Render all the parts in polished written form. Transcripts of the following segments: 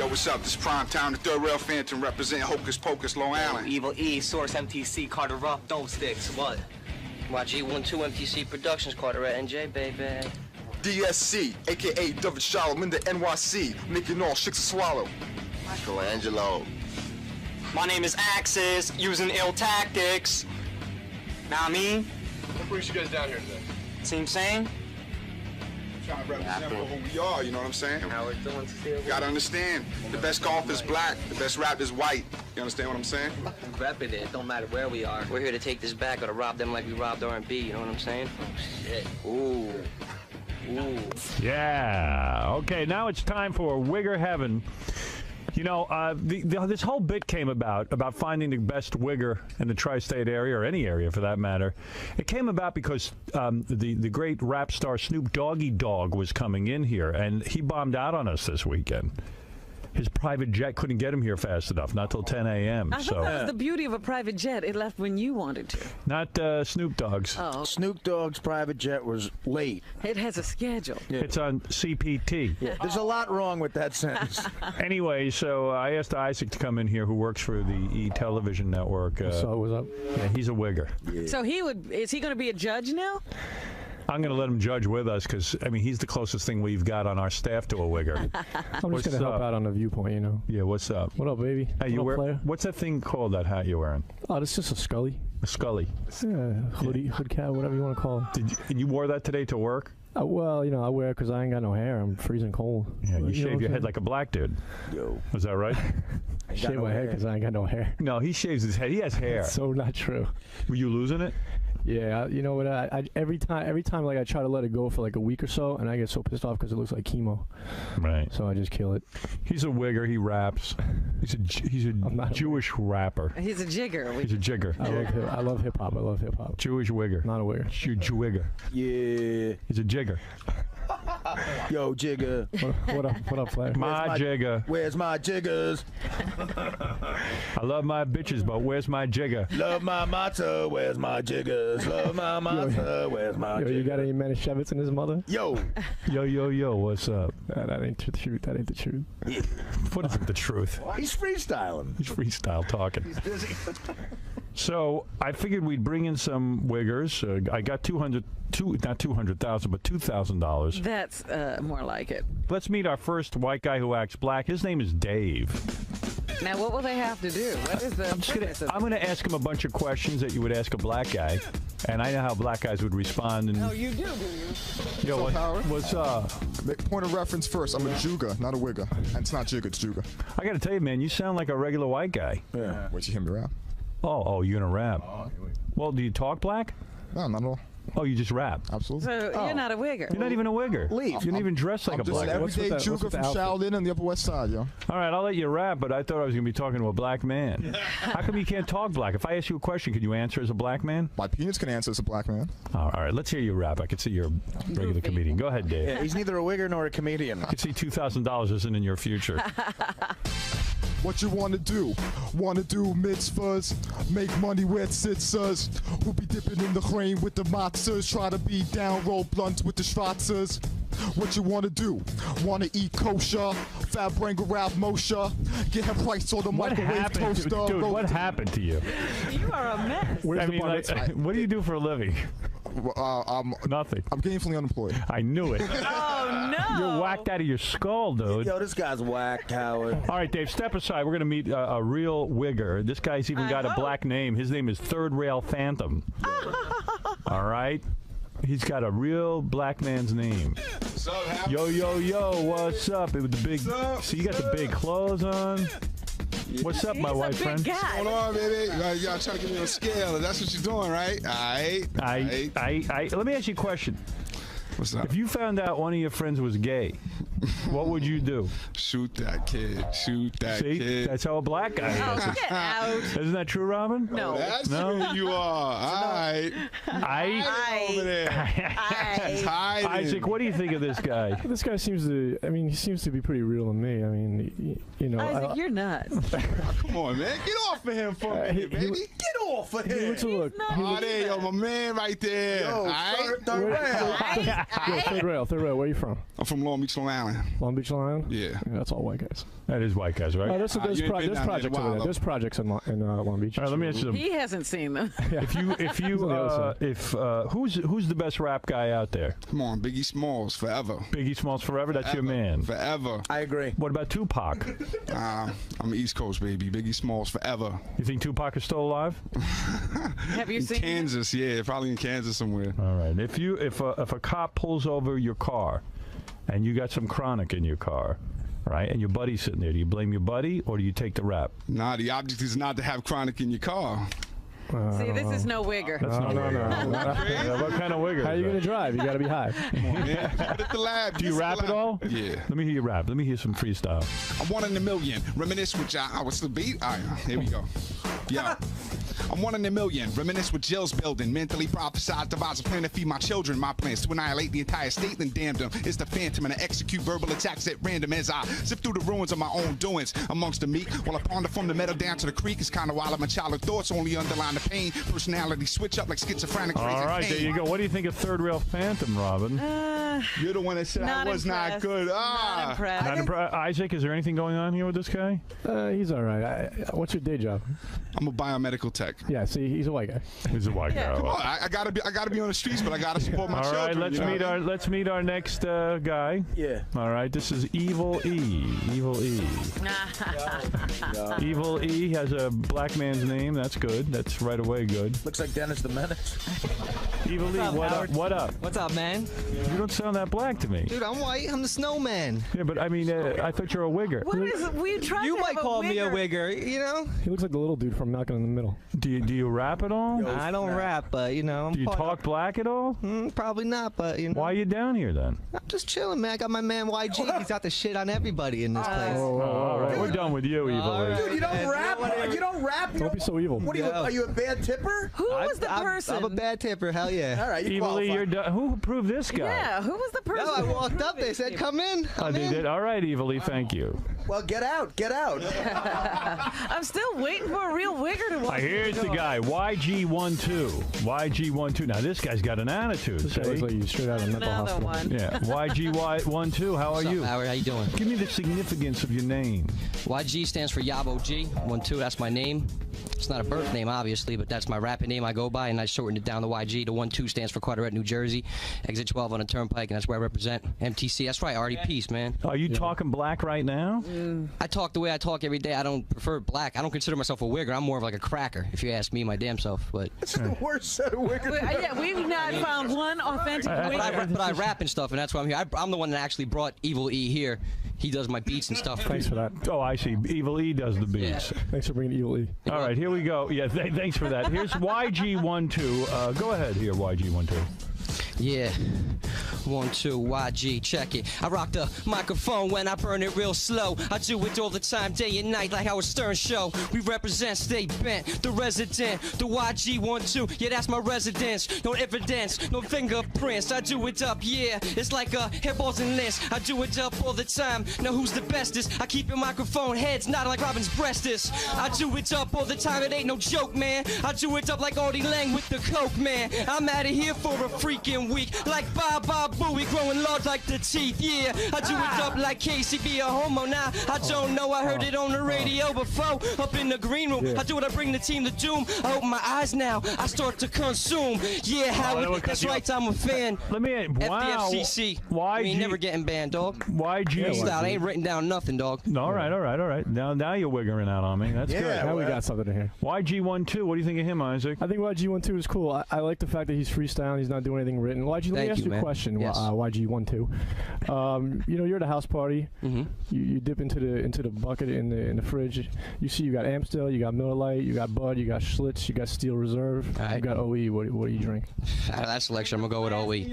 what's up? This Prime Time, the Third Rail Phantom, representing Hocus Pocus, Long Island. Evil E, Source MTC, Carter Rock, Don't Sticks, what? YG12 MTC Productions, Carteret NJ, baby. DSC, aka David Shalom in the NYC, making all shits to swallow. Michelangelo. My name is Axis, using ill tactics. Know what I mean? What brings you guys down here today? Seem sane? Trying to represent who we are, you know what I'm saying? How we doing still? You gotta understand, the best golf is black, the best rap is white. You understand what I'm saying? Repping it, don't matter where we are. We're here to take this back or to rob them like we robbed R&B, you know what I'm saying? Oh, shit. Ooh. Ooh. Yeah. Okay, now it's time for Wigger Heaven. You know, this whole bit came about finding the best wigger in the tri-state area, or any area for that matter. It came about because the great rap star Snoop Doggy Dogg was coming in here, and he bombed out on us this weekend. His private jet couldn't get him here fast enough, not till 10 a.m. I thought that was the beauty of a private jet. It left when you wanted to. Not Snoop Dogg's. Oh. Snoop Dogg's private jet was late. It has a schedule. Yeah. It's on CPT. Yeah. There's a lot wrong with that sentence. Anyway, so I asked Isaac to come in here, who works for the E-Television Network. So what's up? Yeah, he's a wigger. Yeah. So is he going to be a judge now? I'm going to let him judge with us because, I mean, he's the closest thing we've got on our staff to a wigger. I'm just going to help out on the viewpoint, you know. Yeah, what's up? What up, baby? Hey, what's that thing called, that hat you're wearing? Oh, it's just a Scully. A Scully. Yeah, hoodie, hood cap, whatever you want to call it. You wore that today to work? Well, you know, I wear it because I ain't got no hair. I'm freezing cold. Yeah, you shave your head like a black dude. Yo. Was that right? I shave my head because I ain't got no hair. No, he shaves his head. He has hair. That's so not true. Were you losing it? Yeah, you know what? Every time, like I try to let it go for like a week or so, and I get so pissed off because it looks like chemo. Right. So I just kill it. He's a wigger. He raps. He's a Jewish rapper. He's a jigger. He's a jigger. I love hip hop. I love hip hop. Jewish wigger. Not a wigger. Jigger. Yeah. He's a jigger. Yo, Jigger. What up, Flair? My jigger. Where's my jiggers? I love my bitches, but where's my jigger? Love my matzah, where's my jiggers? Love my matzah, where's my jiggers? You got any Manischewitz and his mother? Yo. Yo, what's up? That ain't the truth. That ain't the truth. Yeah. What isn't the truth? He's freestyling. He's freestyle talking. He's busy. So I figured we'd bring in some wiggers. I got not $200,000, but $2,000. That's more like it. Let's meet our first white guy who acts black. His name is Dave. Now, what will they have to do? What is the I'm going to ask him a bunch of questions that you would ask a black guy, and I know how black guys would respond. And oh, you do you? Yo, what's up? Point of reference first, I'm a Juga, not a wigger. And it's not Jigger, it's Juga. I got to tell you, man, you sound like a regular white guy. Yeah. Wait, you hear me rap? Oh, you're going to rap. Well, do you talk black? No, not at all. Oh, you just rap? Absolutely. So you're not a wigger. You're not even a wigger. Leave. You don't even dress like a black guy. I'm just everyday Juga from Shaolin on the Upper West Side, yo. All right, I'll let you rap, but I thought I was going to be talking to a black man. How come you can't talk black? If I ask you a question, can you answer as a black man? My penis can answer as a black man. All right, let's hear you rap. I can see you're a regular comedian. Go ahead, Dave. Yeah, he's neither a wigger nor a comedian. I can see $2,000 isn't in your future. What you wanna do? Wanna do mitzvahs? Make money where it sits us? Who be dipping in the grain with the matzahs? Try to be down, roll blunts with the Schwarzers? What you wanna do? Wanna eat kosher? Fat Branger Ralph Moshe? Get him price on the microwave toaster? Dude, what happened to you? You are a mess. I mean, what do you do for a living? Nothing. I'm gainfully unemployed. I knew it. Oh, no. You're whacked out of your skull, dude. Yo, this guy's whack, Howard. All right, Dave, step aside. We're going to meet a real wigger. This guy's even got a black name. His name is Third Rail Phantom. All right? He's got a real black man's name. What's up, Happy? Yo, what's up? With the big, so you got the big clothes on. What's up, my white friend? Guy. Hold on, baby. Y'all trying to give me a scale. That's what you're doing, right? Let me ask you a question. What's up? If you found out one of your friends was gay, what would you do? Shoot that kid. Shoot that See? kid. That's how a black guy is. Get out. Isn't that true, Robin? No. That's No. who you are. All right. Over there. He's hiding. Isaac, what do you think of this guy? This guy seems to be pretty real to me. I mean, you know. Isaac, you're nuts. Come on, man. Get off of him for a minute, baby. Get ball for He him. looks a look. Oh, there, yo, my man right there. Yo, All right? third round. Third rail. Where are you from? I'm from Long Beach, Long Island. Long Beach, Long Island? Yeah. That's all white guys. That is white guys, right? There's you ain't been down there in a projects over while, there. though. There's projects in Long Beach. All right, let me ask you something. He hasn't seen them. Who's the best rap guy out there? Come on, Biggie Smalls, forever. Biggie Smalls forever. That's your man. Forever. I agree. What about Tupac? I'm East Coast, baby. Biggie Smalls, forever. You think Tupac is still alive? Have you In seen him? Kansas, yeah, probably in Kansas somewhere. All right. If a cop pulls over your car, and you got some chronic in your car, right, and your buddy's sitting there, do you blame your buddy or do you take the rap? Nah, the object is not to have chronic in your car. See, this is no Wigger. That's no. Yeah, what kind of Wigger? How are you is going to drive? You got to be high. Come on, man. Put it at the lab. Do you This is rap the at lab. all? Yeah. Let me hear you rap. Let me hear some freestyle. I'm 1 in a million. Reminisce with y'all. What's the beat? All right, here we go. Yo. I'm 1 in a million. Reminisce with Jill's building. Mentally prophesied, devise a plan to feed my children. My plans to annihilate the entire state, then damn them. It's the phantom and I execute verbal attacks at random as I sift through the ruins of my own doings amongst the meek. While I ponder from the meadow down to the creek, it's kind of wild. My childhood thoughts only underline the pain. Personality switch up like schizophrenic. All right, there you go. What do you think of Third Rail Phantom, Robin? You're the one that said I was not good. Not impressed. Isaac, is there anything going on here with this guy? He's all right. What's your day job? I'm a biomedical tech. Yeah, see, he's a white guy. He's a white guy. Come on, I gotta be on the streets, but I gotta support my All children. right, let's you know meet what I mean? let's meet our next guy. Yeah. All right, this is Evil E. Evil E. Evil E has a black man's name. That's good. That's right away good. Looks like Dennis the Menace. Evil E, what up? What up? What's up, man? You don't sound that black to me. Dude, I'm white. I'm the snowman. Yeah, but I mean, I thought you're a Wigger. What is it? We tried You to might have call me a Wigger. Wigger, you know? He looks like the little dude from Malcolm in the Middle. Do you rap at all? I don't rap, but, you know. I'm Do you part talk black at all? probably not, but, you know. Why are you down here then? I'm just chilling, man. I got my man YG. He's out to shit on everybody in this place. Oh, all right, we're done with you, Evil E. Dude, you don't rap? You don't rap? Don't be so evil. What are you a bad tipper? Who was the person? I'm a bad tipper, hell yeah. All right, you Evil E, qualify. you're done. Who approved this guy? Yeah, who was the person? No, I who walked up, approved they it? said, come in. Oh, they did. All right, Evil E, thank you. Well, get out. Get out. I'm still waiting for a real Wigger to walk. Here's the guy, YG12. YG12. Now, this guy's got an attitude. This guy looks See? like he's straight out of a mental Another hospital. one. Yeah, YG12, how are What's you? up, Howard? How you doing? Give me the significance of your name. YG stands for Yabo G. 12, that's my name. It's not a birth name, obviously, but that's my rapping name I go by, and I shortened it down to YG. The 12 stands for Carteret, New Jersey. Exit 12 on the Turnpike, and that's where I represent. MTC, that's right, Artie, peace, man. Are you talking black right now? I talk the way I talk every day. I don't prefer black. I don't consider myself a Wigger. I'm more of like a cracker, if you ask me my damn self. But This is the worst set of Wiggers. Yeah, we've not found one authentic Wigger. but I rap and stuff, and that's why I'm here. I'm the one that actually brought Evil E here. He does my beats and stuff. Thanks for that. Oh, I see. Evil E does the beats. Thanks for bringing Evil E. All right, here we go. Yeah, thanks for that. Here's YG12. Go ahead here, YG12. Yeah. 1, 2, YG, check it. I rock the microphone when I burn it real slow. I do it all the time, day and night, like Howard Stern show. We represent, stay bent, the resident, the YG 1-2. Yeah, that's my residence. No evidence, no fingerprints. I do it up, yeah. It's like a hairballs and list. I do it up all the time. Now who's the bestest? I keep your microphone heads nodding like Robin's breast is. I do it up all the time. It ain't no joke, man. I do it up like Artie Lang with the coke, man. I'm out of here for a freaking week, like Bob Bowie growing large like the teeth. Yeah, I do it up like Casey be a homo now. I don't know. I heard it on the radio before. Up in the green room, I do what I bring the team to doom. I open my eyes now. I start to consume. Yeah, Howard, that's right. I'm a fan. Let me. Wow. FDFCC. YG. I ain't never getting banned, dog. YG. Style. I ain't written down nothing, dog. All right. Now you're wiggering out on me. That's good. Now we got something to hear. YG12. What do you think of him, Isaac? I think YG12 is cool. I like the fact that he's freestyling. He's not doing anything written. YG, let me ask you a question. Yes. YG12. You're at a house party. Mm-hmm. You dip into the bucket in the fridge. You see you got Amstel, you got Miller Lite, you got Bud, you got Schlitz, you got Steel Reserve, you got OE. What do you drink? Out of that selection, I'm gonna go with OE.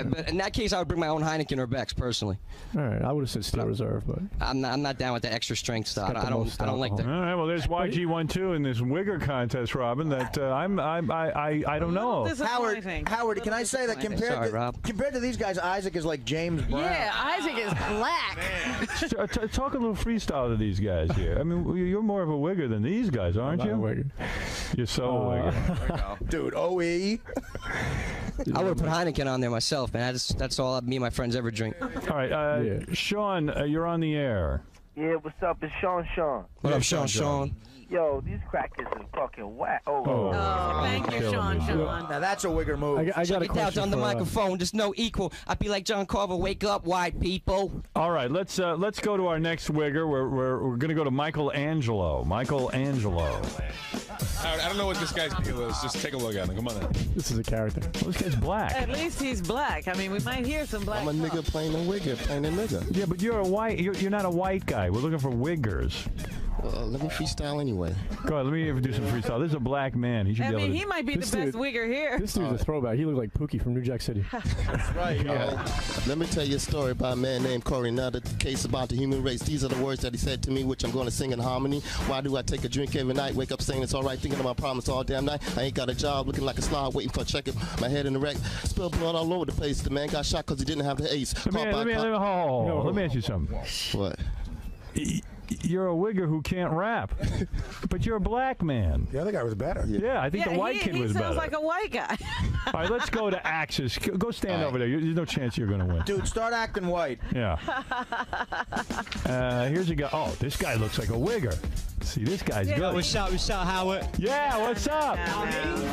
But in that case, I would bring my own Heineken or Beck's personally. All right, I would have said Steel Reserve, but I'm not down with the extra strength stuff. got I don't like All that. right. Well, there's YG12 in this Wigger contest, Robin. That I don't know. Disappointing. Howard, can I say that Sorry, Rob. compared to to these guys, Isaac is like James Brown. Yeah, Isaac is black. Talk a little freestyle to these guys here. I mean, you're more of a wigger than these guys, aren't you? I'm not a wigger. You're so a wigger. Dude, OE. I would have put Heineken on there myself, man. That's all me and my friends ever drink. All right, Sean, you're on the air. Yeah, what's up? It's Sean. What up, Sean? Yo, these crackers are fucking whack. Oh, thank you, Sean. Now that's a Wigger move. I got Check a it question out on the for, microphone. There's no equal. I'd be like John Carver. Wake up, white people. All right, let's go to our next wigger. We're going to go to Michelangelo. I don't know what this guy's deal is. Just take a look at him. Come on in. This is a character. Well, this guy's black. At least he's black. I mean, we might hear some black. I'm a nigga playing a wigger, playing a nigga. Yeah, but you're a white. You're not a white guy. We're looking for wiggers. Well, let me freestyle anyway. Go ahead. Let me do some freestyle. This is a black man. He should I be able mean, to. he might be the best wigger here. This dude's a throwback. He looked like Pookie from New Jack City. That's right. Let me tell you a story about a man named Corey. Now the case about the human race. These are the words that he said to me, which I'm going to sing in harmony. Why do I take a drink every night? Wake up saying it's all right, thinking of my problems all damn night. I ain't got a job, looking like a slob, waiting for a check. My head in the wreck. Spill blood all over the place. The man got shot because he didn't have the ace. Let me ask you something. What? You're a wigger who can't rap, but you're a black man. The other guy was better. Yeah, I think the white kid was better. He sounds like a white guy. All right, let's go to Axis. Go stand over there. There's no chance you're going to win. Dude, start acting white. Yeah. Here's a guy. Oh, this guy looks like a wigger. See, this guy's good. What's up, Howard? Yeah, what's up?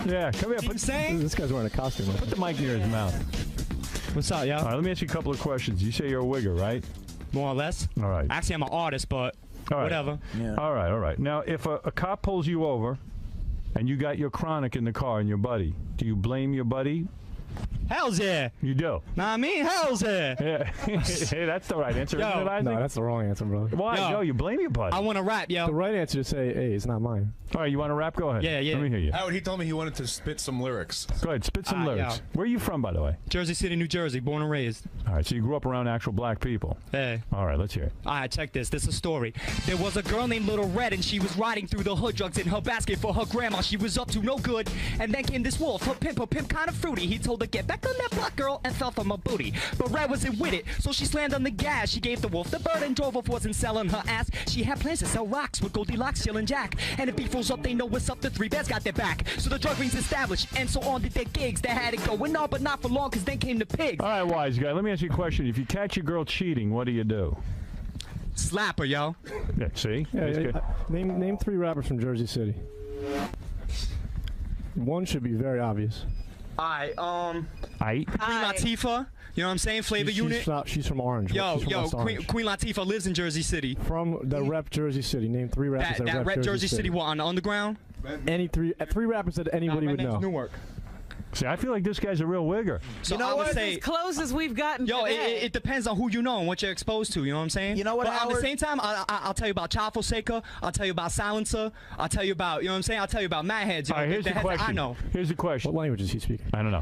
Yeah, come here. This guy's wearing a costume. Put the mic near his mouth. What's up, yo? All right, let me ask you a couple of questions. You say you're a wigger, right? More or less. All right. Actually, I'm an artist, but whatever. Yeah. All right. Now, if a cop pulls you over and you got your chronic in the car and your buddy, do you blame your buddy? Hell's yeah. You do? Nah, I mean, hell's yeah. Yeah. Hey, that's the right answer, isn't it, Isaac? No, that's the wrong answer, bro. Why? Yo, no, you blame your buddy. I want to rap, yo. The right answer is say, hey, it's not mine. All right, you want to rap? Go ahead. Yeah. Let me hear you. Howard, he told me he wanted to spit some lyrics. Go ahead, spit some lyrics. yo. Where are you from, by the way? Jersey City, New Jersey, born and raised. All right, so you grew up around actual black people. Hey. All right, let's hear it. All right, check this. This is a story. There was a girl named Little Red, and she was riding through the hood, drugs in her basket for her grandma. She was up to no good. And then came this wolf, her pimp kind of fruity. He told her, get back on that block, girl, and fell from her booty. But Red wasn't with it, so she slammed on the gas. She gave the wolf the bird and drove off, wasn't selling her ass. She had plans to sell rocks with Goldilocks, Jill, and Jack. And if beef rolls up, they know what's up. The three bears got their back. So the drug rings established, and so on did their gigs. They had it going on, but not for long, because then came the pigs. All right, wise guy, let me ask you a question. If you catch your girl cheating, what do you do? Slap her, yo. Yeah, see? Yeah, name 3 rappers from Jersey City. One should be very obvious. Alright, Queen Aight. Latifah. You know what I'm saying? Flavor Unit. She's from Orange. Yo, She's from West Queen Orange. Latifah lives in Jersey City. From the rep Jersey City. Name 3 rappers That rep Jersey City. What, on the underground? Any 3 rappers that anybody would know. Newark. See, I feel like this guy's a real wigger. So You know I would what? say, As close as we've gotten yo, today. it depends on who you know and what you're exposed to. You know what I'm saying? You know what, But at the Howard? same time, I'll tell you about Child Forsaker. I'll tell you about Silencer. I'll tell you about, you know what I'm saying? I'll tell you about Mad Heads. All right, here's the heads that question. I know. Here's the question. What language is he speaking? I don't know.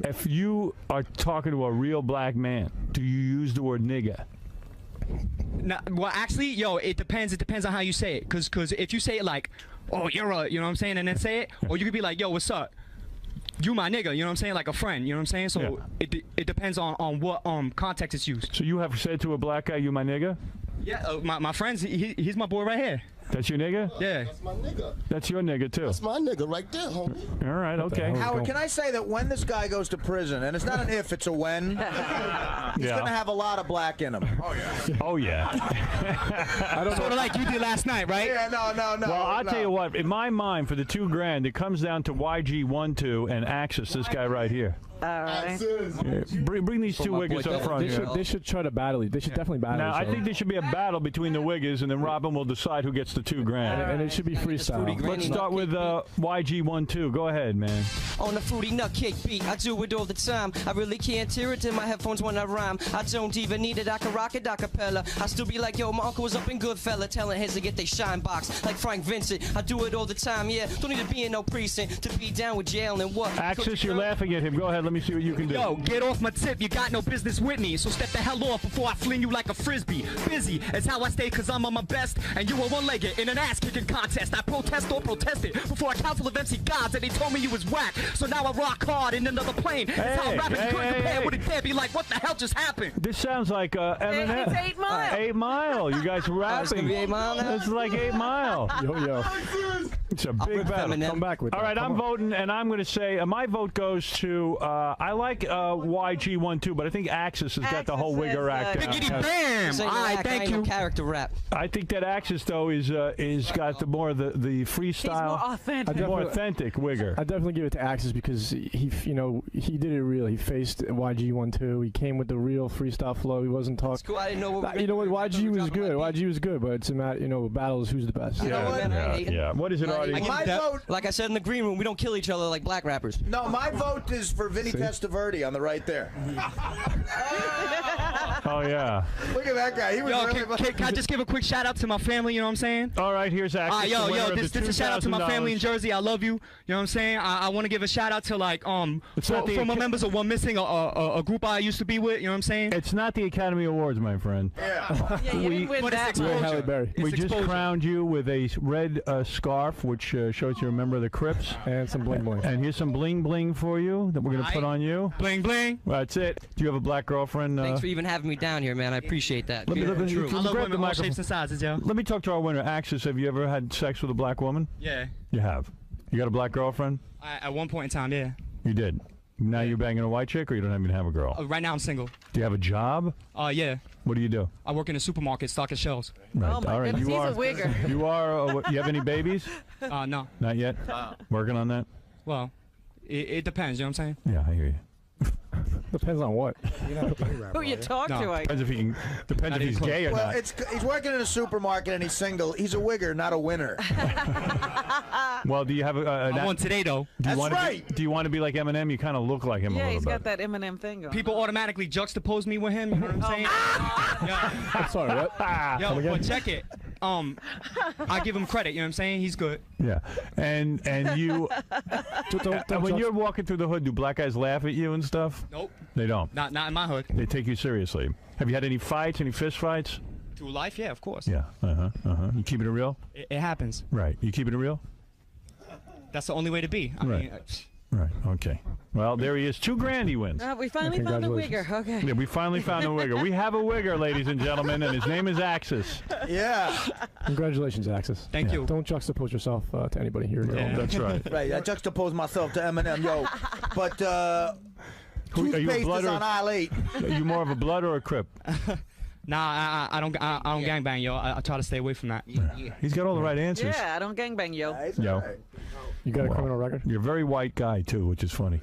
If you are talking to a real black man, do you use the word nigga? Nah, well, actually, yo, it depends. It depends on how you say it. Cause if you say it like, oh, you're a, you know what I'm saying, and then say it, or you could be like, yo, what's up? You my nigga, you know what I'm saying, like a friend, you know what I'm saying? So it depends on what context it's used. So you have said to a black guy, you my nigga? Yeah, my friends, he's my boy right here. That's your nigga? Yeah. That's my nigga. That's your nigga, too. That's my nigga right there, homie. All right, okay. Howard, can I say that when this guy goes to prison, and it's not an if, it's a when, he's going to have a lot of black in him. Oh, yeah. Oh, yeah. I don't sort of like you did last night, right? Yeah, no. Well, I'll tell you what. In my mind, for the $2 grand, it comes down to YG12 and Axis, this guy right here. All right. Yeah, bring these 2 wiggers up front. They should try to battle. They should definitely battle. Now, I think there should be a battle between the wiggers, and then Robin will decide who gets the $2 grand. And it should be freestyle. Let's start with YG12. Go ahead, man. On the fruity nut cake beat, I do it all the time. I really can't hear it in my headphones when I rhyme. I don't even need it, I can rock it a cappella. I still be like, yo, my uncle was up in Goodfella, telling heads to get they shine box. Like Frank Vincent, I do it all the time, yeah. Don't need to be in no precinct to be down with jail and what. Axis, you're laughing at him. Go ahead, Let me see what you can do. Yo, get off my tip, you got no business with me. So step the hell off before I fling you like a frisbee. Busy, it's how I stay cause I'm on my best. And you were one-legged in an ass-kicking contest. I protested before a council of MC gods and they told me you was whack. So now I rock hard in another plane. That's how I'm rapping couldn't compare with a dad. Be like, what the hell just happened? This sounds like Eminem. It's 8 Mile. 8 Mile. You guys rapping. It's gonna be 8 Mile now? This is like 8 Mile. Yo. It's a big battle. Come back with All that. right, I'm voting, and I'm going to say my vote goes to, I like YG1 too, but I think Axis has got the whole Wigger act down. Biggity bam! Say no Alright, act, I thank ain't no you. character rap. I think that Axis, though, is got the more the freestyle. He's more authentic. More authentic Wigger. I definitely give it to Axis because he did it real. He faced YG1 too. He came with the real freestyle flow. He wasn't talking. Cool, I didn't know what You know what? YG was good. YG was good, but it's a matter. Battle is who's the best. You know what? Yeah. What is it, Artie? My vote. Like I said in the green room, we don't kill each other like black rappers. No, my vote is for Vinny Testaverde on the right there. Oh, yeah. Look at that guy. He was really Can I just give a quick shout out to my family, you know what I'm saying? All right, here's Axis. Yo, this is a shout out to my family in Jersey. I love you. You know what I'm saying? I want to give a shout out to former members of One Missing, a group I used to be with, you know what I'm saying? It's not the Academy Awards, my friend. Yeah. Yeah, you didn't win that. Halle Berry. We just crowned you with a red scarf, which shows you're a member of the Crips. And some bling bling. And here's some bling bling for you that we're going to put on you. Bling bling. That's it. Do you have a black girlfriend? Thanks for even having me down here, man. I appreciate that. Let me look at you. I love Grab women the all microphone. shapes and sizes, yo. Let me talk to our winner. Axis, have you ever had sex with a black woman? Yeah. You have. You got a black girlfriend? At one point in time, yeah. You did. Now you're banging a white chick, or you don't even have a girl? Right now I'm single. Do you have a job? Yeah. What do you do? I work in a supermarket stocking shelves. Right. Oh my All right. goodness, You he's are. a Wigger. You are. You have any babies? No. Not yet. Working on that. Well, it depends, you know what I'm saying? Yeah, I hear you. Depends on what. Who you talk to, I Depends if he depends if he's gay or Well, not. he's working in a supermarket and he's single. He's a Wigger, not a winner. Well, do you have I won today, though. Do you That's want right. do you want to be like Eminem? You kind of look like him a Yeah, little he's bit. got that Eminem thing going. People automatically juxtapose me with him, you know what I'm saying? I'm sorry, what? Yo, but check it. I give him credit, you know what I'm saying? He's good. Yeah, and you. And when you're walking through the hood, do black guys laugh at you and stuff? Nope. They don't. Not in my hood. They take you seriously. Have you had any fights? Any fist fights? Through life, yeah, of course. Yeah. You keeping it real? It happens. Right. You keeping it real? That's the only way to be. I Right. mean, Right. Okay. Well, there he is. $2,000 he wins. We finally found a Wigger. Okay. Yeah, we finally found a Wigger. We have a Wigger, ladies and gentlemen, and his name is Axis. Yeah. Congratulations, Axis. Thank you. Don't juxtapose yourself to anybody here. Yeah. That's right. Right. I juxtapose myself to Eminem, yo. But Are you a toothpaste blood is or on aisle 8. are you more of a blood or a Crip? Nah, I don't gangbang, yo. I try to stay away from that. He's got all the right answers. Yeah, I don't gangbang, yo. Yo. You got a criminal record? You're a very white guy, too, which is funny.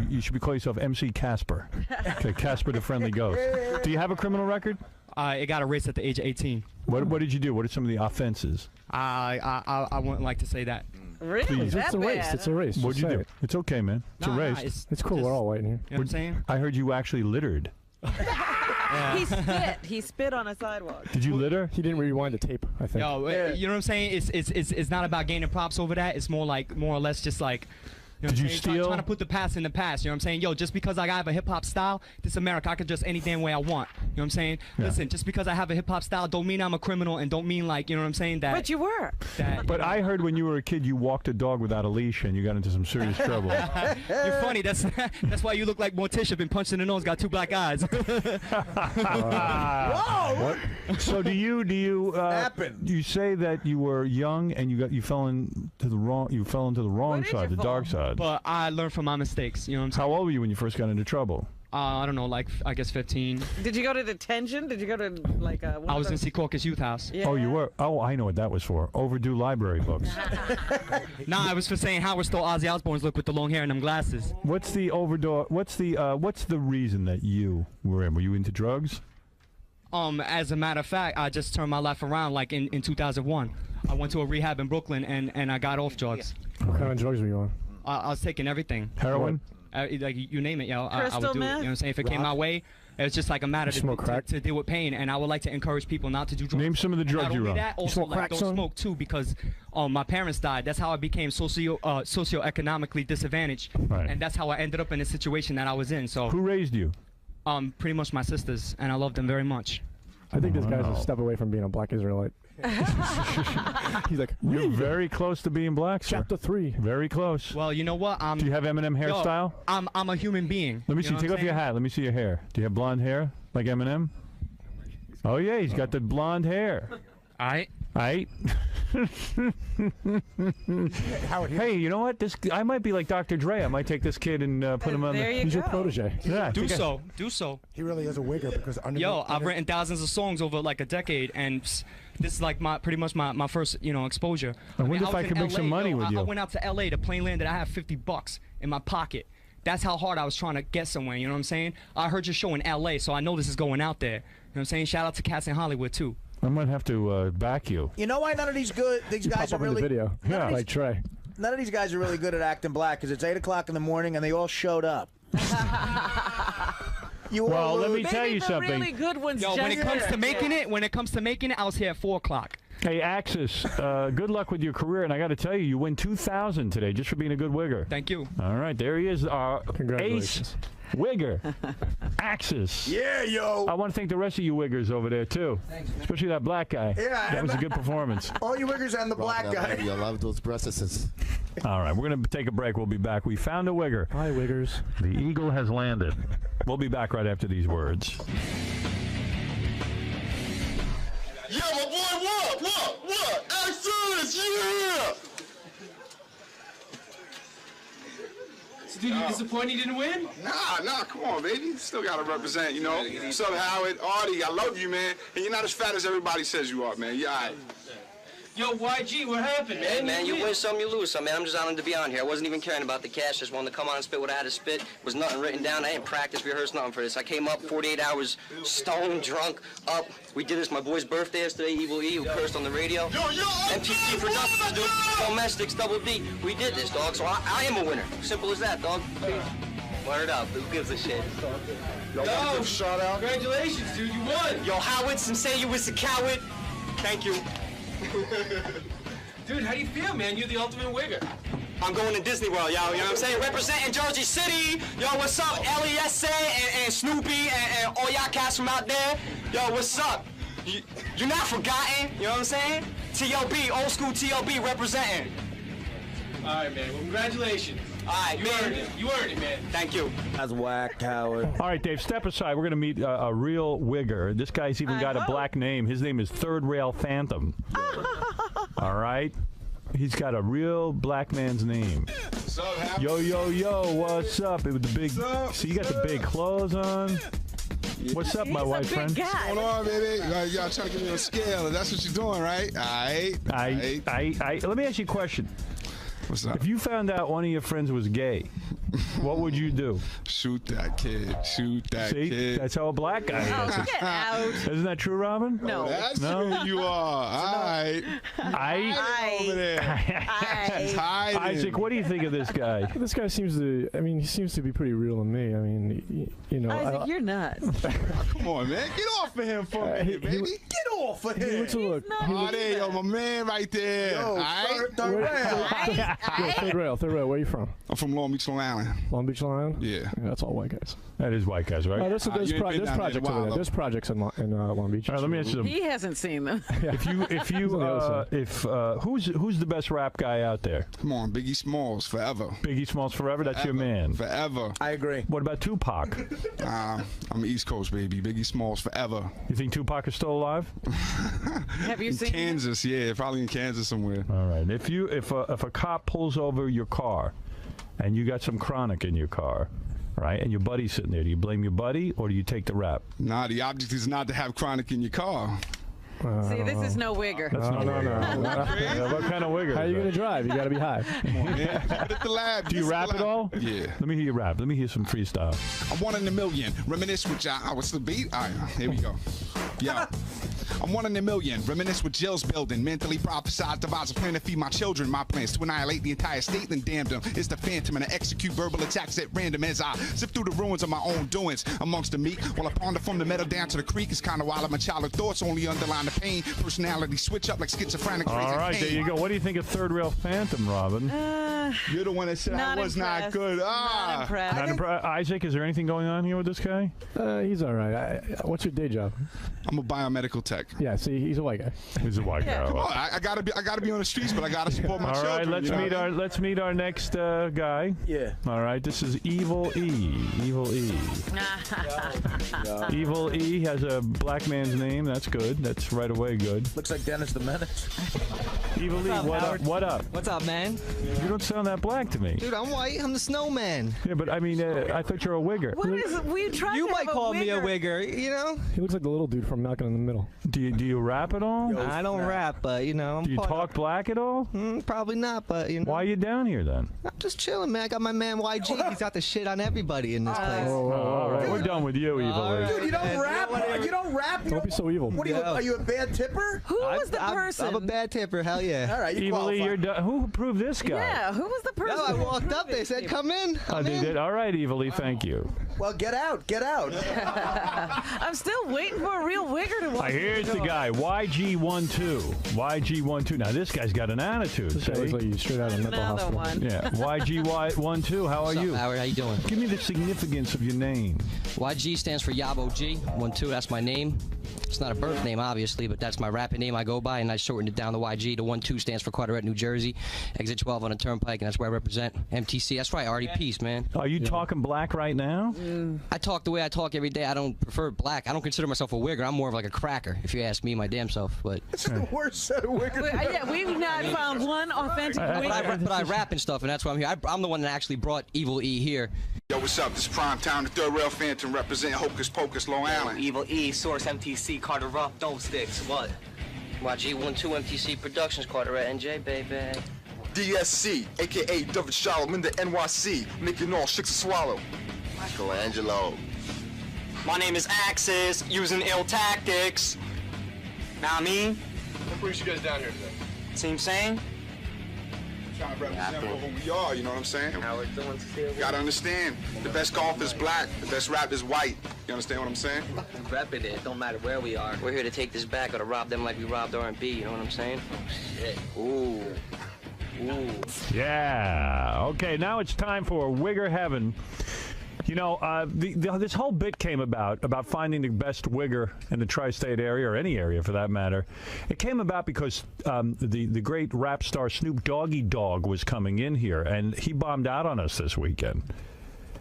You should call yourself MC Casper. Okay, Casper the Friendly Ghost. Do you have a criminal record? It got erased at the age of 18. What did you do? What are some of the offenses? I wouldn't like to say that. Really? Please. It's a race. It's a race. What'd Just you say do? it. It's okay, man. It's a race. It's cool. We're all white in here. You know what I'm saying? I heard you actually littered. He spit. He spit on a sidewalk. Did you litter? He didn't rewind the tape, I think. Yo, you know what I'm saying? It's not about gaining props over that. It's more or less just like. You know Did what I'm you saying? steal? Trying to put the past in the past. You know what I'm saying? Yo, just because I have a hip hop style, this America, I can dress any damn way I want. You know what I'm saying? Yeah. Listen, just because I have a hip hop style, don't mean I'm a criminal, and don't mean like, you know what I'm saying? That. But you were. But I heard when you were a kid, you walked a dog without a leash, and you got into some serious trouble. You're funny. That's why you look like Morticia. Been punched in the nose. Got 2 black eyes. Whoa! What? So do you say that you were young and you fell into the wrong side, the dark side? But I learned from my mistakes. You know what I'm saying? How old were you when you first got into trouble? I don't know, like I guess 15. Did you go to detention? Did you go to like one I of was in those? Secaucus Youth House. Yeah. Oh, you were? Oh, I know what that was for. Overdue library books. Nah, I was for saying Howard stole Ozzy Osbourne's look with the long hair and them glasses. What's the reason that you were in? Were you into drugs? As a matter of fact, I just turned my life around like in 2001. I went to a rehab in Brooklyn and I got off drugs. What kind of drugs were you on? I was taking everything. Heroin? Like you name it, yo. I Crystal would do it. You know meth? what I'm saying? If it came my way, It's just like a matter smoke crack? to deal with pain, and I would like to encourage people not to do drugs. Name some of the drugs you Not run. only that, You also smoke like, crack, don't son? smoke too, because my parents died. That's how I became socioeconomically disadvantaged, Right. and that's how I ended up in the situation that I was in. So Who raised you? pretty much my sisters, and I love them very much. I think this guy's Wow. a step away from being a black Israelite. He's like, You're very close to being black, sir. Chapter 3. Very close. Well, you know what? Do you have Eminem hairstyle? Yo, I'm a human being. Let me You see. know Take what off your I'm hat. Let me see your hair. Do you have blonde hair like Eminem? Oh yeah, he's got the blonde hair. Aight. Aight. Hey, you know what? I might be like Dr. Dre. I might take this kid and put him on There the. you He's your go. protege. Yeah. Do so. He really is a wigger because Yo, I've written thousands of songs over like a decade, and this is like pretty much my first exposure. I wonder if was I in could make some LA, money yo, with you. I went out to LA to plain land that I have $50 in my pocket. That's how hard I was trying to get somewhere. You know what I'm saying? I heard your show in LA, so I know this is going out there. You know what I'm saying? Shout out to cats in Hollywood too. I might have to back you. You know why none of these guys Pop are up in really the video. None of these- Like Trey. None of these guys are really good at acting black because it's 8 o'clock in the morning and they all showed up. Well, let me tell Maybe you the something. really good ones Yo, just when it comes to making it, I was here at 4 o'clock. Hey, Axis, good luck with your career, and I got to tell you, you win $2,000 today just for being a good wigger. Thank you. All right, there he is, our Congratulations. ace wigger, Axis. Yeah, yo. I want to thank the rest of you wiggers over there too, especially that black guy. Yeah, that was a good performance. All you wiggers and the black guy. I love those breasts. All right, we're gonna take a break. We'll be back. We found a wigger. Hi, wiggers. The eagle has landed. We'll be back right after these words. Yeah, my boy, what? Axis, yeah! So, dude, you disappointed you didn't win? Nah, come on, baby. Still gotta represent, you know. What's up, Howard? Artie, I love you, man. And you're not as fat as everybody says you are, man. You all right. Yo, YG, what happened, man? Hey, man, you win some, you lose some, man. I'm just honored to be on here. I wasn't even caring about the cash. Just wanted to come on and spit what I had to spit. Was nothing written down. I didn't practice, rehearse, nothing for this. I came up 48 hours, stoned, drunk, up. We did this my boy's birthday yesterday, Evil E, who cursed on the radio. MTV Productions, dude. Domestics, Double D. We did this, dog, so I am a winner. Simple as that, dog. Word up. Who gives a shit? Yo, shout out. Congratulations, dude. You won. Yo, Howard, say you was a coward. Thank you. Dude, how do you feel, man? You're the ultimate wigger. I'm going to Disney World, yo. You know what I'm saying? Representing Jersey City. Yo, what's up? LESA and Snoopy and all y'all cats from out there. Yo, what's up? You're not forgotten. You know what I'm saying? TLB, old school TLB representing. All right, man. Well, congratulations. All right, you man. earned it. You earned it, man. Thank you. That's whack, Howard. All right, Dave, step aside. We're going to meet a real wigger. This guy's even got a black name. His name is Third Rail Phantom. All right? He's got a real black man's name. What's up, Howard? Yo, what's up? It was the big. See, you got the big clothes on. What's up, my white friend? What's going on, baby? Y'all trying to give me a scale. That's what you're doing, right? Let me ask you a question. What's up? If you found out one of your friends was gay, what would you do? Shoot that kid. Shoot that See? kid. That's how a black guy is. Get out. Isn't that true, Robin? No. That's No? who you are. All right. Over there. He's hiding. Isaac, what do you think of this guy? This guy seems to, he seems to be pretty real to me. I mean, you know. Isaac, you're nuts. Come on, man. Get off of him for a minute, baby. Get off of He him. looks a look. Oh, there, yo, my man right there. Yo, All right? third rail. Third rail. Where are you from? I'm from Long Beach, Long Island. Long Beach, Long Island? Yeah. That's all white guys. That is white guys, right? There's you ain't been down there in a projects over while, there. though. There's projects in Long Beach. All right, let me ask you something. He hasn't seen them. Who's the best rap guy out there? Come on, Biggie Smalls, forever. Biggie Smalls forever. That's your man. Forever. I agree. What about Tupac? I'm East Coast, baby. Biggie Smalls, forever. You think Tupac is still alive? Have you In seen Kansas, yeah, probably in Kansas somewhere. All right. If a cop pulls over your car, and you got some chronic in your car, right, and your buddy's sitting there, do you blame your buddy or do you take the rap? Nah, the object is not to have chronic in your car. See, this is no wigger. That's no. Yeah, what kind of wigger? How are you going to drive? You got to be high. Yeah, put it at the lab. Do you This rap the at lab. all? Yeah. Let me hear you rap. Let me hear some freestyle. I'm one in a million. Reminisce with y'all. What's the beat? All right, here we go. Yo. I'm one in a million. Reminisce with Jill's building. Mentally prophesied, devise a plan to feed my children. My plans to annihilate the entire state, then damn them. It's the phantom, and I execute verbal attacks at random as I sift through the ruins of my own doings. Amongst the meek, while I ponder from the meadow down to the creek, it's kind of wild. My childhood thoughts only underline the pain. Personality switch up like schizophrenic. All right, there you go. What do you think of Third Rail Phantom, Robin? You're the one that said I was not good. Not impressed. Not Isaac, is there anything going on here with this guy? He's all right. What's your day job? I'm a biomedical tech. Yeah, see, he's a white guy. He's a white guy. Come on, I gotta be on the streets, but I gotta support my children. All right, let's meet our next guy. Yeah. All right, this is Evil E. Evil E. Evil E has a black man's name. That's good. That's right away good. Looks like Dennis the Menace. Evil E, what up? What up? What's up, man? You don't sound that black to me. Dude, I'm white. I'm the snowman. Yeah, but I mean, I thought you were a Wigger. What is it? We tried You to might have call a me a Wigger. Wigger, you know? He looks like the little dude from Malcolm in the Middle. Do you rap at all? I don't rap, but, you know. I'm Do you part talk black at all? probably not, but, you know. Why are you down here then? I'm just chilling, man. I got my man YG. He's got the shit on everybody in this place. All right, we're done with you, Evil E. Dude, you don't rap? You don't rap? Don't be so evil. What are you a bad tipper? Who was the person? I'm a bad tipper, hell yeah. All right, you Evil E, qualify. you're done. Who approved this guy? Yeah, who was the person? No, I who walked up, approved they it? said, come in. Oh, they did? All right, Evil E, thank you. Well, get out. Get out. I'm still waiting for a real Wigger to walk Here's in the door. guy, YG12. YG12. Now, this guy's got an attitude. This guy looks See? like he's straight out of a mental Another hospital. one. Yeah, YG12. How are What's up, you? Howard? How you doing? Give me the significance of your name. YG stands for Yabo G. 12, that's my name. It's not a birth name, obviously, but that's my rapping name I go by, and I shortened it down to YG. The 12 stands for Carteret, New Jersey. Exit 12 on the Turnpike, and that's where I represent. MTC. That's right, Artie. Peace, man. Are you talking black right now? I talk the way I talk every day. I don't prefer black. I don't consider myself a Wigger. I'm more of like a cracker, if you ask me my damn self. But This is the worst set of Wiggers. Yeah, we've not found one authentic Wigger. but I rap and stuff, and that's why I'm here. I'm the one that actually brought Evil E here. Yo, what's up? This is Prime Time, the Third Rail Phantom, representing Hocus Pocus, Long Island. Evil E, Source, MTC, Carter Ruff, Don't Sticks, what? YG 12 MTC Productions, Carteret, NJ, baby. DSC, aka David Shalom in the NYC, making all shits to swallow. Michelangelo. My name is Axis, using ill tactics. Know what I mean? What brings you guys down here today? See what I'm saying? Trying to represent who we are, you know what I'm saying? How we're doing still. Gotta understand, the best golf is black, the best rap is white. You understand what I'm saying? Repping it. Don't matter where we are. We're here to take this back or to rob them like we robbed R&B. You know what I'm saying? Shit. Ooh. Ooh. Yeah. Okay, now it's time for Wigger Heaven. You know, this whole bit came about finding the best Wigger in the tri-state area, or any area for that matter. It came about because the great rap star Snoop Doggy Dogg was coming in here, and he bombed out on us this weekend.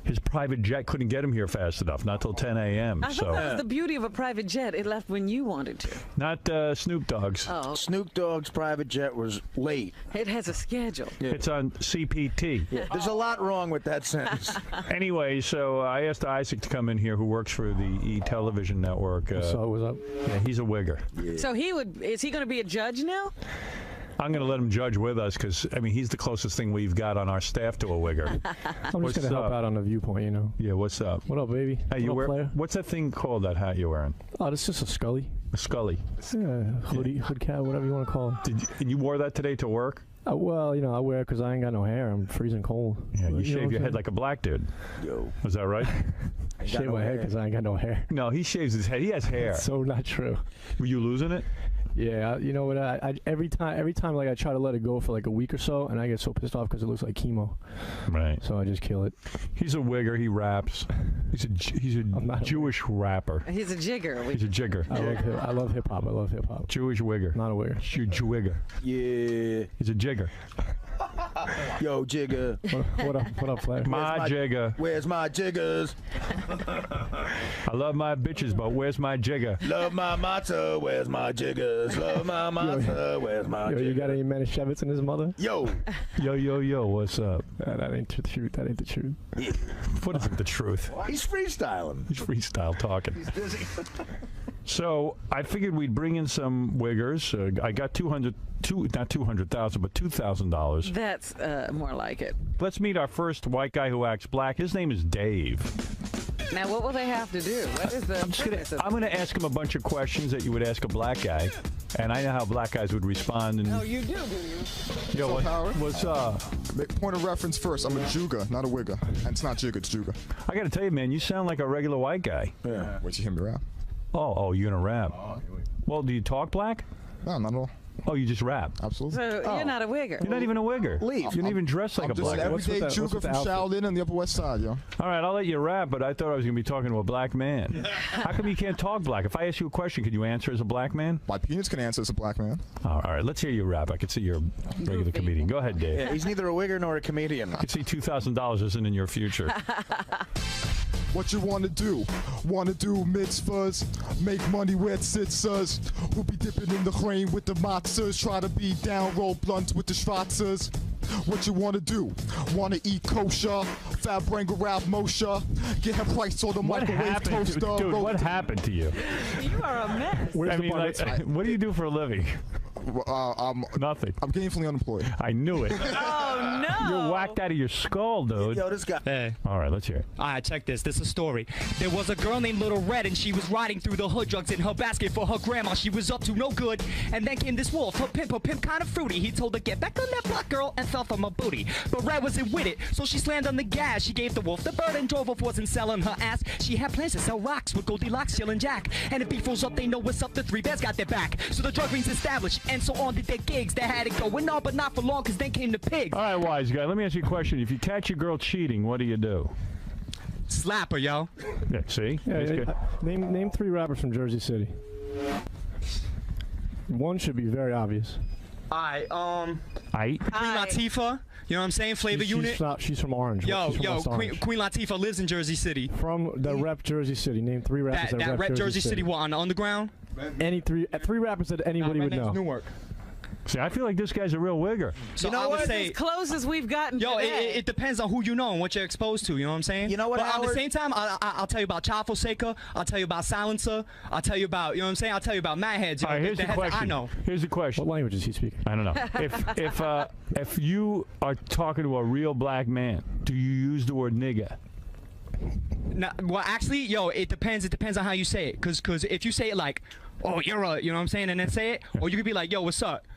His private jet couldn't get him here fast enough, not till 10 a.m. I thought that was the beauty of a private jet. It left when you wanted to. Not Snoop Dogg's. Oh. Snoop Dogg's private jet was late. It has a schedule. Yeah. It's on CPT. Yeah. There's a lot wrong with that sentence. Anyway, so I asked Isaac to come in here, who works for the E-Television Network. So what's up? Yeah, he's a Wigger. Yeah. So is he going to be a judge now? I'm going to let him judge with us because, I mean, he's the closest thing we've got on our staff to a Wigger. I'm just going to help out on the viewpoint, you know. Yeah, what's up? What up, baby? Hey, you what up, wear, player? what's that thing called, that hat you're wearing? Oh, this is just a Scully. A Scully. Yeah, hoodie, hood cap, whatever you want to call it. You wore that today to work? Well, you know, I wear it because I ain't got no hair. I'm freezing cold. Yeah, you know shave what your I'm head like a black dude. Yo. Was that right? I shave my head because I ain't got no hair. No, he shaves his head. He has hair. It's so not true. Were you losing it? Yeah, you know what? I every time like I try to let it go for like a week or so, and I get so pissed off because it looks like chemo. Right. So I just kill it. He's a Wigger. He raps. He's a Jewish rapper. He's a jigger. He's a jigger. I love hip hop. I love hip hop. Jewish Wigger. Not a Wigger. Huge Wigger. Yeah. He's a jigger. Yo, Jigger. What up, player? My jigger. Where's my jiggers? I love my bitches, but where's my jigger? Love my matzah, where's my jiggers? Love my matzah, where's my jiggers? You got any Manischewitz in his mother? Yo. Yo, what's up? That ain't the truth. That ain't the truth. What isn't the truth? He's freestyling. He's freestyle talking. He's busy. So I figured we'd bring in some Wiggers. I got not $200,000, but $2,000. That's more like it. Let's meet our first white guy who acts black. His name is Dave. Now, what will they have to do? What is the I'm gonna ask him a bunch of questions that you would ask a black guy, and I know how black guys would respond. And Oh, you do you? Yo, So, Howard? what's up? Point of reference first. I'm a Juga, not a Wigger. And it's not Jigga, it's Juga. I gotta tell you, man, you sound like a regular white guy. Yeah. What, you hear me rap? Oh, you're gonna rap. Well, do you talk black? No, not at all. Oh, you just rap. Absolutely. So you're not a Wigger. You're not even a Wigger. Leave. You don't even dress like I'm a just black guy. everyday Juga from Shaolin on the Upper West Side, yo. All right, I'll let you rap, but I thought I was going to be talking to a black man. How come you can't talk black? If I ask you a question, could you answer as a black man? My penis can answer as a black man. All right, let's hear you rap. I can see you're a regular comedian. Go ahead, Dave. Yeah, he's neither a Wigger nor a comedian. I can see $2,000 isn't in your future. What you wanna do? Wanna do mitzvahs? Make money where it sits us? Who be dipping in the grain with the matzahs? Try to be down, roll blunts with the schwarzers? What you wanna do? Wanna eat kosher? Fat Branger Rap Moshe? Get her price on the What microwave happened, toaster? dude? What happened to you? You are a mess. I mean, like, what do you do for a living? Nothing. I'm gainfully unemployed. I knew it. Oh, no. You're whacked out of your skull, dude. Yo, this guy. Hey. All right, let's hear it. All right, check this. This is a story. There was a girl named Little Red, and she was riding through the hood, drugs in her basket for her grandma. She was up to no good. And then came this wolf, her pimp kind of fruity. He told her, get back on that block, girl, and fell from her booty. But Red wasn't with it, so she slammed on the gas. She gave the wolf the bird and drove off, wasn't selling her ass. She had plans to sell rocks with Goldilocks, Jill, and Jack. And if beef rolls up, they know what's up. The three bears got their back. So the drug rings established, and so on did their gigs. They had it going on, but not for long, because then came the pigs. All right, wise guy, let me ask you a question. If you catch your girl cheating, what do you do? Slap her, yo. Yeah, see? Yeah, That's good. name 3 rappers from Jersey City. One should be very obvious. Alright, Queen Aight. Latifah, you know what I'm saying? Flavor Unit. She's from Orange. Yo, She's from West Queen Orange. Latifah lives in Jersey City. From the rep Jersey City. Name 3 rappers That rep Jersey City, what, on the underground? Any three rappers that anybody would know. Newark. See, I feel like this guy's a real Wigger. So You know I would what? say, As close as we've gotten yo, today. it depends on who you know and what you're exposed to. You know what I'm saying? You know what, But at the Howard? same time, I'll tell you about Child Forsaker. I'll tell you about Silencer. I'll tell you about, you know what I'm saying? I'll tell you about Mad Heads. All right, here's the heads that question. I know. Here's the question. What language is he speaking? I don't know. If you are talking to a real black man, do you use the word nigga? Nah, well, actually, yo, it depends. It depends on how you say it. Cause if you say it like, oh, you're a, you know what I'm saying, and then say it, or you could be like, yo, what's up?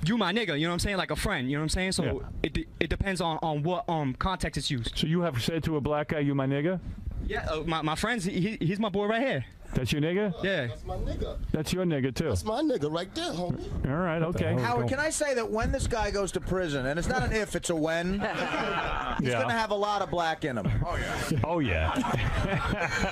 You my nigga, you know what I'm saying, like a friend, you know what I'm saying. So it depends on what context it's used. So you have said to a black guy, "You my nigga"? Yeah, my friends, he's my boy right here. That's your nigga? Yeah. That's my nigga. That's your nigga too. That's my nigga right there, homie. All right, okay. Howard, can I say that when this guy goes to prison, and it's not an if, it's a when, he's going to have a lot of black in him. Oh, yeah. Oh yeah.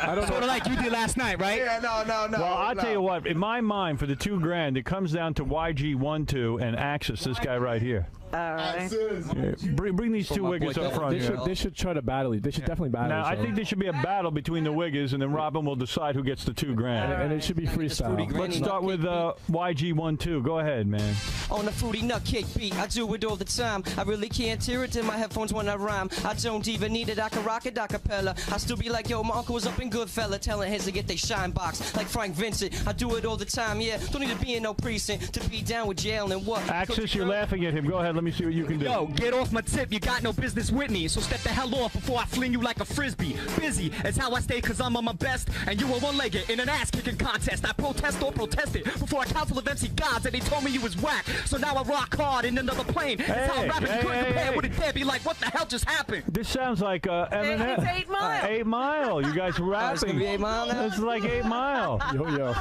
I don't sort of like you did last night, right? Yeah, no. Well, I'll tell you what. In my mind, for the $2,000, it comes down to YG12 and Axis. This guy right here. All right. Yeah, bring these two Wiggers up front. They should try to battle it. They should definitely battle. Now, I each other. think there should be a battle between the Wiggers, and then Robin will decide who gets the $2,000. And it should be freestyle. Let's start with YG12. Go ahead, man. On the fruity nut cake beat, I do it all the time. I really can't hear it in my headphones when I rhyme. I don't even need it, I can rock it a cappella. I still be like, yo, my uncle was up in Goodfella, telling heads to get they shine box. Like Frank Vincent, I do it all the time, yeah. Don't need to be in no precinct to be down with jail and what. Axis, you're laughing at him. Go ahead, let me see what you can do. Yo, get off my tip, you got no business with me. So step the hell off before I fling you like a frisbee. Busy, it's how I stay cause I'm on my best. And you were one-legged in an ass-kicking contest. I protested before a council of MC gods and they told me you was whack. So now I rock hard in another plane. It's how rapping couldn't compare with a dad. Be like, what the hell just happened? This sounds like Eminem. It's 8 Mile. 8 Mile. You guys rapping. It's gonna be 8 Mile now? It's like 8 Mile. Yo.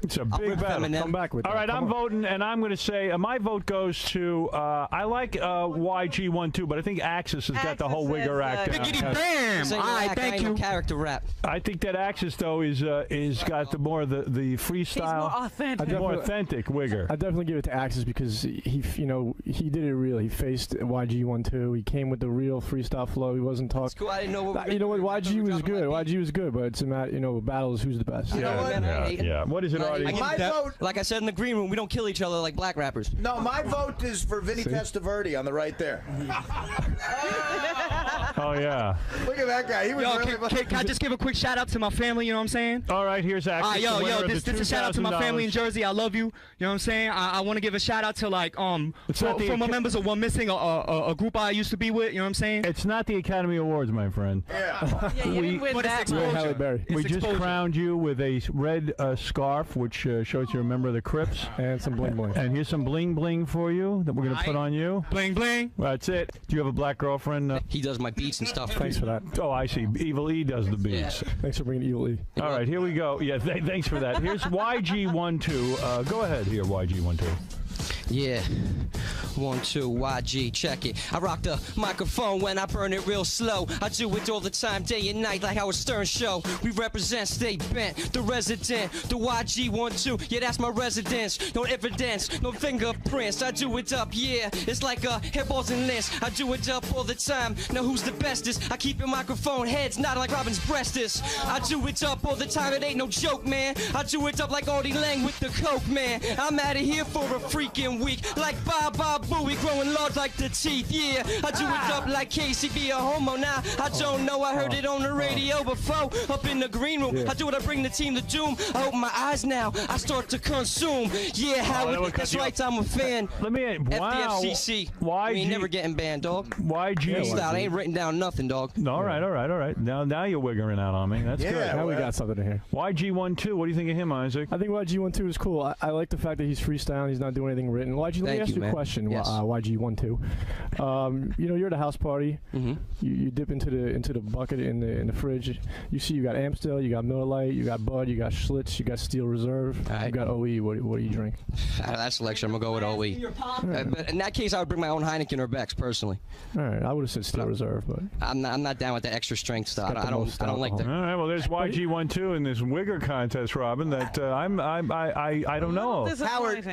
It's a big battle. Come back with All that. right, I'm voting, and I'm going to say my vote goes to, I like YG12, but I think Axis has got the whole Axis Wigger is, act. Biggity down. bam! This ain't All no right, act, I thank ain't no you. character rap. I think that Axis, though, is got the more the freestyle. He's more authentic. More authentic Wigger. I definitely give it to Axis because he did it real. He faced YG12. He came with the real freestyle flow. He wasn't talking. Cool, I didn't know what You know what? YG was good. YG was good, but it's a matter. Battle is who's the best. You know what? Yeah. What is it, Artie? My vote. Like I said in the green room, we don't kill each other like black rappers. No, my vote is for Vinny Testaverde on the right there. Oh, yeah. Look at that guy. He was really can I just give a quick shout out to my family? You know what I'm saying? All right, here's Axis. This is a shout out to my family in Jersey. I love you. You know what I'm saying? I want to give a shout out to like former members of One Missing, a group I used to be with. You know what I'm saying? It's not the Academy Awards, my friend. Yeah. You didn't win that much. We just crowned you with a red scarf, which shows you're a member of the Crips. And some bling bling. And here's some bling bling for you that we're going to put on you. Bling bling. That's it. Do you have a black girlfriend? He does my beats and stuff. Thanks for that. Oh, I see. Evil E does the beats. Yeah. Thanks for bringing Evil E. All right, here we go. Yeah, thanks for that. Here's YG12. Go ahead here, YG12. Yeah. 1, 2, YG, check it. I rock the microphone when I burn it real slow. I do it all the time, day and night, like our Stern show. We represent Stay Bent, the resident, the YG12. Yeah, that's my residence. No evidence, no fingerprints. I do it up, yeah. It's like a hairballs and list. I do it up all the time. Now who's the bestest? I keep your microphone heads nodding like Robin's breast is. I do it up all the time. It ain't no joke, man. I do it up like Artie Lang with the coke, man. I'm out of here for a freaking week, like Bob Booey, growing large like the teeth. Yeah, I do it up like Casey be a homo. Now I don't know. I heard it on the radio before. Up in the green room, I do what I bring the team to doom. I open my eyes now. I start to consume. Yeah, Howard. That's right. I'm a fan. Let me. Wow. FDFCC. YG. We ain't never getting banned, dog. YG. I ain't written down nothing, dog. No, all right. Now you're wiggering out on me. That's good. Now we got something to hear. YG12. What do you think of him, Isaac? I think YG12 is cool. I like the fact that he's freestyling. He's not doing anything written. YG, let me ask you a question. Yes. YG12. You're at a house party. Mm-hmm. You dip into the bucket in the fridge. You see you got Amstel, you got Miller Lite, you got Bud, you got Schlitz, you got Steel Reserve, you got OE. What do you drink? Out of that selection, I'm gonna go with OE. But in that case, I would bring my own Heineken or Beck's personally. All right, I would have said Steel Reserve, but I'm not down with the extra strength stuff. I don't like that. All right, well, there's YG12 in this Wigger contest, Robin. That I don't know. Howard,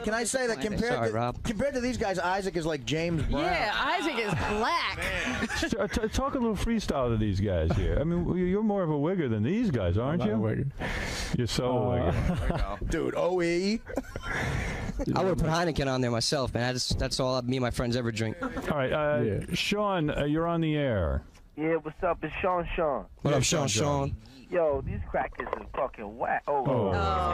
can I say that compared to these guys, Isaac is like James Brown. Yeah, Isaac is black. Talk a little freestyle to these guys here. I mean, you're more of a Wigger than these guys, aren't you? I'm not a Wigger. You're so a Wigger. Dude, OE. I would put Heineken on there myself, man. That's all me and my friends ever drink. All right, Sean, you're on the air. Yeah, what's up? It's Sean. What up, Sean? Yo, these crackers is fucking whack. Oh,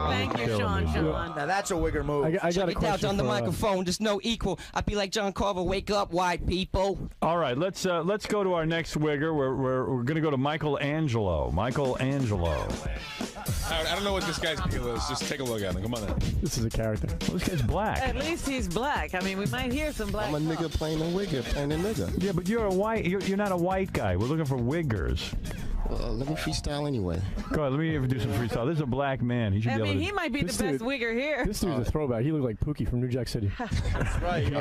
thank you, Sean. Now that's a Wigger move. I got a question on the microphone. There's no equal. I'd be like John Carver. Wake up, white people. All right, let's go to our next Wigger. We're going to go to Michelangelo. I don't know what this guy's deal is. Just take a look at him. Come on in. This is a character. Well, this guy's black. At least he's black. I mean, we might hear some black. I'm a nigga playing a Wigger, playing a nigga. Yeah, but you're a white. You're not a white guy. We're looking for Wiggers. Well, let me freestyle anyway. Go ahead, let me do some freestyle. This is a black man. He should be able to. He might be the best Wigger here. This dude's a throwback. He looked like Pookie from New Jack City. That's right.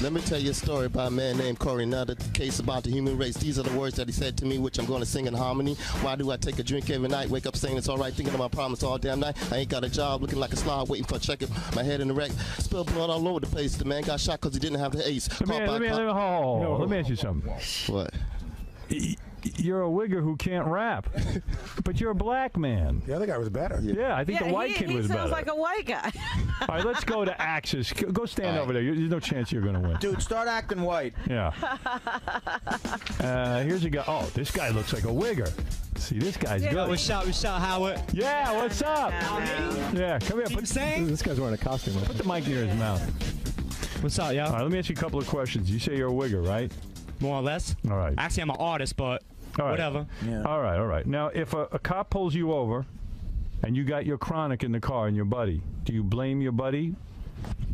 Let me tell you a story about a man named Corey. Now the case about the human race. These are the words that he said to me, which I'm going to sing in harmony. Why do I take a drink every night? Wake up saying it's all right, thinking of my problems all damn night. I ain't got a job, looking like a slob, waiting for a check. My head in the wreck, spill blood all over the place. The man got shot because he didn't have the ace. Let me ask you something. What? You're a Wigger who can't rap, but you're a black man. The other guy was better. Yeah, I think the white kid was better. He sounds like a white guy. All right, let's go to Axis. Go stand over there. There's no chance you're going to win. Dude, start acting white. Yeah. Here's a guy. Oh, this guy looks like a Wigger. See, this guy's good. What's up, Howard? Yeah, what's up? Yeah, come here. This guy's wearing a costume. Put the mic near his mouth. What's up, y'all? All right, let me ask you a couple of questions. You say you're a Wigger, right? More or less. All right. Actually, I'm an artist, but whatever. Yeah. All right. Now, if a cop pulls you over and you got your chronic in the car and your buddy, do you blame your buddy?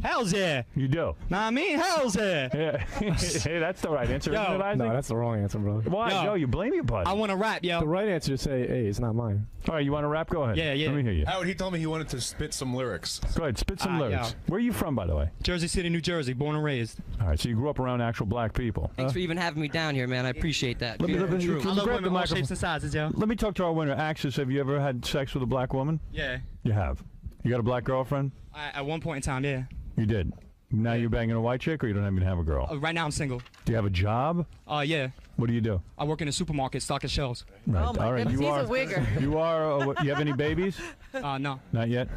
Hell's yeah. You do? Nah, I mean, hell's yeah. Yeah. Hey, that's the right answer, isn't it, Isaac? No, that's the wrong answer, bro. Why? No, you blame your buddy. I want to rap, yo. The right answer is say, hey, it's not mine. All right, you want to rap? Go ahead. Yeah. Let me hear you. Howard, he told me he wanted to spit some lyrics. Go ahead, spit some lyrics. Yo. Where are you from, by the way? Jersey City, New Jersey, born and raised. All right, so you grew up around actual black people. Thanks for even having me down here, man. I appreciate that. I love women, all shapes and sizes, yo. Let me talk to our winner. Axis, have you ever had sex with a black woman? Yeah. You have. You got a black girlfriend? At one point in time, yeah. You did. Now you're banging a white chick, or you don't even have a girl? Right now I'm single. Do you have a job? Yeah. What do you do? I work in a supermarket, stocking shelves. Right. Oh my All right. goodness, You he's are a Wigger. You are. You have any babies? No. Not yet.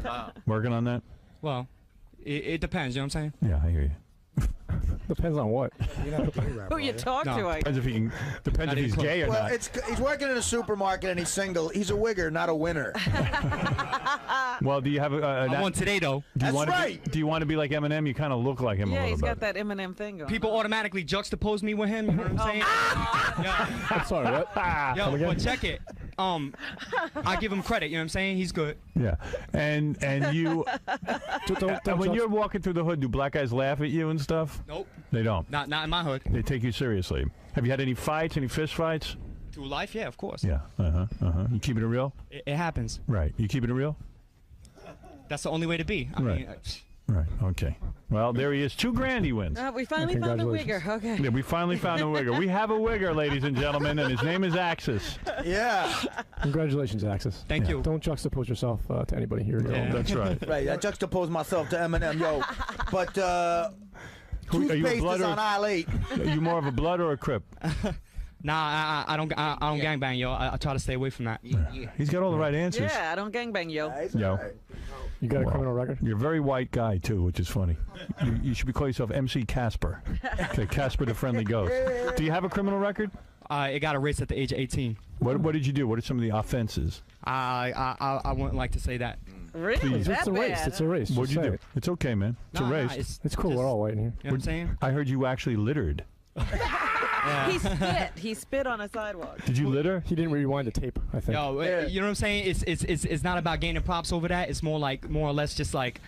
Working on that. Well, it depends. You know what I'm saying? Yeah, I hear you. Depends on what. Who you talk to, I Depends if he can, depends if he's gay or Well, not. he's working in a supermarket and he's single. He's a wigger, not a winner. Well, do you have I won today, though. Do you That's want right. do you want to be like Eminem? You kind of look like him a Yeah, little he's bit. got that Eminem thing going. People automatically juxtapose me with him. You know what I'm saying? I'm sorry, what? Yo, Come again? but check it. I give him credit. You know what I'm saying? He's good. Yeah, and you. Don't and when judge- you're walking through the hood, do black guys laugh at you and stuff? Nope. They don't. Not in my hood. They take you seriously. Have you had any fights? Any fist fights? Through life, yeah, of course. Yeah. You keeping it real? It happens. Right. You keeping it real? That's the only way to be. I Right. mean, Right. Okay. Well, there he is. $2,000 he wins. We finally found a wigger. Okay. Yeah, we finally found a wigger. We have a wigger, ladies and gentlemen, and his name is Axis. Yeah. Congratulations, Axis. Thank you. Don't juxtapose yourself to anybody here. Yeah. That's right. Right, I juxtapose myself to Eminem, yo. But Are you a toothpaste blood is or on aisle 8. Are you more of a blood or a Crip? Nah, I don't gangbang, yo. I try to stay away from that. He's got all the right answers. Yeah, I don't gangbang, yo. Yo. You got a criminal record? You're a very white guy, too, which is funny. You should call yourself MC Casper. Okay, Casper the Friendly Ghost. Do you have a criminal record? It got erased at the age of 18. What did you do? What are some of the offenses? I wouldn't like to say that. Really? Please. It's a race. It's a race. What'd Just you say do? it. It's okay, man. It's a race. It's cool. We're all white in here. You know what I'm saying? I heard you actually littered. He spit. He spit on a sidewalk. Did you litter? He didn't rewind the tape, I think. Yo, you know what I'm saying? It's not about gaining props over that. It's more or less just like.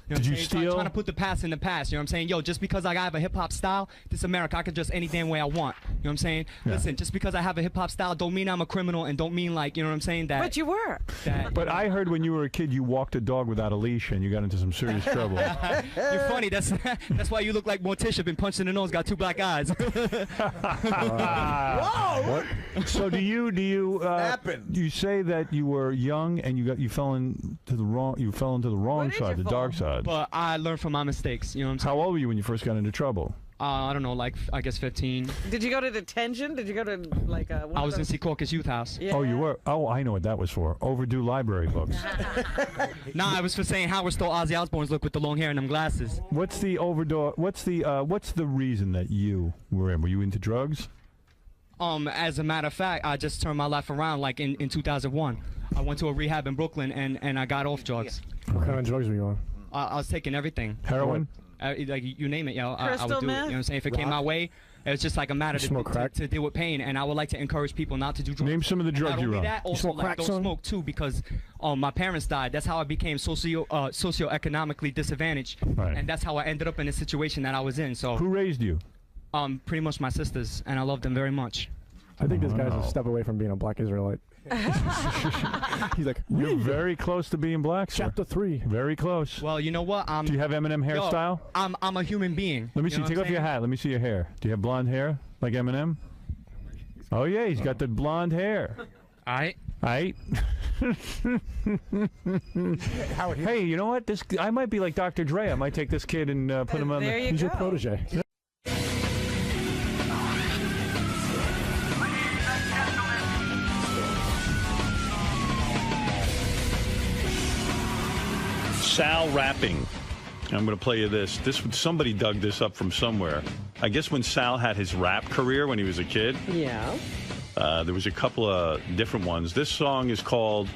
You know Did what I'm you saying? steal? Trying to put the past in the past. You know what I'm saying? Yo, just because I have a hip hop style, this America, I could dress any damn way I want. You know what I'm saying? Yeah. Listen, just because I have a hip hop style, don't mean I'm a criminal, and don't mean like, you know what I'm saying? That. But you were. But I heard when you were a kid, you walked a dog without a leash, and you got into some serious trouble. You're funny. That's why you look like Morticia. Been punched in the nose. Got 2 black eyes. Whoa! What? So do you say that you were young and you fell into the wrong side, the dark side? But I learned from my mistakes. You know what I'm saying? How old were you when you first got into trouble? I don't know, like I guess 15. Did you go to detention? Did you go to like one I of was in those? Secaucus Youth House. Yeah. Oh, you were. Oh, I know what that was for. Overdue library books. Nah, I was for saying Howard stole Ozzy Osbourne's look with the long hair and them glasses. What's the overdue? What's the reason that you were in? Were you into drugs? As a matter of fact, I just turned my life around like in 2001. I went to a rehab in Brooklyn and I got off drugs. What kind of drugs were you on? I was taking everything. Heroin? Like you name it, yo. I Crystal would do it. You meth? know what I'm saying? If it came my way, it was just like a matter You smoke crack? to deal with pain, and I would like to encourage people not to do drugs. Name some of the drugs Not you're only on. that, also smoke like, crack, don't son? smoke too because my parents died. That's how I became socioeconomically disadvantaged, Right. and that's how I ended up in the situation that I was in. So Who raised you? pretty much my sisters, and I love them very much. I think this guy's Wow. a step away from being a black Israelite. He's like, You're very close to being black, sir. Chapter 3. Very close. Well, you know what? Do you have Eminem hairstyle? Yo, I'm a human being. Let me You see. know Take what off your I'm hat. Let me see your hair. Do you have blonde hair like Eminem? Oh yeah, he's got the blonde hair. Alright. Hey, you know what? I might be like Dr. Dre. I might take this kid and put him on. There you He's your go. protege. Sal rapping. I'm going to play you this. Somebody dug this up from somewhere. I guess when Sal had his rap career when he was a kid, Yeah. there was a couple of different ones. This song is called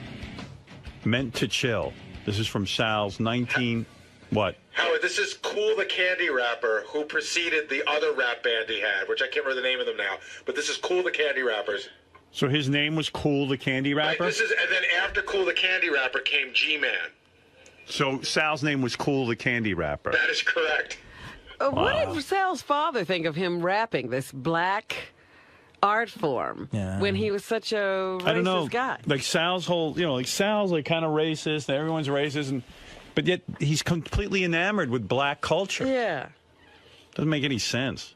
"Meant to Chill." This is from Sal's 19. What? Howard, this is Cool the Candy Rapper, who preceded the other rap band he had, which I can't remember the name of them now. But this is Cool the Candy Rappers. So his name was Cool the Candy Rapper? Right, and then after Cool the Candy Rapper came G-Man. So Sal's name was Cool the Candy Rapper. That is correct. What Wow. did Sal's father think of him rapping this black art form when he was such a racist I don't know. guy? Like Sal's whole, like Sal's like kind of racist. And everyone's racist, but yet he's completely enamored with black culture. Yeah. Doesn't make any sense.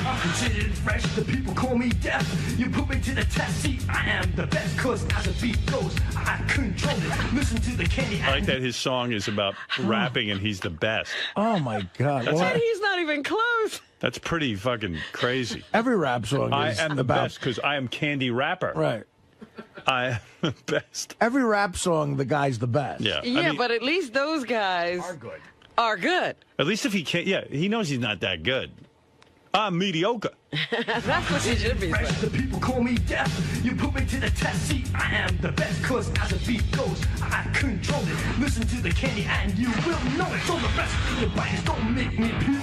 I'm considered fresh, the people call me deaf. You put me to the test, see, I am the best. Cause as the beat goes, I control it. Listen to the candy. I like that his song is about rapping and he's the best. Oh my God! And he's not even close. That's pretty fucking crazy. Every rap song I is am the about best because I am Candy Rapper. right. I am the best. Every rap song, the guy's the best. Yeah. Yeah, but at least those guys are good. are good. At least if he can't, yeah, he knows he's not that good. I'm mediocre. That's what you should be saying. The people call me deaf. You put me to the test. See, I am the best. Cause as the beat goes, I control it. Listen to the candy and you will know it. So the rest of your biters don't make me puke.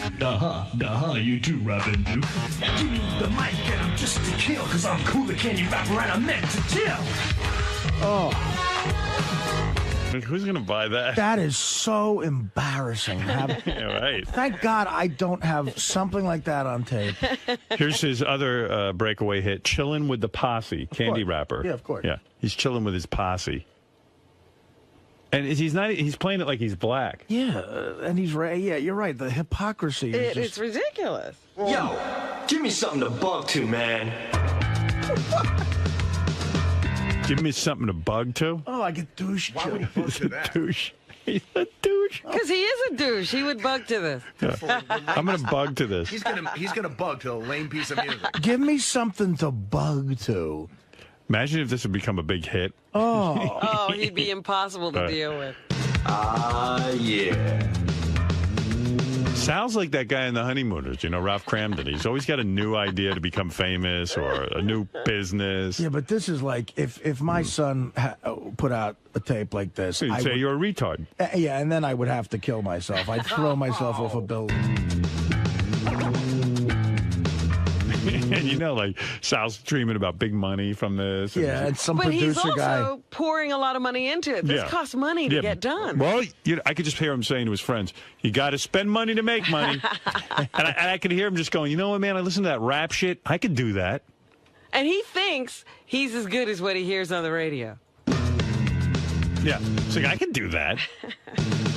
You too, rapping dude. Give me the mic and I'm just to kill. Cause I'm cool, the candy rapper, and I'm meant to chill. Oh. Who's going to buy that? That is so embarrassing. Yeah, right. Thank God I don't have something like that on tape. Here's his other breakaway hit, Chillin' with the Posse, Candy Rapper. Yeah, of course. Yeah, he's chilling with his posse. And he's playing it like he's black. Yeah, and yeah, you're right. The hypocrisy is It's ridiculous. Yo, give me something to bug to, man. Give me something to bug to? Oh, I get douche. Why would he bug to that? Douche. He's a douche. Because he is a douche. He would bug to this. Yeah. I'm going to bug to this. He's gonna bug to a lame piece of music. Give me something to bug to. Imagine if this would become a big hit. Oh. Oh, he'd be impossible to deal with. Yeah. Sounds like that guy in The Honeymooners, Ralph Cramden. He's always got a new idea to become famous or a new business. Yeah, but this is like if my son put out a tape like this, You'd say you're a retard. Yeah, and then I would have to kill myself. I'd throw myself off a building. And like Sal's dreaming about big money from this. Yeah, and some but producer he's also guy pouring a lot of money into it. This costs money to get done. Well, I could just hear him saying to his friends, "You got to spend money to make money." and I could hear him just going, "You know what, man? I listen to that rap shit. I could do that." And he thinks he's as good as what he hears on the radio. Yeah, it's like I can do that.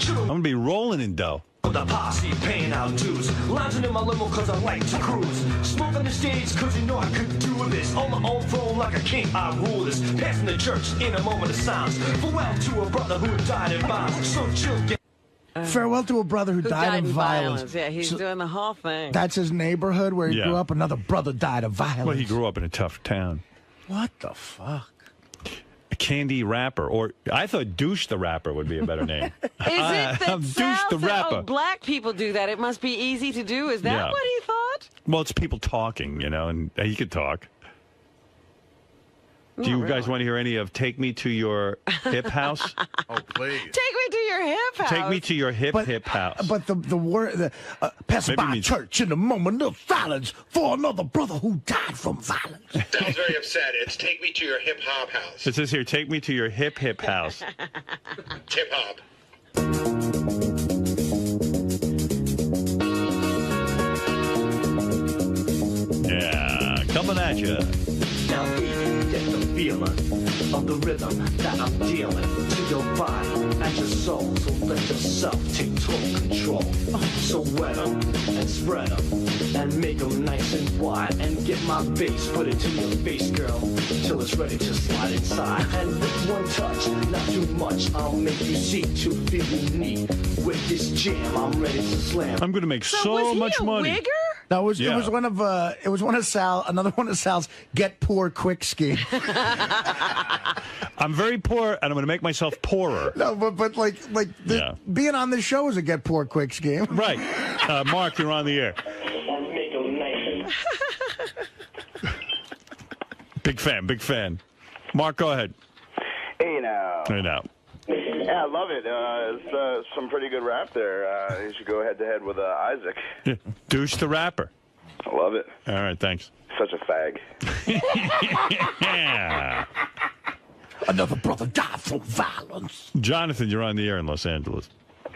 I'm gonna be rolling in dough. The posse paying out dues. Lounging in my limo cause I like to cruise. Smoke on the stage cause I could do this. On my own throne like a king, I rule this. Passing the church in a moment of silence. Farewell to a brother who died in violence. So chill, farewell to a brother who died in violence. Yeah, he's doing the whole thing. That's his neighborhood where he grew up. Another brother died of violence. Well, he grew up in a tough town. What the fuck? Candy Rapper, or I thought Douche the Rapper would be a better name. Is it that Douche the Rapper? Black people do that. It must be easy to do. Is that what he thought? Well, it's people talking, and he could talk. Do you guys want to hear any of "Take Me to Your Hip House"? Oh, please. Take me to your hip house. Take me to your hip house. But the word passing by church in a moment of silence for another brother who died from violence. Sounds very upset. It's "Take me to your hip hop house." It says here, "Take me to your hip house." Hip hop. Yeah, coming at you. Now baby, get the feeling of the rhythm that I'm dealing to your body and your soul. So let yourself take total control. So wet 'em and spread 'em and make 'em nice and wide. And get my bass, put it to your face, girl, till it's ready to slide inside. And with one touch, not too much, I'll make you see to feel unique. With this jam, I'm ready to slam. I'm going to make so much money. Wigger? No, it was one of another one of Sal's get poor quick schemes. I'm very poor, and I'm going to make myself poorer. No, but being on this show is a get poor quick scheme. Right. Mark, you're on the air. Big fan. Mark, go ahead. Hey now. Hey now. Yeah, I love it. It's some pretty good rap there. You should go head-to-head with Isaac. Yeah. Douche the Rapper. I love it. All right, thanks. Such a fag. Yeah. Another brother died from violence. Jonathan, you're on the air in Los Angeles.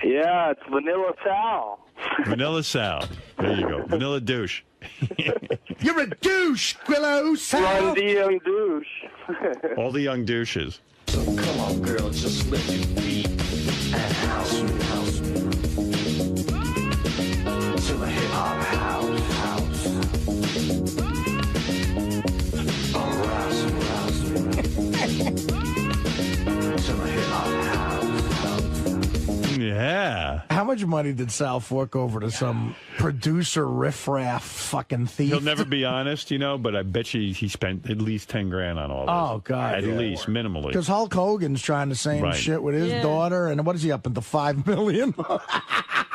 Yeah, it's Vanilla Sal. Vanilla Sal. There you go. Vanilla Douche. You're a douche, Grillo Sal. Run the young douche. All the young douches. So come on, girl, just lift your feet and house me. To the hip hop house. Rouse me. To the hip hop house. Yeah. How much money did Sal fork over to some producer riffraff fucking thief? He'll never be honest, but I bet you he spent at least 10 grand on all this. Oh, God. At least, minimally. Because Hulk Hogan's trying the same shit with his daughter, and what is he up into $5 million?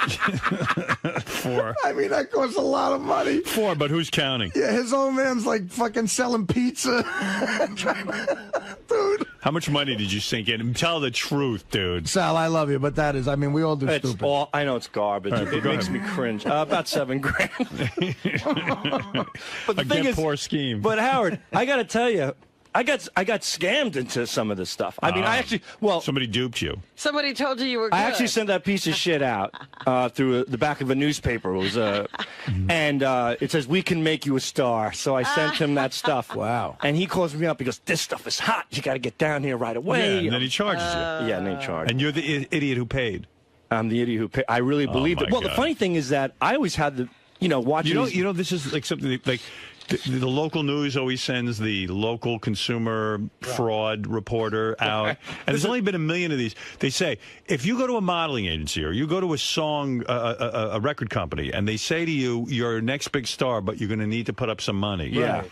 4. I mean, that costs a lot of money. 4, but who's counting? Yeah, his old man's like fucking selling pizza. Dude. How much money did you sink in? Tell the truth, dude. Sal, I love you, but that is, I mean, we all do It's stupid. all, I know it's garbage. All right, It go makes ahead. me cringe. About $7 grand. But the Again, thing is, poor scheme. But Howard, I got to tell you, I got scammed into some of this stuff. I mean, I actually, well, somebody duped you. Somebody told you were good. I actually sent that piece of shit out through the back of a newspaper. It was, and it says, "We can make you a star." So I sent him that stuff. Wow. And he calls me up. He goes, "This stuff is hot. You got to get down here right away." Yeah, and then he charges you. Yeah, and then he charges. And you're the idiot who paid. I'm the idiot who paid. I really believed it. Well, the funny thing is that I always had the, watching. You know, this is like something like. The local news always sends the local consumer fraud reporter out. And there's only been 1 million of these. They say, if you go to a modeling agency or you go to a song, a record company, and they say to you, you're next big star, but you're going to need to put up some money. Yeah.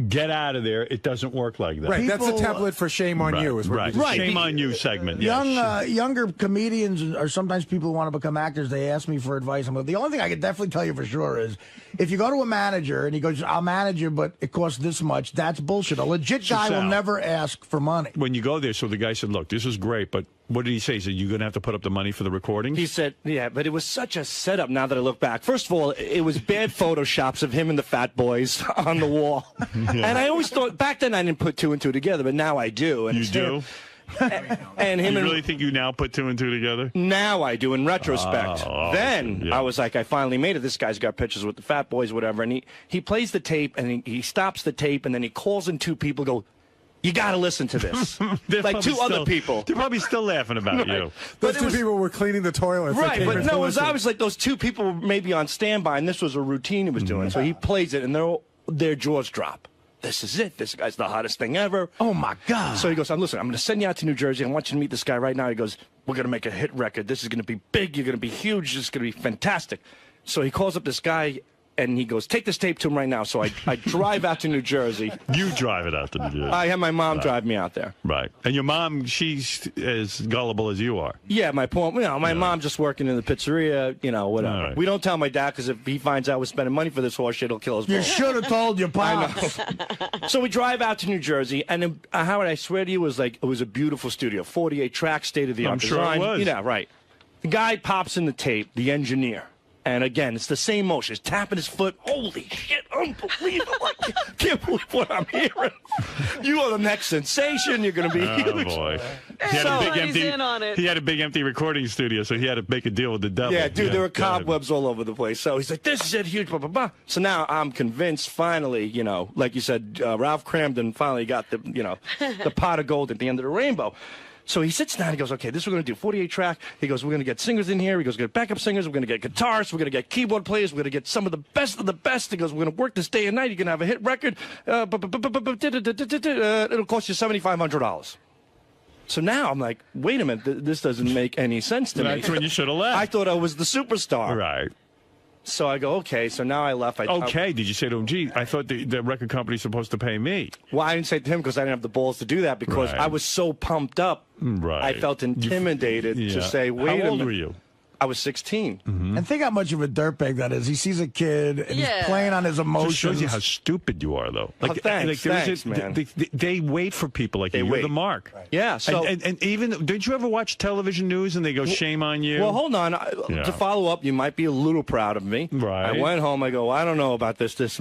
Get out of there. It doesn't work like that. Right, that's the template for shame on you. Is what Right, we just- shame on you segment. Younger comedians or sometimes people who want to become actors, they ask me for advice. I'm like, the only thing I can definitely tell you for sure is if you go to a manager and he goes, "I'll manage you, but it costs this much," that's bullshit. A legit guy will never ask for money. When you go there, so the guy said, look, this is great, but what did he say? He said, you're going to have to put up the money for the recordings? He said, yeah, but it was such a setup now that I look back. First of all, it was bad photoshops of him and the Fat Boys on the wall. And I always thought, back then I didn't put 2 and 2 together, but now I do. And You do? And him you and really think you now put 2 and 2 together? Now I do in retrospect. Oh, then I was like, I finally made it. This guy's got pictures with the Fat Boys, whatever. And he plays the tape, and he stops the tape, and then he calls in 2 people, go, "You got to listen to this." Like 2 other people. They're probably still laughing about you. Those 2 people were cleaning the toilets. Right, but no, it was obviously like those 2 people were maybe on standby, and this was a routine he was doing. So he plays it, and their jaws drop. This is it. This guy's the hottest thing ever. Oh, my God. So he goes, listen, I'm going to send you out to New Jersey. I want you to meet this guy right now. He goes, we're going to make a hit record. This is going to be big. You're going to be huge. This is going to be fantastic. So he calls up this guy, and he goes, take this tape to him right now. So I drive out to New Jersey. You drive it out to New Jersey. I have my mom drive me out there. Right. And your mom, she's as gullible as you are. Yeah, my mom just working in the pizzeria, whatever. All right. We don't tell my dad because if he finds out we're spending money for this horse shit, he'll kill us You both. should have told your I pops. know. So we drive out to New Jersey, and then, Howard, I swear to you, it was a beautiful studio, 48 tracks, state of the art I'm sure design. it was. Yeah, right. The guy pops in the tape, the engineer. And again, it's the same motion. He's tapping his foot. Holy shit, unbelievable. I can't believe what I'm hearing. You are the next sensation. You're going to be huge. Oh, boy. He had, he had a big empty recording studio, so he had to make a deal with the devil. Yeah, dude, there were got it. cobwebs all over the place. So he's like, this is it, huge, blah, blah, blah. So now I'm convinced, finally, like you said, Ralph Cramden finally got the, the pot of gold at the end of the rainbow. So he sits down, he goes, okay, this is what we're going to do, 48 track. He goes, we're going to get singers in here. He goes, we're going to get backup singers. We're going to get guitarists. We're going to get keyboard players. We're going to get some of the best of the best. He goes, we're going to work this day and night. You're going to have a hit record. It'll cost you $7,500. So now I'm like, wait a minute, this doesn't make any sense to me. That's when you should have left. I thought I was the superstar. Right. So I go, okay, so now I left. Okay, did you say to him, gee, I thought the record company's supposed to pay me? Well, I didn't say to him because I didn't have the balls to do that because Right. I was so pumped up. Right. I felt intimidated Yeah. to say, wait a minute. How old were you? I was 16. And think how much of a dirtbag that is. He sees a kid and he's playing on his emotions. Just shows you how stupid you are, though. Oh, thanks, thanks, man. They wait for people like They you. You're wait. the mark. Right. Yeah, so- and even didn't you ever watch television news and they go, shame on you? Well, hold on. Yeah. To follow up, you might be a little proud of me. Right. I went home. I go, I don't know about this. This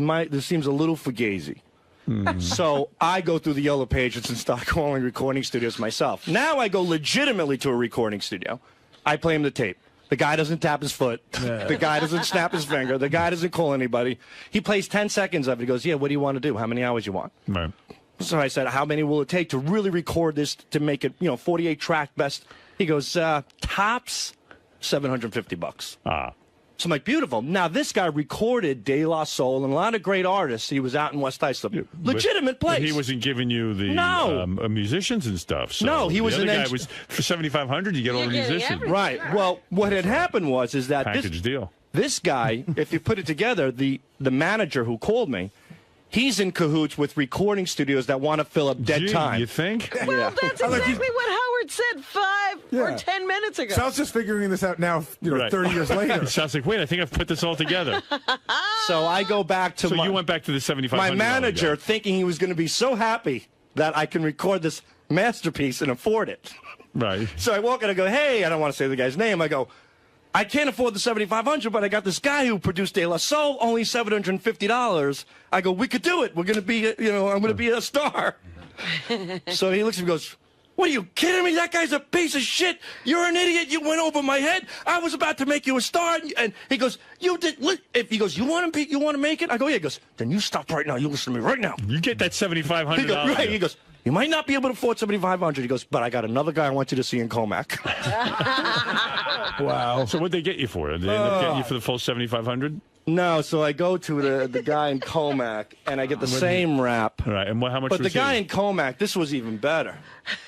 seems a little fugazi. So I go through the yellow pages and start calling recording studios myself. Now I go legitimately to a recording studio. I play him the tape. The guy doesn't tap his foot. Yeah. The guy doesn't snap his finger. The guy doesn't call anybody. He plays 10 seconds of it. He goes, yeah, what do you want to do? How many hours you want? Right. So I said, how many will it take to really record this to make it, 48 track best? He goes, tops $750. Ah. So I'm like, beautiful. Now, this guy recorded De La Soul and a lot of great artists. He was out in West Islip. Legitimate place. But he wasn't giving you the musicians and stuff. So No, he was the an other guy was for $7,500. You get all the musicians. Right. Well, what had happened was that Package deal. This guy, if you put it together, the manager who called me, he's in cahoots with recording studios that want to fill up dead time. You think? Well, that's exactly what Howard Albert said 5 or 10 minutes ago. Sal's just figuring this out now, 30 years later. Sounds like, wait, I think I've put this all together. So I go back to you went back to the $7,500. my manager, thinking he was going to be so happy that I can record this masterpiece and afford it. Right. So I walk in, I go, hey, I don't want to say the guy's name. I go, I can't afford the $7,500, but I got this guy who produced De La Soul, only $750. I go, we could do it. We're going to be, I'm going to be a star. So he looks at me and goes, what are you kidding me? That guy's a piece of shit. You're an idiot. You went over my head. I was about to make you a star. And he goes, you did. He goes, you want to make it? I go, yeah. He goes, then you stop right now. You listen to me right now. You get that $7,500. He goes, right. He goes, you might not be able to afford $7,500. He goes, but I got another guy I want you to see in Comac. Wow. So what'd they get you for? Did they end up getting you for the full $7,500? No, so I go to the guy in Comac, and I get the same rap. Right, and how much But was the guy he? in Comac, this was even better.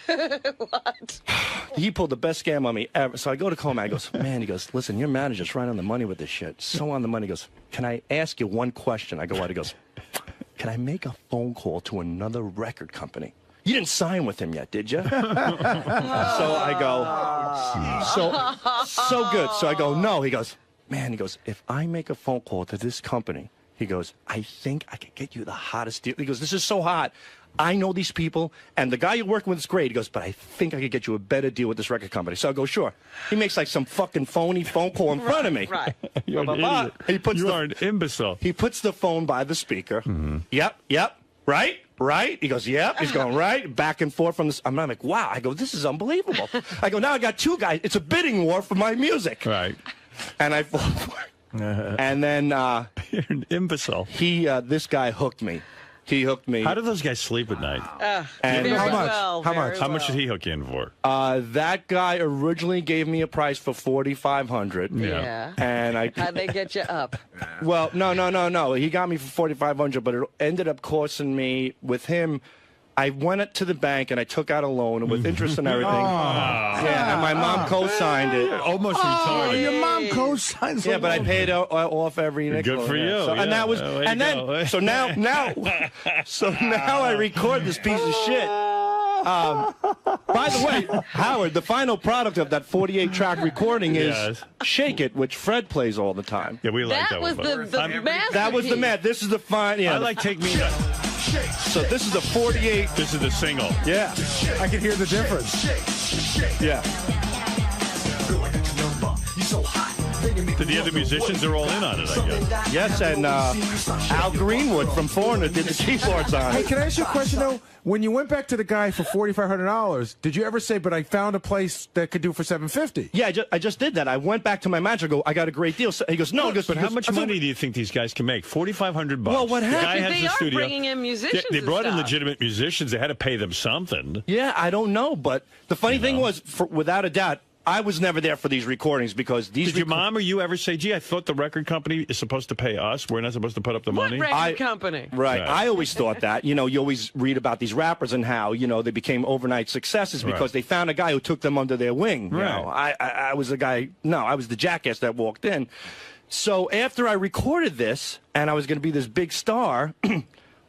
What? He pulled the best scam on me ever. So I go to Comac, he goes, man, he goes, listen, your manager's right on the money with this shit. So on the money. He goes, can I ask you one question? I go, what? He goes, can I make a phone call to another record company? You didn't sign with him yet, did you? So I go, so good. So I go, no. He goes, man, he goes, if I make a phone call to this company, he goes, I think I could get you the hottest deal. He goes, this is so hot. I know these people, and the guy you're working with is great. He goes, but I think I could get you a better deal with this record company. So I go, sure. He makes like some fucking phony phone call in front of me. Right. You're an idiot. You are an imbecile. He puts the phone by the speaker. Yep. Right? He goes, yep. He's going, right. Back and forth from this. I'm like, wow. I go, this is unbelievable. I go, now I got two guys. It's a bidding war for my music. Right. And I fall for it. And then you're an imbecile. This guy hooked me. He hooked me. How do those guys sleep at night? And very how much? well, How very much? How much did he hook you in for? That guy originally gave me a price for $4,500. Yeah. And How'd they get you up? Well, no. He got me for $4,500, but it ended up costing me with him. I went to the bank and I took out a loan with interest and everything. Yeah, and my mom co-signed it. Almost retarded. Your mom co-signed. Yeah, but I paid off every nickel. Good for you. So, and that was, and then, so now I record this piece of shit. By the way, Howard, the final product of that 48-track recording is "Shake It," which Fred plays all the time. Yeah, we like that was one. the masterpiece. That was the man. This is the fine. Yeah, I like Take Me. So this is the 48. This is the single. Yeah, I can hear the difference. Yeah. The other musicians are all in on it, I guess. Yes, and Al Greenwood from Foreigner did the keyboards on Hey, it. can I ask you a question, though? When you went back to the guy for $4,500, did you ever say, but I found a place that could do for $750? Yeah, I just did that. I went back to my manager. I got a great deal. So he goes, no. But how much money do you think these guys can make? $4,500. Well, what The guy happened? has They the are studio. bringing in musicians They and brought in stuff. legitimate musicians. They had to pay them something. Yeah, I don't know, but the funny thing was, without a doubt, I was never there for these recordings because these. Did your mom or you ever say, "Gee, I thought the record company is supposed to pay us. We're not supposed to put up the money"? What record company? Right. Right. I always thought that. You always read about these rappers and how, they became overnight successes because Right. they found a guy who took them under their wing. You Right. know, I was the guy. No, I was the jackass that walked in. So after I recorded this and I was going to be this big star,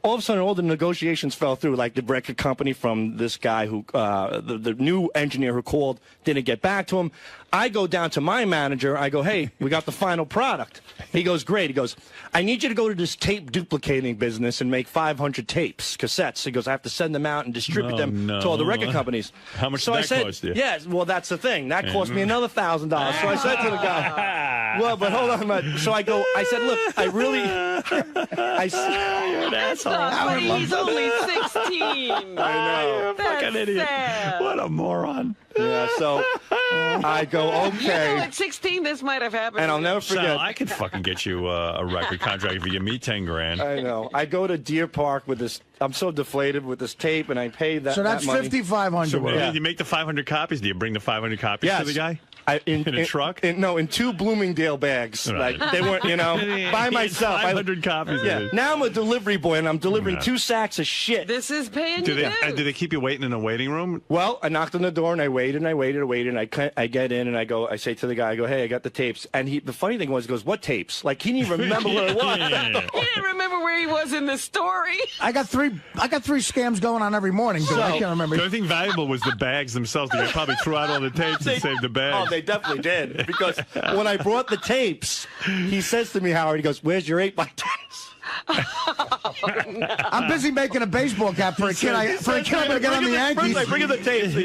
all of a sudden all the negotiations fell through. Like the record company from this guy who, the new engineer who called didn't get back to him. I go down to my manager. I go, hey, we got the final product. He goes, great. He goes, I need you to go to this tape duplicating business and make 500 tapes, cassettes. He goes, I have to send them out and distribute them to all the record companies. How much so did I that said, cost you? Yes, well, that's the thing. That cost me another $1,000. So I said to the guy, well, but hold on, man. So I said, look, I really, You're an asshole. But he's only 16. I know. You're a fucking idiot. sad. What a moron. Yeah, so I go, okay. At 16, this might have happened. And I'll never forget. Sal, I could fucking get you a record contract if you give me 10 grand. I know. I go to Deer Park with this. I'm so deflated with this tape, and I pay that. So that's that money. $5,500. So you make the 500 copies? Do you bring the 500 copies to the guy? In a truck? In 2 Bloomingdale bags. Right. Like, they weren't, by myself. 500 copies. Yeah. Of it. Now I'm a delivery boy, and I'm delivering 2 sacks of shit. This is paying Do you they, dues. do they keep you waiting in a waiting room? Well, I knocked on the door, and I waited, and I get in, and I say to the guy, I go, hey, I got the tapes. And the funny thing was, he goes, what tapes? Like, he didn't even remember what it was. He didn't remember where he was in the story. I got three scams going on every morning, dude. I can't remember. The only thing valuable was the bags themselves. They probably threw out all the tapes and saved the bags. Oh, they definitely did. Because when I brought the tapes, he says to me, Howard, he goes, where's your 8x10s? I'm busy making a baseball cap for a kid. I'm going to get on the Yankees. First, I bring him the tapes. He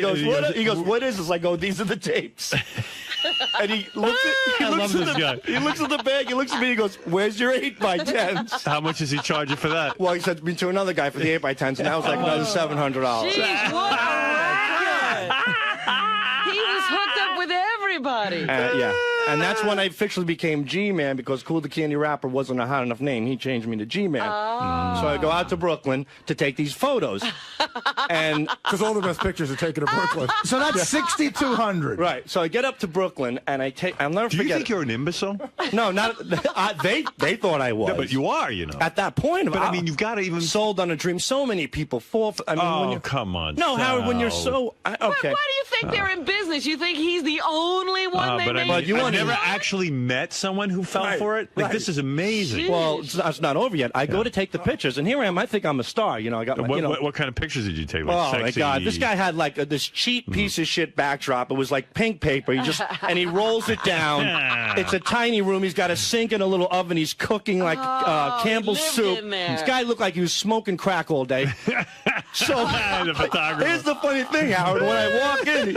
goes, what is this? I go, these are the tapes. And he looks at the bag, he looks at me, he goes, where's your 8x10s? How much is he charging for that? Well, he sent me to another guy for the 8x10s, and that was like another $700. Jeez, what a racket. He was hooked up with everybody. Yeah. And that's when I officially became G-Man, because Cool the Candy Rapper wasn't a hot enough name. He changed me to G-Man. Oh. So I go out to Brooklyn to take these photos. And because all the best pictures are taken in Brooklyn. So that's 6,200. Right. So I get up to Brooklyn, and I'll never forget. Do you think you're an imbecile? No, not. They thought I was. No, but you are, At that point. But I mean, you've got to even. Sold on a dream. So many people fall for. I mean, when come on. No, Howard, when you're so. Okay. Why do you think they're in business? You think he's the only one they made? But I've never actually met someone who fell for it. Like, this is amazing. Well, it's not over yet. I go to take the pictures, and here I am. I think I'm a star. I got my. What kind of pictures did you take? Like, oh sexy... my God! This guy had like this cheap piece of shit backdrop. It was like pink paper. And he rolls it down. It's a tiny room. He's got a sink and a little oven. He's cooking like Campbell's soup. This guy looked like he was smoking crack all day. So the photographer. Here's the funny thing, Howard. When I walk in,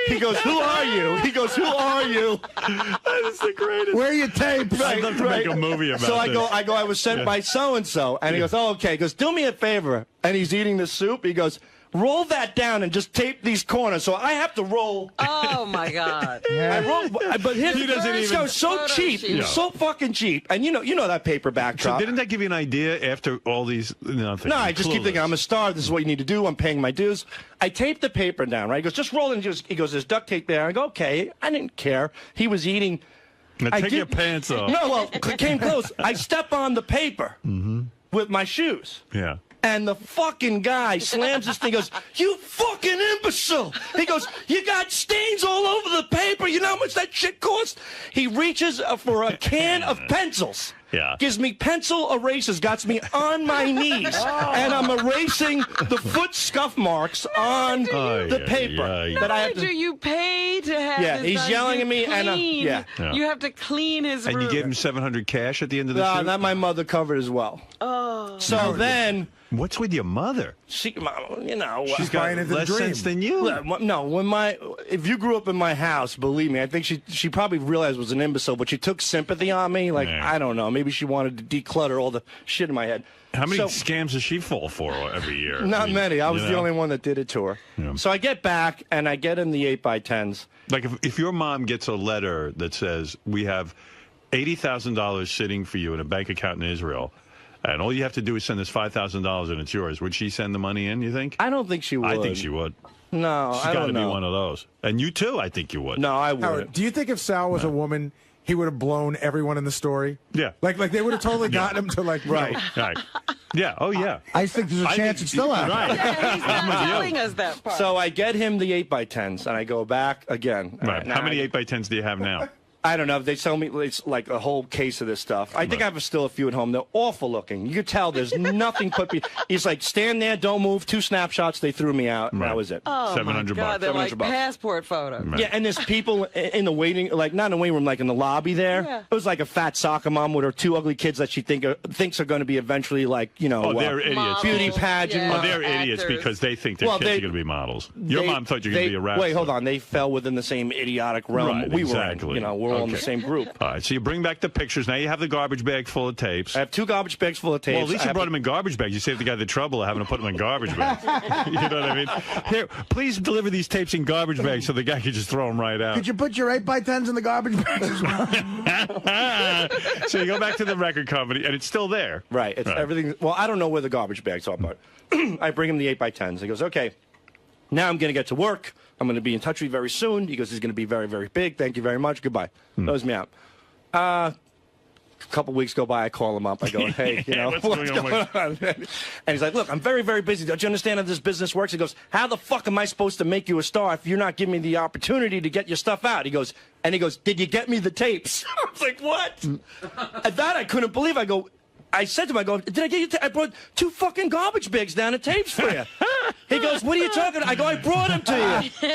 he goes, "Who are you?" He goes, "Who are you?" That is the greatest. Where are your tapes? I'd love to make a movie about So this. I go, I was sent by so and so, and he goes, "Oh, okay." He goes, "Do me a favor," and he's eating the soup. He goes, roll that down and just tape these corners. So I have to roll. Oh my God! I roll, but He doesn't even. So cheap, so fucking cheap. And you know that paper backdrop. So didn't that give you an idea after all these? No, I just keep thinking I'm a star. This is what you need to do. I'm paying my dues. I tape the paper down. Right? He goes, just roll it. He goes, there's duct tape there. I go, okay. I didn't care. He was eating. Now take your pants off. No, well, came close. I step on the paper with my shoes. Yeah. And the fucking guy slams this thing, goes, "You fucking imbecile!" He goes, "You got stains all over the paper. You know how much that shit costs?" He reaches for a can of pencils. Yeah. Gives me pencil erasers, got me on my knees, and I'm erasing the foot scuff marks on the paper. Not only do you pay to have this he's done, yelling at me, clean. and You have to clean his room. And you gave him $700 cash at the end of the No, shoot? that my mother covered as well. Oh. So then... What's with your mother? She's She's got less sense than you. No, if you grew up in my house, believe me, I think she probably realized I was an imbecile, but she took sympathy on me. Like, I don't know, maybe she wanted to declutter all the shit in my head. How many scams does she fall for every year? Not many. I was the only one that did it to her. Yeah. So I get back, and I get in the 8x10s. Like, if your mom gets a letter that says, we have $80,000 sitting for you in a bank account in Israel, and all you have to do is send us $5,000 and it's yours, would she send the money in, you think? I don't think she would. I think she would. No, She's got to be one of those. And you too, I think you would. No, I wouldn't. Howard, do you think if Sal was a woman, he would have blown everyone in the story? Yeah. Like they would have totally gotten him to Right. Yeah. Oh, yeah. I think there's a chance it's still out. Right. Yeah, he's not telling us that part. So I get him the 8x10s, and I go back again. Right. How many 8x10s do you have now? I don't know. They tell me it's like a whole case of this stuff. I think I have still a few at home. They're awful looking. You could tell there's nothing put me. He's like, stand there, don't move. 2 snapshots. They threw me out. And that was it. Oh my God, they're like passport photos. Yeah, and there's people in the waiting, like not in the waiting room, like in the lobby there. Yeah. It was like a fat soccer mom with her 2 ugly kids that she thinks are going to be eventually like, they're idiots. Beauty pageant. Oh, they're idiots because they think their kids are going to be models. Your mom thought you were going to be a rapper. Wait, hold on. They fell within the same idiotic realm we were in. We're all in the same group. All right, so you bring back the pictures. Now you have the garbage bag full of tapes. I have 2 garbage bags full of tapes. Well, at least you brought them in garbage bags. You saved the guy the trouble of having to put them in garbage bags. You know what I mean? Here, please deliver these tapes in garbage bags so the guy can just throw them right out. Could you put your 8x10s in the garbage bags as well? So you go back to the record company, and it's still there. Right. It's everything. Well, I don't know where the garbage bags are, but I bring him the 8x10s. He goes, okay, now I'm going to get to work. I'm going to be in touch with you very soon. He goes, he's going to be very, very big. Thank you very much. Goodbye. Throws me out. A couple weeks go by, I call him up. I go, hey, you know, what's going on? And he's like, look, I'm very, very busy. Don't you understand how this business works? He goes, how the fuck am I supposed to make you a star if you're not giving me the opportunity to get your stuff out? He goes, did you get me the tapes? I was like, what? At that, I couldn't believe. I said to him, did I get you I brought 2 fucking garbage bags down of tapes for you. He goes, what are you talking about? I go, I brought them to you.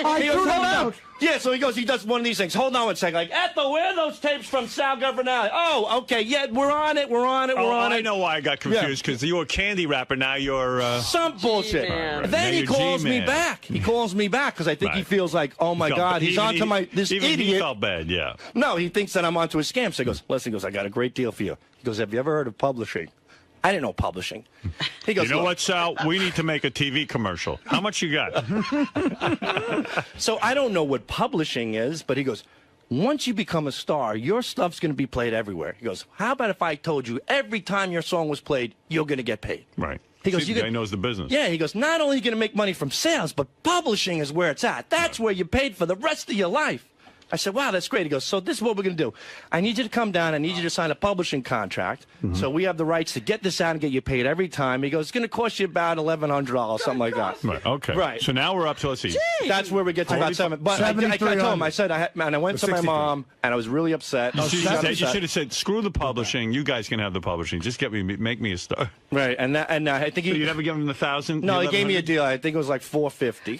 I He goes, threw them hold on. out. Yeah, so he does one of these things. Hold on one second. Like, Ethel, where are those tapes from Sal Governale? Oh, okay, yeah, we're on it. I know why I got confused, because you're a candy rapper, now you're... Some bullshit. Right. Then Now he you're calls me G-Man. back. He calls me back, because I think he feels like, oh, my God, he's onto this even idiot. He felt bad, yeah. No, he thinks that I'm onto a scam. So he goes, listen, I got a great deal for you. He goes, have you ever heard of publishing? I didn't know publishing. He goes, you know look. what, Sal? We need to make a TV commercial. How much you got? So I don't know what publishing is, but he goes, once you become a star, your stuff's going to be played everywhere. He goes, how about if I told you every time your song was played, you're going to get paid? Right. He goes, See, the guy knows the business. Yeah, he goes, not only are you going to make money from sales, but publishing is where it's at. That's where you're paid for the rest of your life. I said, wow, that's great. He goes, so this is what we're going to do. I need you to come down. I need you to sign a publishing contract. So we have the rights to get this out and get you paid every time. He goes, it's going to cost you about $1,100, something like that. Right, okay. Right. So now we're up to, let's see. That's where we get to about 7. But I told him, I said, and I went to my mom, and I was really upset. You should have said, screw the publishing. You guys can have the publishing. Just make me a star. Right, and I think So you never give him the 1,000? No, he gave me a deal. I think it was like $450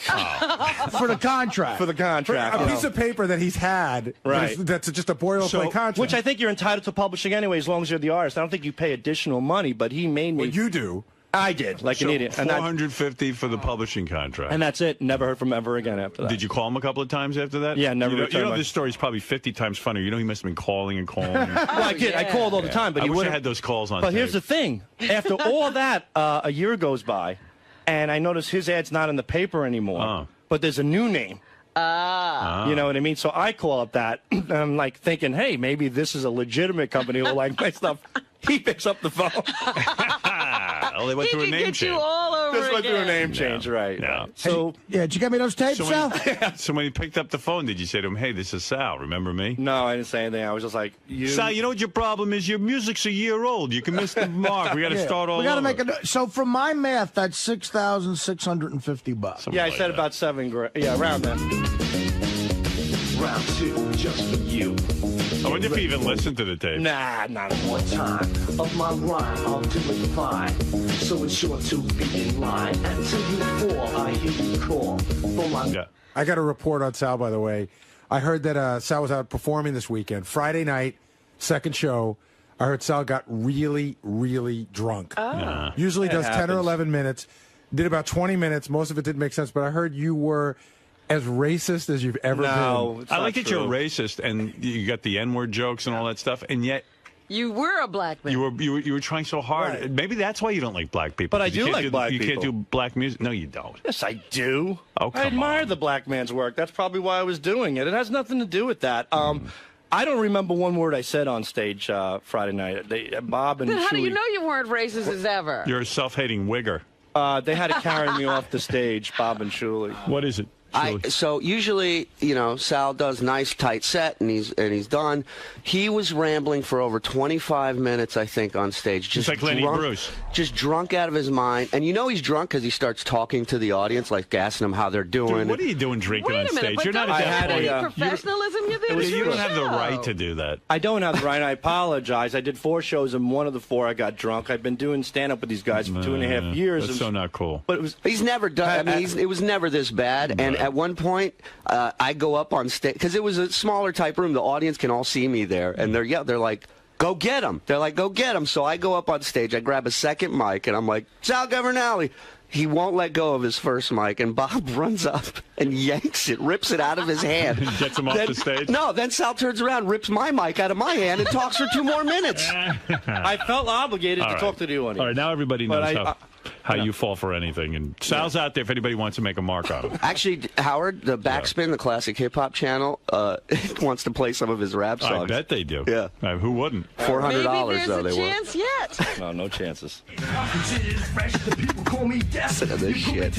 For the contract. for the contract. A piece of paper that he's had. Right. That's just a boilerplate contract. Which I think you're entitled to publishing anyway, as long as you're the artist. I don't think you pay additional money, but he made me. Well, you do. I did, like an idiot. And $450 for the publishing contract. And that's it. Never heard from him ever again after that. Did you call him a couple of times after that? Yeah, never You returned know my- this story's probably 50 times funnier. You know he must have been calling and calling. Well, I did. I called all the time, but I he wish I wouldn't. had those calls on But here's the tape. thing. After all that, a year goes by, and I notice his ad's not in the paper anymore. But there's a new name. You know what I mean? So I call up that, and I'm like thinking, hey, maybe this is a legitimate company who will like my stuff. He picks up the phone. Oh, they went through a name change. Just went through a name change, right? Yeah. So Yeah, did you get me those tapes, Sal? So when he picked up the phone, did you say to him, hey, this is Sal, remember me? no, I didn't say anything. I was just like, Sal, you know what your problem is? Your music's a year old. You can miss the mark. We got to Yeah. start all We got to over. make it. So from my math, that's $6,650. Yeah, I said about $7,000. Yeah, around there. Round 2, just for you. I wonder if he even listened to the tape. Nah, not one time of my rhyme, I'll do it fine. So it's sure to be in line. Until you fall, I hear you call. For my I got a report on Sal, by the way. I heard that Sal was out performing this weekend. Friday night, second show. I heard Sal got really, really drunk. Usually It does 10 or happens. 11 minutes. Did about 20 minutes. Most of it didn't make sense, but I heard you were as racist as you've ever been. I like that you're racist and you got the N-word jokes and all that stuff, and yet You were a black man. you were trying so hard. Maybe that's why you don't like black people. But I 'cause you do can't like black You can't people. do black music. No, you don't. Yes, I do. Oh, I come admire the black man's work. That's probably why I was doing it. It has nothing to do with that. I don't remember one word I said on stage Friday night. Bob and Then how do you Chewy, know you weren't racist as ever? You're a self-hating wigger. they had to carry me off the stage, Bob and Shuli. What is it? So usually, you know, Sal does nice tight set and he's done. He was rambling for over 25 minutes, I think, on stage. Just like Lenny drunk, Bruce. Just drunk out of his mind. And you know he's drunk because he starts talking to the audience, like gassing them how they're doing. Dude, what are you doing drinking on stage? You're not at that point. Professionalism, you're there. You don't have the right to do that. I don't have the right. I apologize. I did 4 shows, and one of the 4 I got drunk. I've been doing stand-up with these guys for 2.5 years. That's so not cool. But it was. He's never done. I mean, it was never this bad. And at one point, I go up on stage because it was a smaller type room. The audience can all see me there, and they're like, "Go get him!" They're like, "Go get him!" So I go up on stage. I grab a second mic, and I'm like, "Sal Governale." He won't let go of his first mic, and Bob runs up and yanks it, rips it out of his hand. Gets him off the stage? No, then Sal turns around, rips my mic out of my hand, and talks for 2 more minutes. I felt obligated to talk to the audience. All right, now everybody knows But how. how you fall for anything. And Sal's out there if anybody wants to make a mark on him. Actually, Howard, the Backspin, the classic hip-hop channel, wants to play some of his rap songs. I bet they do. Yeah. Who wouldn't? $400 though they were. Chance yet? No, no chances. Listen to this shit.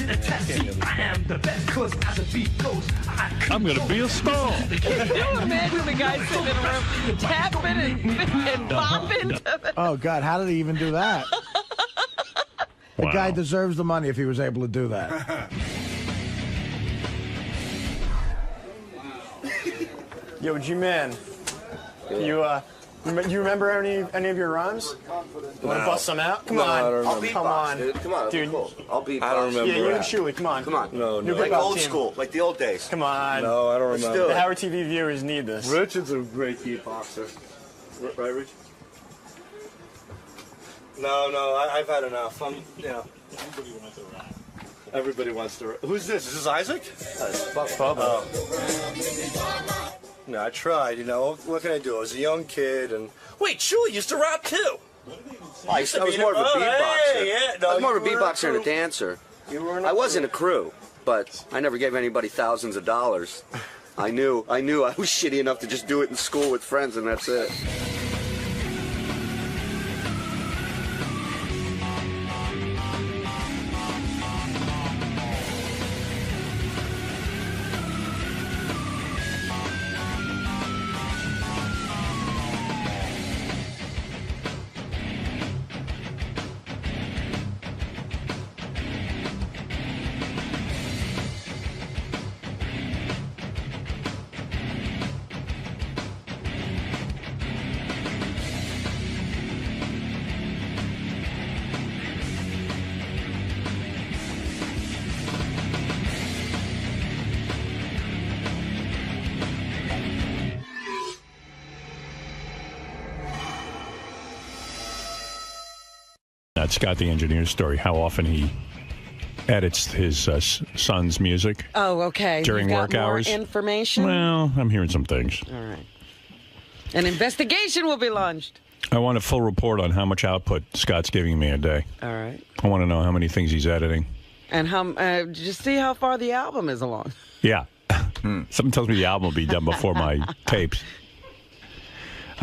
I'm going to be a star. Can you imagine the guy sitting in a room tapping and bopping? Oh, God, how did he even do that? The guy deserves the money if he was able to do that. Yo, G-Man, you remember any of your rhymes? Want to bust some out? Come on. I don't remember. Come on. Come on, dude. cool. I'll beatbox. I don't remember. Yeah, you rap. and Chewy, come on. Come on. No, New like hip-hop old team. school, like the old days. Come on. No, I don't remember. The Howard TV viewers need this. Richard's a great beatboxer. Right, Rich? No, I've had enough. Everybody wants to rap. Who's this? Is this Isaac? Bubba. No, I tried, What can I do? I was a young kid, and... Wait, Chewy used to rap, too! I was more of a beatboxer. I was more of a beatboxer and a dancer. I was in a crew, but I never gave anybody thousands of dollars. I knew I was shitty enough to just do it in school with friends, and that's it. Scott the Engineer's story, how often he edits his son's music. Oh, okay. During You've got work more hours. Information? Well, I'm hearing some things. All right. An investigation will be launched. I want a full report on how much output Scott's giving me a day. All right. I want to know how many things he's editing. And just see how far the album is along. Yeah. Something tells me the album will be done before my tapes.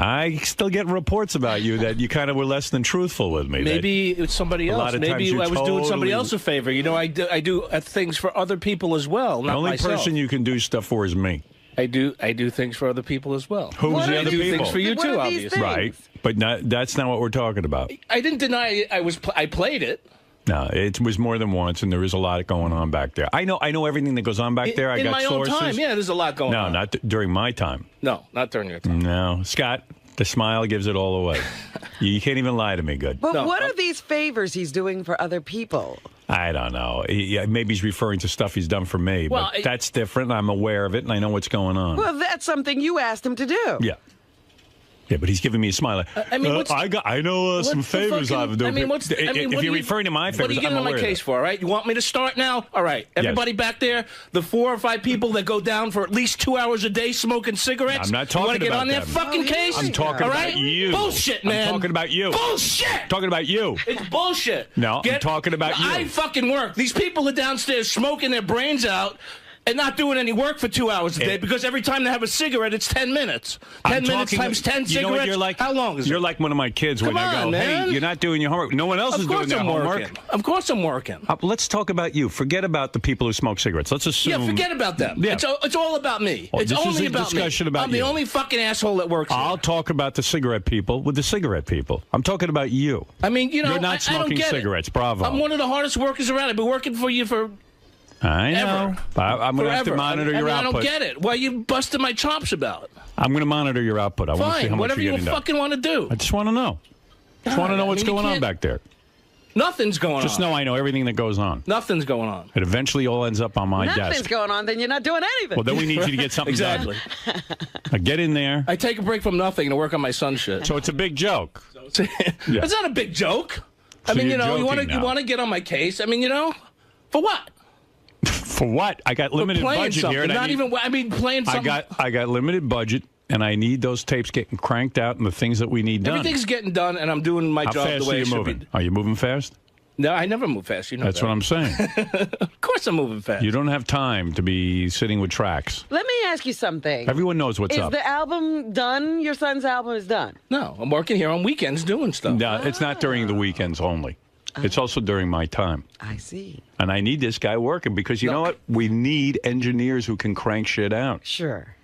I still get reports about you that you kind of were less than truthful with me. Maybe it's somebody else. Maybe I was doing somebody else a favor. I do things for other people as well, not the only myself. person you can do stuff for is me. I do things for other people as well. Who's the other I do people? things for you too, obviously. Right, but that's not what we're talking about. I didn't deny I played it. No, it was more than once, and there is a lot going on back there. I know everything that goes on back there. I in got my sources. own time, yeah, there's a lot going on. No, not during my time. No, not during your time. No, Scott, the smile gives it all away. You can't even lie to me good. But what are these favors he's doing for other people? I don't know. Maybe he's referring to stuff he's done for me, Well, but that's different. I'm aware of it, and I know what's going on. Well, that's something you asked him to do. Yeah. Yeah, but he's giving me a smile. I mean, I know some favors I've done. If you're referring to my favors, what are you getting on my case for? All right, you want me to start now? All right, everybody back there, the 4 or 5 people that go down for at least 2 hours a day smoking cigarettes. I'm not talking about. You want to get on them. their fucking case? I'm talking all right? about you. Bullshit, man. I'm talking about you. Bullshit. Talking about you. It's bullshit. No, I'm talking about you. I fucking work. These people are downstairs smoking their brains out and not doing any work for 2 hours a day because every time they have a cigarette, it's 10 minutes. 10 minutes times 10 cigarettes. You know what you're like? How long is it? You're like one of my kids when I go, hey, you're not doing your homework. No one else is doing their homework. Of course I'm working. Let's talk about you. Forget about the people who smoke cigarettes. Let's assume. Yeah, forget about them. Yeah. It's all about me. Well, it's this only is a about discussion me. about I'm the you. only fucking asshole that works here. I'll talk about the cigarette people with the cigarette people. I'm talking about you. I mean, you're not I don't smoking get cigarettes. It. Bravo. I'm one of the hardest workers around. I've been working for you for I know. Ever. I'm going to have to monitor your output. I don't get it. Why are you busting my chops about? I'm going to monitor your output. I want to see how much whatever you're you getting fucking want to do. I just want to know. I just want to know what's going on back there. Nothing's going on. Just know I know everything that goes on. Nothing's going on. It eventually all ends up on my Nothing's desk. going on, then you're not doing anything. Well, then we need you to get something exactly. done. I get in there. I take a break from nothing to work on my son's shit. So it's a big joke. It's not a big joke. So I mean, you're you want joking now. to get on my case. I mean, for what? For what? I got limited budget here. And playing something. I got limited budget, and I need those tapes getting cranked out and the things that we need done. Everything's getting done, and I'm doing my How job fast the way are you it should moving? be. Are you moving fast? No, I never move fast. You know That's that. what I'm saying. Of course I'm moving fast. You don't have time to be sitting with tracks. Let me ask you something. Everyone knows what's Is up. the album done? Your son's album is done? No, I'm working here on weekends doing stuff. No, it's not during the weekends only. It's also during my time. I see. And I need this guy working because you know what? We need engineers who can crank shit out. Sure.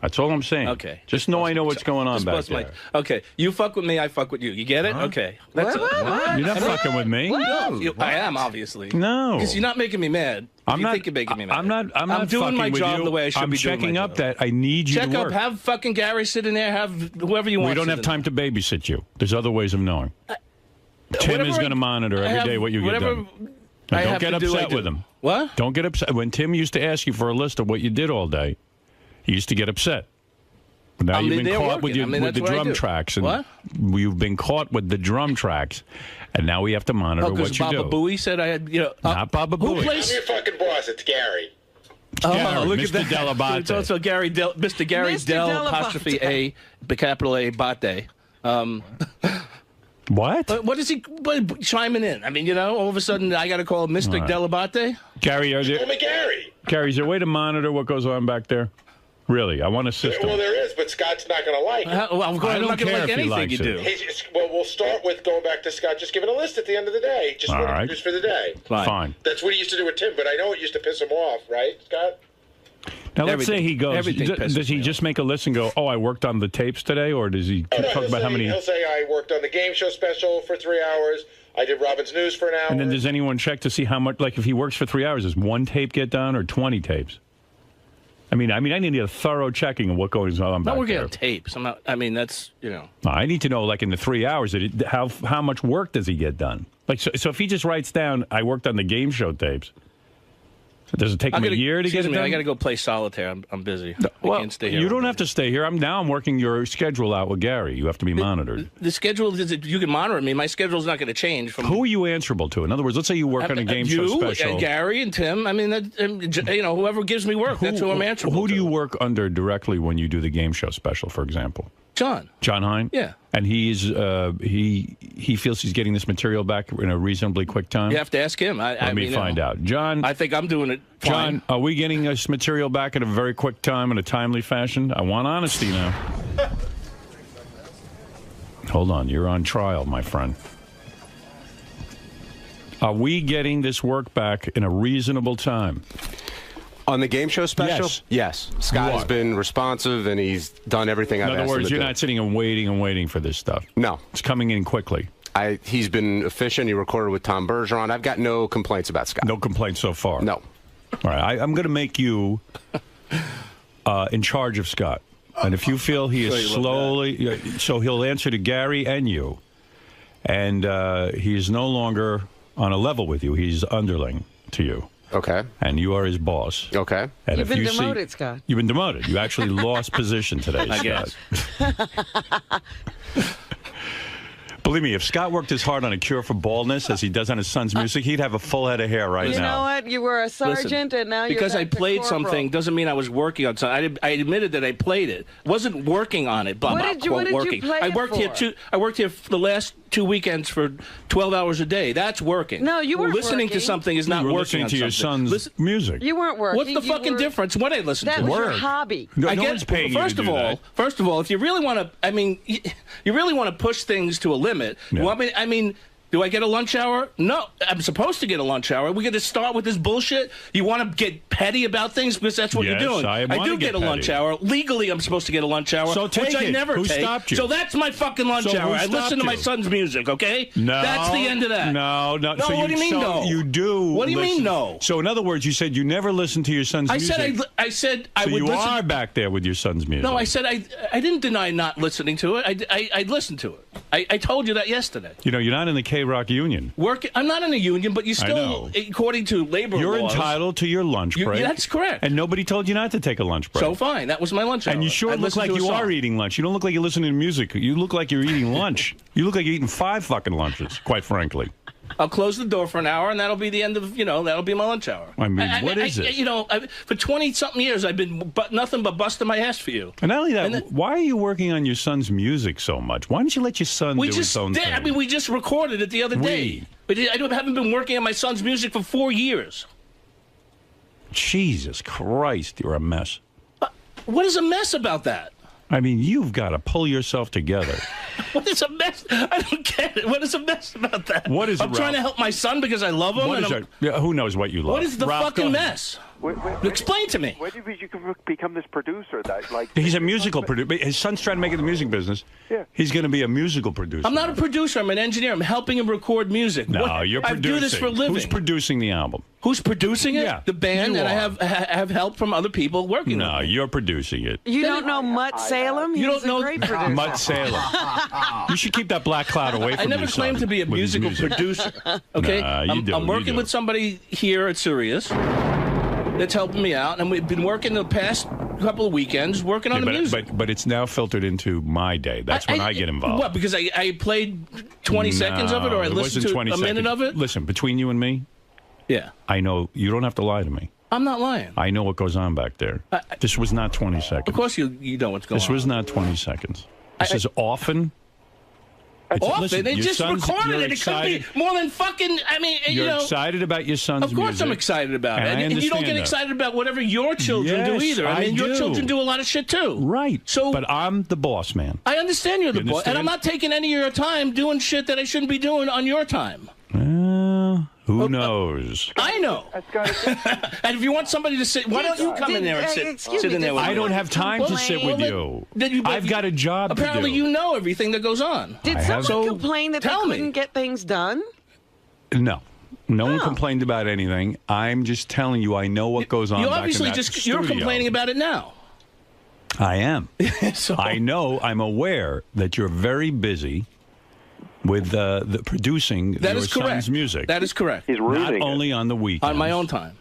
That's all I'm saying. Okay. Just know I know what's going on back there. Okay. You fuck with me, I fuck with you. You get it? Okay. That's What? You're not fucking with me. No, I am, obviously. No. Because you're not making me mad. I'm not. Think you're making me mad. I'm not doing fucking my with job you. the way I should I'm be doing checking my up job. that I need you Check to up. work. Have fucking Gary sit in there. Have whoever you want. We don't have time to babysit you. There's other ways of knowing. Tim is going to monitor every day what you get done. And don't get upset with him. What? Don't get upset. When Tim used to ask you for a list of what you did all day, he used to get upset. But now you've been caught with the drum tracks. And what? You've been caught with the drum tracks, and now we have to monitor what you Baba do. Booey said I had, Not Baba Booey. I'm your fucking boss. It's Gary. Gary, look Mr. at that. Delabate. It's also Gary Mr. Gary Mr. Del Delabate. apostrophe A, capital A, Bate. What? What is he chiming in? I mean, all of a sudden I got to call Mr. Right. Delabate? Gary, is there a way to monitor what goes on back there? Really, I want a system. Well, there is, but Scott's not going to like it. Well, I'm I don't not going to care like if he anything likes you it. do. Well, we'll start with going back to Scott, just giving a list at the end of the day. Just All what he right. produced for the day. Fine. That's what he used to do with Tim, but I know it used to piss him off, right, Scott? Now, let's say he goes. everything pisses Does he just make a list and go, "Oh, I worked on the tapes today," or does he talk about how many? He'll say, I worked on the game show special for 3 hours. I did Robin's News for an hour. And then does anyone check to see how much? Like, if he works for 3 hours, does one tape get done or 20 tapes? I mean, I need a thorough checking of what goes on I'm back not working there. on tapes. I'm not. I mean, that's I need to know, like, in the 3 hours, how much work does he get done? Like, so if he just writes down, "I worked on the game show tapes," does it take him a year to get it done? I got to go play solitaire. I'm busy. I can't stay here. You don't have to stay here. I'm working your schedule out with Gary. You have to be monitored. The schedule is you can monitor me. My schedule's not going to change. From Who are you answerable to? In other words, let's say you work on a game show special. And Gary and Tim. I mean, whoever gives me work, that's who I'm answerable to. Who do you work under directly when you do the game show special, for example? John Hine? Yeah. And he feels he's getting this material back in a reasonably quick time? You have to ask him. Let me find out. John, I think I'm doing it fine. John, are we getting this material back in a very quick time in a timely fashion? I want honesty now. Hold on. You're on trial, my friend. Are we getting this work back in a reasonable time? On the game show special? Yes. Scott has been responsive, and he's done everything I've asked him to do. In other words, you're not sitting and waiting for this stuff. No. It's coming in quickly. He's been efficient. He recorded with Tom Bergeron. I've got no complaints about Scott. No complaints so far? No. All right. I'm going to make you in charge of Scott. And if you feel he is slowly... So he'll answer to Gary and you. And he's no longer on a level with you. He's underling to you. Okay. And you are his boss. Okay. And You've been demoted, Scott. You've been demoted. You actually lost position today, I Scott. guess. Believe me, if Scott worked as hard on a cure for baldness as he does on his son's music, he'd have a full head of hair right now. You know what? You were a sergeant, and now you're because I back to played corporal. something doesn't mean I was working on something. I admitted that I played it. Wasn't working on it. But What did you working. play I it worked for? here I worked here for the last 2 weekends for 12 hours a day. That's working. No, you weren't listening to working. something is not You were working listening on to your something. son's music. You weren't working. What's the You fucking were- difference? What I listen That to? was your hobby. No one's paying you First to of do all, that. first of all, if you really want to, I mean, you really want to push things to a limit. Yeah. You want me? I mean. Do I get a lunch hour? No, I'm supposed to get a lunch hour. We got to start with this bullshit. You want to get petty about things because that's what Yes, you're doing. I wanna do get get a lunch petty. hour. Legally, I'm supposed to get a lunch hour, So take which I it. never Who take. stopped you? So that's my fucking lunch So hour. who I listen stopped to my you? son's music. Okay? No. That's the end of that. No. No, So what do you mean no? You do. What do you mean listen- no? So in other words, you said you never listened to your son's I music. said I So would you listen. are back there with your son's music. No, I said I didn't deny not listening to it. I listened to it. I told you that yesterday. You know, you're not in the K-Rock union. I'm not in a union, but you I know. still, according to labor You're laws, entitled to your lunch break. That's correct. And nobody told you not to take a lunch break. So fine, that was my lunch hour. And you sure I look listened like to a you song. are eating lunch. You don't look like you're listening to music. You look like you're eating lunch. You look like you're eating 5 fucking lunches, quite frankly. I'll close the door for an hour, and that'll be the end of, that'll be my lunch hour. I mean, what is it? For 20-something years, I've been nothing but busting my ass for you. And not only that, why are you working on your son's music so much? Why don't you let your son do his own thing? I mean, we just recorded it the other day. But I haven't been working on my son's music for 4 years. Jesus Christ, you're a mess. What is a mess about that? I mean, you've got to pull yourself together. What is a mess? I don't get it. What is a mess about that? What is it, I'm trying to help my son because I love him. What is it? Yeah, who knows what you love? What is the fucking mess? Explain to me. Where did you become this producer? He's a musical producer. His son's trying to make it in the music business. Yeah. He's going to be a musical producer. I'm not a producer. I'm an engineer. I'm helping him record music. No, you're producing. I do this for a living. Who's producing the album? Who's producing it? Yeah, the band, and I have help from other people working with No, you're producing it. You don't know Mutt Salem? You don't know great producer. Mutt Salem. You should keep that black cloud away from I never your claimed son to be a with his musical music. producer. Okay? Nah, you do. I'm working with somebody here at Sirius that's helping me out, and we've been working the past couple of weekends working on the music. But it's now filtered into my day. That's when I get involved. What, because I played 20 seconds of it, or I listened to a minute of it? Listen, between you and me, yeah, I know you don't have to lie to me. I'm not lying. I know what goes on back there. This was not 20 seconds. Of course you know what's going on. This was not 20 seconds. This is often. Often? Listen, They your just son's- recorded you're it. It could be excited- more than fucking, You're excited about your son's music. Of course I'm excited about it. And I And you don't understand get that. excited about whatever your children do Yes, either. I mean, your do. children do a lot of shit too. Right. So, but I'm the boss, man. I understand you're the boss, and understand? I'm not taking any of your time doing shit that I shouldn't be doing on your time. Who knows? I know. And if you want somebody to sit, why don't you come in there and sit in there with me? I don't have time to sit with you. I've got a job to do. Apparently, you know everything that goes on. Did someone complain that they couldn't get things done? No. No one complained about anything. I'm just telling you, I know what goes on. You back in obviously that you're studio. complaining about it now. I am. I know. I'm aware that you're very busy with the producing That your is correct. son's music. That is correct. Not only on the weekends. On my own time.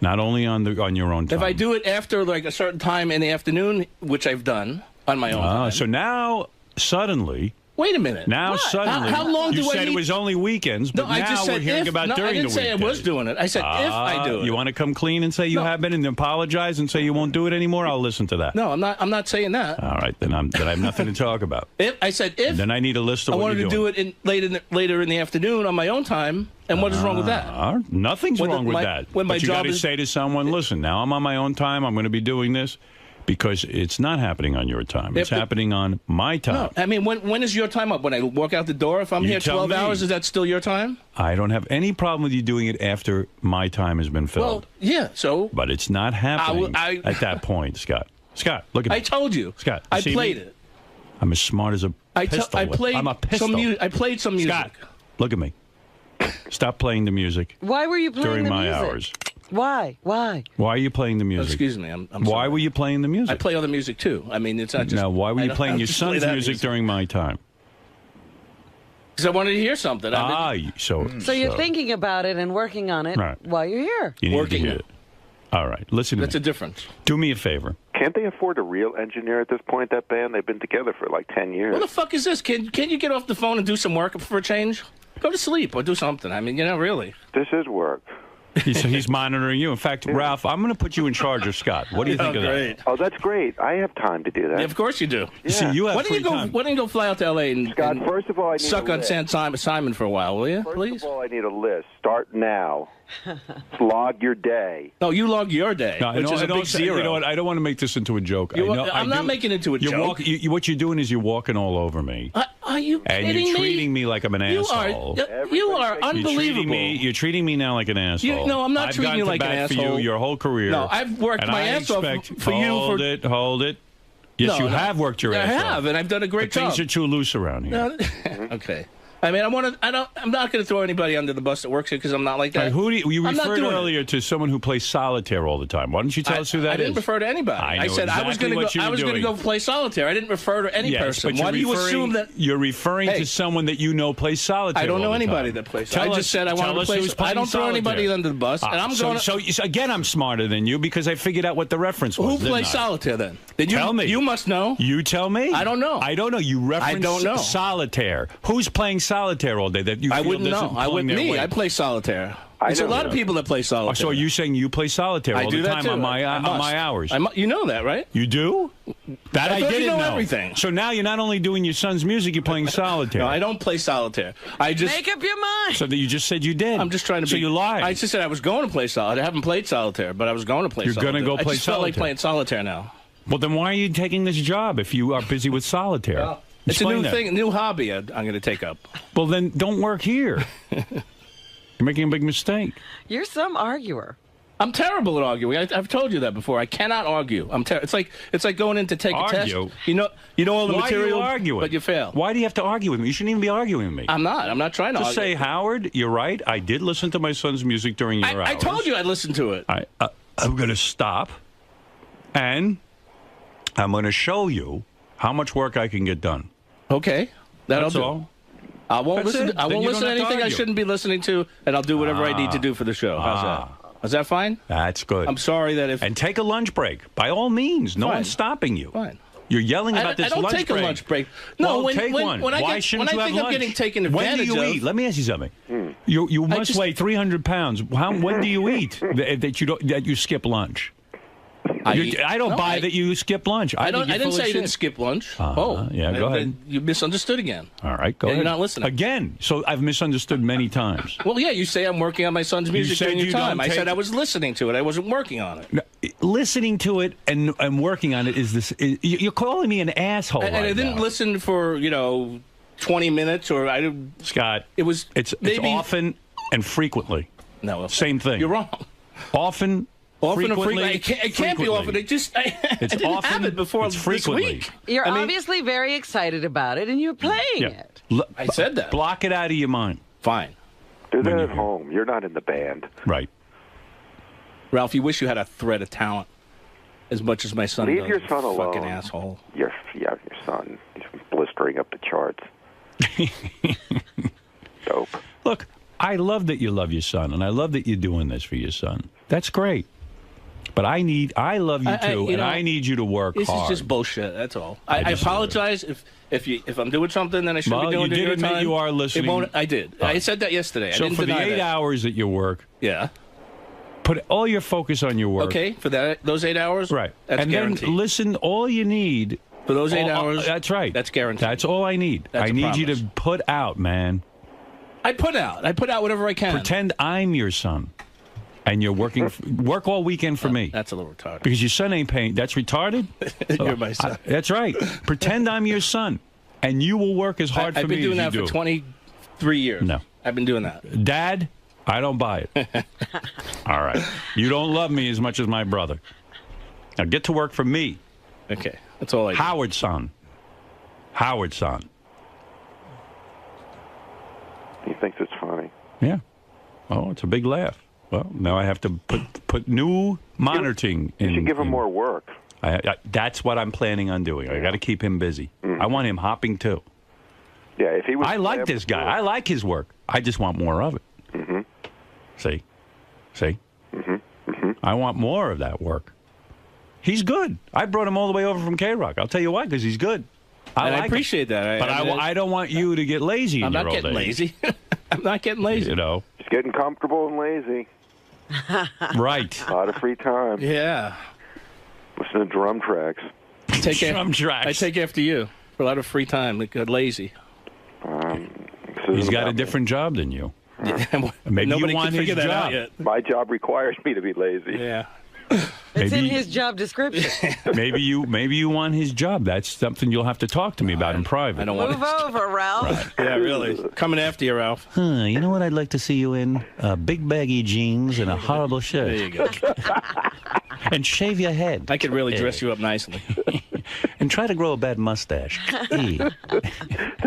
Not only on your own time. If I do it after like a certain time in the afternoon, which I've done on my own time. So now suddenly. Wait a minute. Now suddenly. How long you do I said need? it was only weekends, but No, I now just said we're hearing if, about no, during the I didn't say weekdays. I was doing it. I said if I do it. You want to come clean and say you have been and apologize and say you won't do it anymore? I'll listen to that. No, I'm not saying that. All right, then I have nothing to talk about. I said if. Then I need a list of I what wanted you're to doing. do it later in the afternoon on my own time. And what is wrong with that? Nothing's wrong with that. When my but you job got to is say to someone, listen, now I'm on my own time. I'm going to be doing this because it's not happening on your time. It's happening on my time. No, I mean, when is your time up? When I walk out the door? If I'm You here tell 12 me. hours, is that still your time? I don't have any problem with you doing it after my time has been filled. Well, yeah, so. But it's not happening I- at that point, Scott. Scott, look at me. I told you. Scott, I see played me? it. I'm as smart as a pistol. I played I'm a pistol. I played some music. Scott, look at me. Stop playing the music Why were you playing during the my music? hours. Why? Why? Why are you playing the music? Excuse me. I'm Why sorry. were you playing the music? I play other music too. I mean, it's not just. Now, why were I you don't- playing I your just play son's that music during my time? Because I wanted to hear something. So you're thinking about it and working on it Right. while you're here. You need to hear it. All right, listen to That's me. a difference. Do me a favor. Can't they afford a real engineer at this point, that band? They've been together for like 10 years. What the fuck is this? Can you get off the phone and do some work for a change? Go to sleep or do something. I mean, really. This is work. He's monitoring you. In fact, Ralph, I'm going to put you in charge of Scott. What do you think of that? Oh, that's great. I have time to do that. Yeah, of course you do. You see, you have Why don't free you go? time. Why don't you go fly out to L.A. and Scott, first of all, I need suck a on list. Simon for a while, will you? Please. First of all, I need a list. Start now. Log your day. No, you log your day, No, which is a big zero. You know what? I don't want to make this into a joke. I'm not making it into a joke. What you're doing is you're walking all over me. Are you And kidding you're me? treating me like I'm an asshole. You are unbelievable. You're treating me now like an asshole. No, I'm not I've treating gone you to like an bat for asshole. you your whole career. No, I've worked and my I ass off expect- for you. Hold it. Yes, No, you have worked your ass off. I have, and I've done a great but job. Things are too loose around here. No, okay. I mean, I'm not going to throw anybody under the bus that works here because I'm not like that. Right, who do you I'm not referred doing it. earlier to someone who plays solitaire all the time. Why don't you tell us who that is? I didn't refer to anybody. I know said I was exactly going what to you go. I were was going to doing. go play solitaire. I didn't refer to any Yes, person. but Why do you assume that? You're referring Hey. to someone that you know plays solitaire? I don't know all the anybody time. that plays. Tell I us- just said I tell wanted to us play. who's I playing don't throw solitaire. anybody under the bus, and I'm going. So again, I'm smarter than you because I figured out what the reference was. Who didn't plays I? solitaire then? Did you Tell me. You must know. You tell me. I don't know. I don't know. You reference don't know. solitaire. Who's playing solitaire all day that you I feel wouldn't doesn't know. I wouldn't. pulling their Me, weight? I play solitaire. I There's a know. lot of people that play solitaire. So are you saying you play solitaire I all do the that time too. on I my must. hours? You know that, right? You do? That I I thought didn't you know know. everything. So now you're not only doing your son's music, you're playing solitaire. No, I don't play solitaire. I just Make up your mind. So that you just said you did. I'm just trying to. So be, you lied. I just said I was going to play solitaire. I haven't played solitaire, but I was going to play. You're solitaire. gonna go play I just felt like solitaire. playing solitaire now. Well, then why are you taking this job if you are busy with solitaire? Well, it's a Explain new that. thing, a new hobby I'm going to take up. Well, then don't work here. You're making a big mistake. You're some arguer. I'm terrible at arguing. I've told you that before. I cannot argue. It's like going in to take a test. Argue? You know all the Why material, are you arguing? but you fail. Why do you have to argue with me? You shouldn't even be arguing with me. I'm not. I'm not trying to Just argue. say, Howard, you're right. I did listen to my son's music during your hours. I told you I'd listen to it. I'm going to stop, and I'm going to show you how much work I can get done. Okay. That'll That's do. all. I won't That's listen. it. I Then won't you listen to don't have to anything I argue. shouldn't be listening to, and I'll do whatever I need to do for the show. How's that? Is that fine? That's good. I'm sorry that if And take a lunch break. By all means. No Fine. one's stopping you. Fine. You're yelling about this I don't lunch take break. a lunch break. No, well, take one. When Why shouldn't you have think lunch? I'm getting taken When do advantage you of, eat? Let me ask you something. You must weigh 300 pounds. When do you eat that you skip lunch? I don't buy that you skip lunch. I think you're didn't full say of you didn't shit. skip lunch. Yeah, go ahead. You misunderstood again. All right, go Yeah, ahead. you're not listening. Again. So I've misunderstood many times. Well, yeah, you say I'm working on my son's music said during your you time. don't I said take- I was listening to it. I wasn't working on it. Listening to it and working on it is this. You're calling me an asshole. And I didn't listen for 20 minutes or I didn't. Scott, it's maybe often and frequently. No, same thing. You're wrong. Often and frequently. It can't be often. It just I didn't often, have it before it's this frequently. week. You're obviously very excited about it, and you're playing it. I said that. Block it out of your mind. Fine. Do that at home. You're not in the band. Right. Ralph, you wish you had a thread of talent as much as my son Leave does. your son alone. Fucking asshole. Your son. He's blistering up the charts. Dope. Look, I love that you love your son, and I love that you're doing this for your son. That's great. But I love you too, and I need you to work This hard. is just bullshit. That's all. I apologize if I'm doing something that I shouldn't Well, be doing you during did your admit time. you are listening. It won't, I did. I said that yesterday. I So didn't for the deny 8 that. hours that you work, Yeah. put all your focus on your work. Okay, for those 8 hours. Right. That's and guaranteed. then listen. All you need for those 8 hours. That's right. That's guaranteed. That's all I need. That's I a need you promise. to put out, man. I put out whatever I can. Pretend I'm your son, and you're working. Work all weekend for me. That's a little retarded. Because your son ain't paying. That's retarded. You're my son. That's right. Pretend I'm your son, and you will work as hard I've for been me doing as that you for do. 23 years. No. I've been doing that. Dad, I don't buy it. All right. You don't love me as much as my brother. Now get to work for me. Okay. That's all I do. Howard's son. Howard's son. He thinks it's funny. Yeah. Oh, it's a big laugh. Well, now I have to put new monitoring in. You should give him more work. That's what I'm planning on doing. I got to keep him busy. I want him hopping too. Yeah, if he was. I like this guy. I like his work. I just want more of it. Mm-hmm. See? Mm-hmm. I want more of that work. He's good. I brought him all the way over from K-Rock. I'll tell you why, because he's good. And I like him. appreciate that. But I don't want you to get lazy in I'm your not old getting age. lazy. I'm not getting lazy. You know. He's getting comfortable and lazy. Right. A lot of free time. Yeah. Listen to drum tracks. Drum tracks. I take after you for a lot of free time. Like lazy. He's got a different job than you. Maybe Nobody you want can his figure that job. out yet. My job requires me to be lazy. Yeah. It's in his job description. maybe you want his job. That's something you'll have to talk to me about in private. I don't want Move over, Ralph. Yeah, really. Coming after you, Ralph. You know what I'd like to see you in? Big baggy jeans and a horrible shirt. There you go. And shave your head. I could really dress you up nicely. And try to grow a bad mustache. Does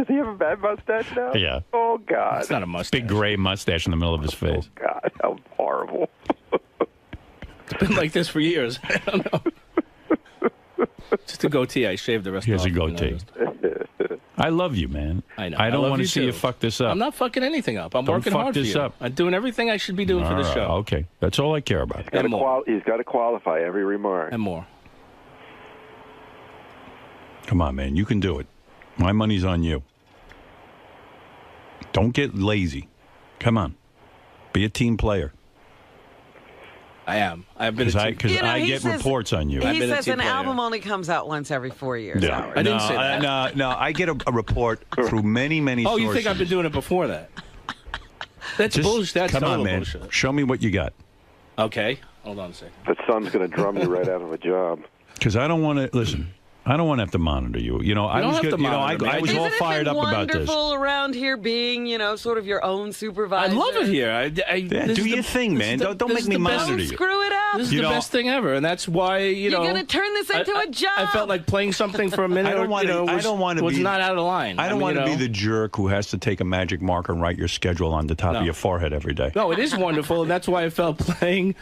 he have a bad mustache now? Yeah. Oh, God. It's not a mustache. Big gray mustache in the middle of his face. God, how horrible. It's been like this for years. I don't know. Just a goatee. I shaved the rest He has off. a goatee. I love you, man. I know. I don't love want to you see too. you fuck this up. I'm not fucking anything up. I'm Don't working fuck hard this for you. up. I'm doing everything I should be doing for the All show. right, okay. That's all I care about. He's got to qualify every remark. And more. Come on, man. You can do it. My money's on you. Don't get lazy. Come on. Be a team player. I am. I've been Because I get reports on you. He says an album only comes out once every 4 years. Yeah. Howard. I didn't say that. No, I get a report through many Oh, sources. you think I've been doing it before that? That's bullshit. That's come on, total man. bullshit. Show me what you got. Okay. Hold on a second. The son's going to drum you right out of a job. Because I don't want to listen. I don't want to have to monitor you. You know, I was good. You know, I was all fired up about this. Isn't it wonderful around here being, sort of your own supervisor? I love it here. Do your thing, man. Don't make me monitor you. Screw it up. This is the best thing ever, and that's why You're going to turn this into a job. I felt like playing something for a minute. I don't want to was not out of line. I don't want to be the jerk who has to take a magic marker and write your schedule on the top of your forehead every day. No, it is wonderful, and that's why I felt playing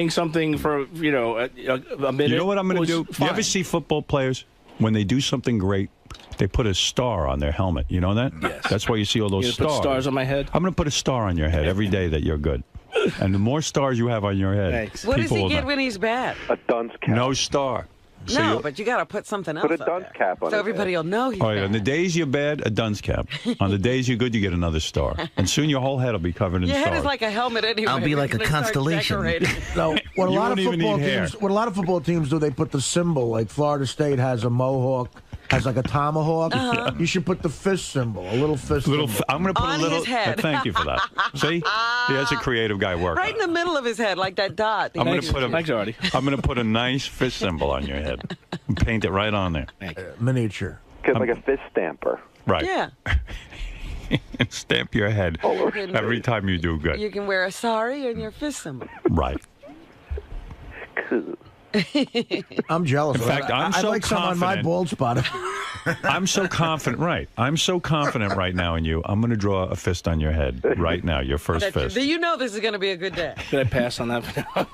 something for a minute. You know what I'm going to do? Fine. You ever see football players when they do something great? They put a star on their helmet. You know that? Yes. That's why you see all those You're gonna stars. put stars on my head? I'm going to put a star on your head every day that you're good. And the more stars you have on your head, Thanks. What does people he will get know. when he's bad? A dunce cap. No star. No, but you got to put something else Put a dunce cap on so his everybody head. will know he's Oh, yeah. bad. On the days you're bad, a dunce cap. On the days you're good, you get another star. And soon your whole head will be covered in Your stars. head is like a helmet anyway. I'll be like a You're gonna start constellation. decorating. So what a You lot of won't even football need hair. teams, what a lot of football teams do, they put the symbol. Like Florida State has a mohawk, has like a tomahawk. You should put the fist symbol, a little fist symbol. I'm going to put On a little. his head. Thank you for that. See, that's a creative guy working. Right in the middle of his head, like that dot. I'm going to put Thanks, Artie. I'm going to put a nice fist symbol on your head and paint it right on there. Miniature. Like a fist stamper. Right. Yeah. And stamp your head can- every time you do good. You can wear a sari and your fist symbol. Right. I'm jealous. In fact, I'm I'd so like some on my confident. bald spot. I'm so confident. Right. I'm so confident right now in you. I'm going to draw a fist on your head right now. Your first fist. You know this is going to be a good day. Did I pass on that for now?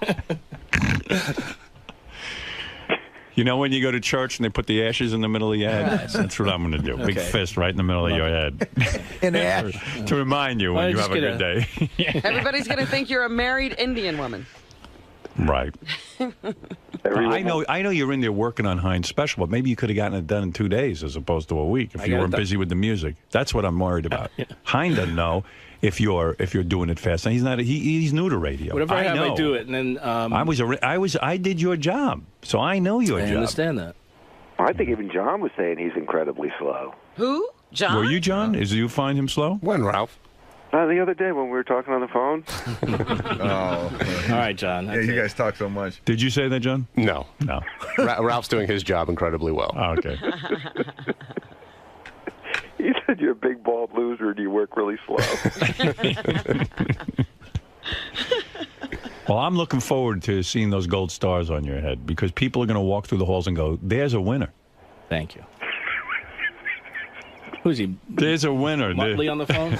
You know when you go to church and they put the ashes in the middle of your head? That's what I'm going to do. Big Okay. fist right in the middle of your head. In ash. To remind you when you have a good day. Everybody's going to think you're a married Indian woman. Right. I know you're in there working on Heinz Special, but maybe you could have gotten it done in 2 days as opposed to a week if I you got it weren't done. busy with the music. That's what I'm worried about. Hein doesn't know if you're doing it fast. He's not. He's new to radio. Whatever I have, know. I do it, and then I did your job, so I know your I job. understand that. I think even John was saying he's incredibly slow. Who? John? Were you John? Is you find him slow? When, Ralph? The other day when we were talking on the phone. Oh. All right, John. Yeah, you guys talk so much. Did you say that, John? No. No. Ralph's doing his job incredibly well. Oh, okay. He said you're a big bald loser and you work really slow. Well, I'm looking forward to seeing those gold stars on your head because people are going to walk through the halls and go, "There's a winner." Thank you. Who's he? There's a winner. Muttley on the phone?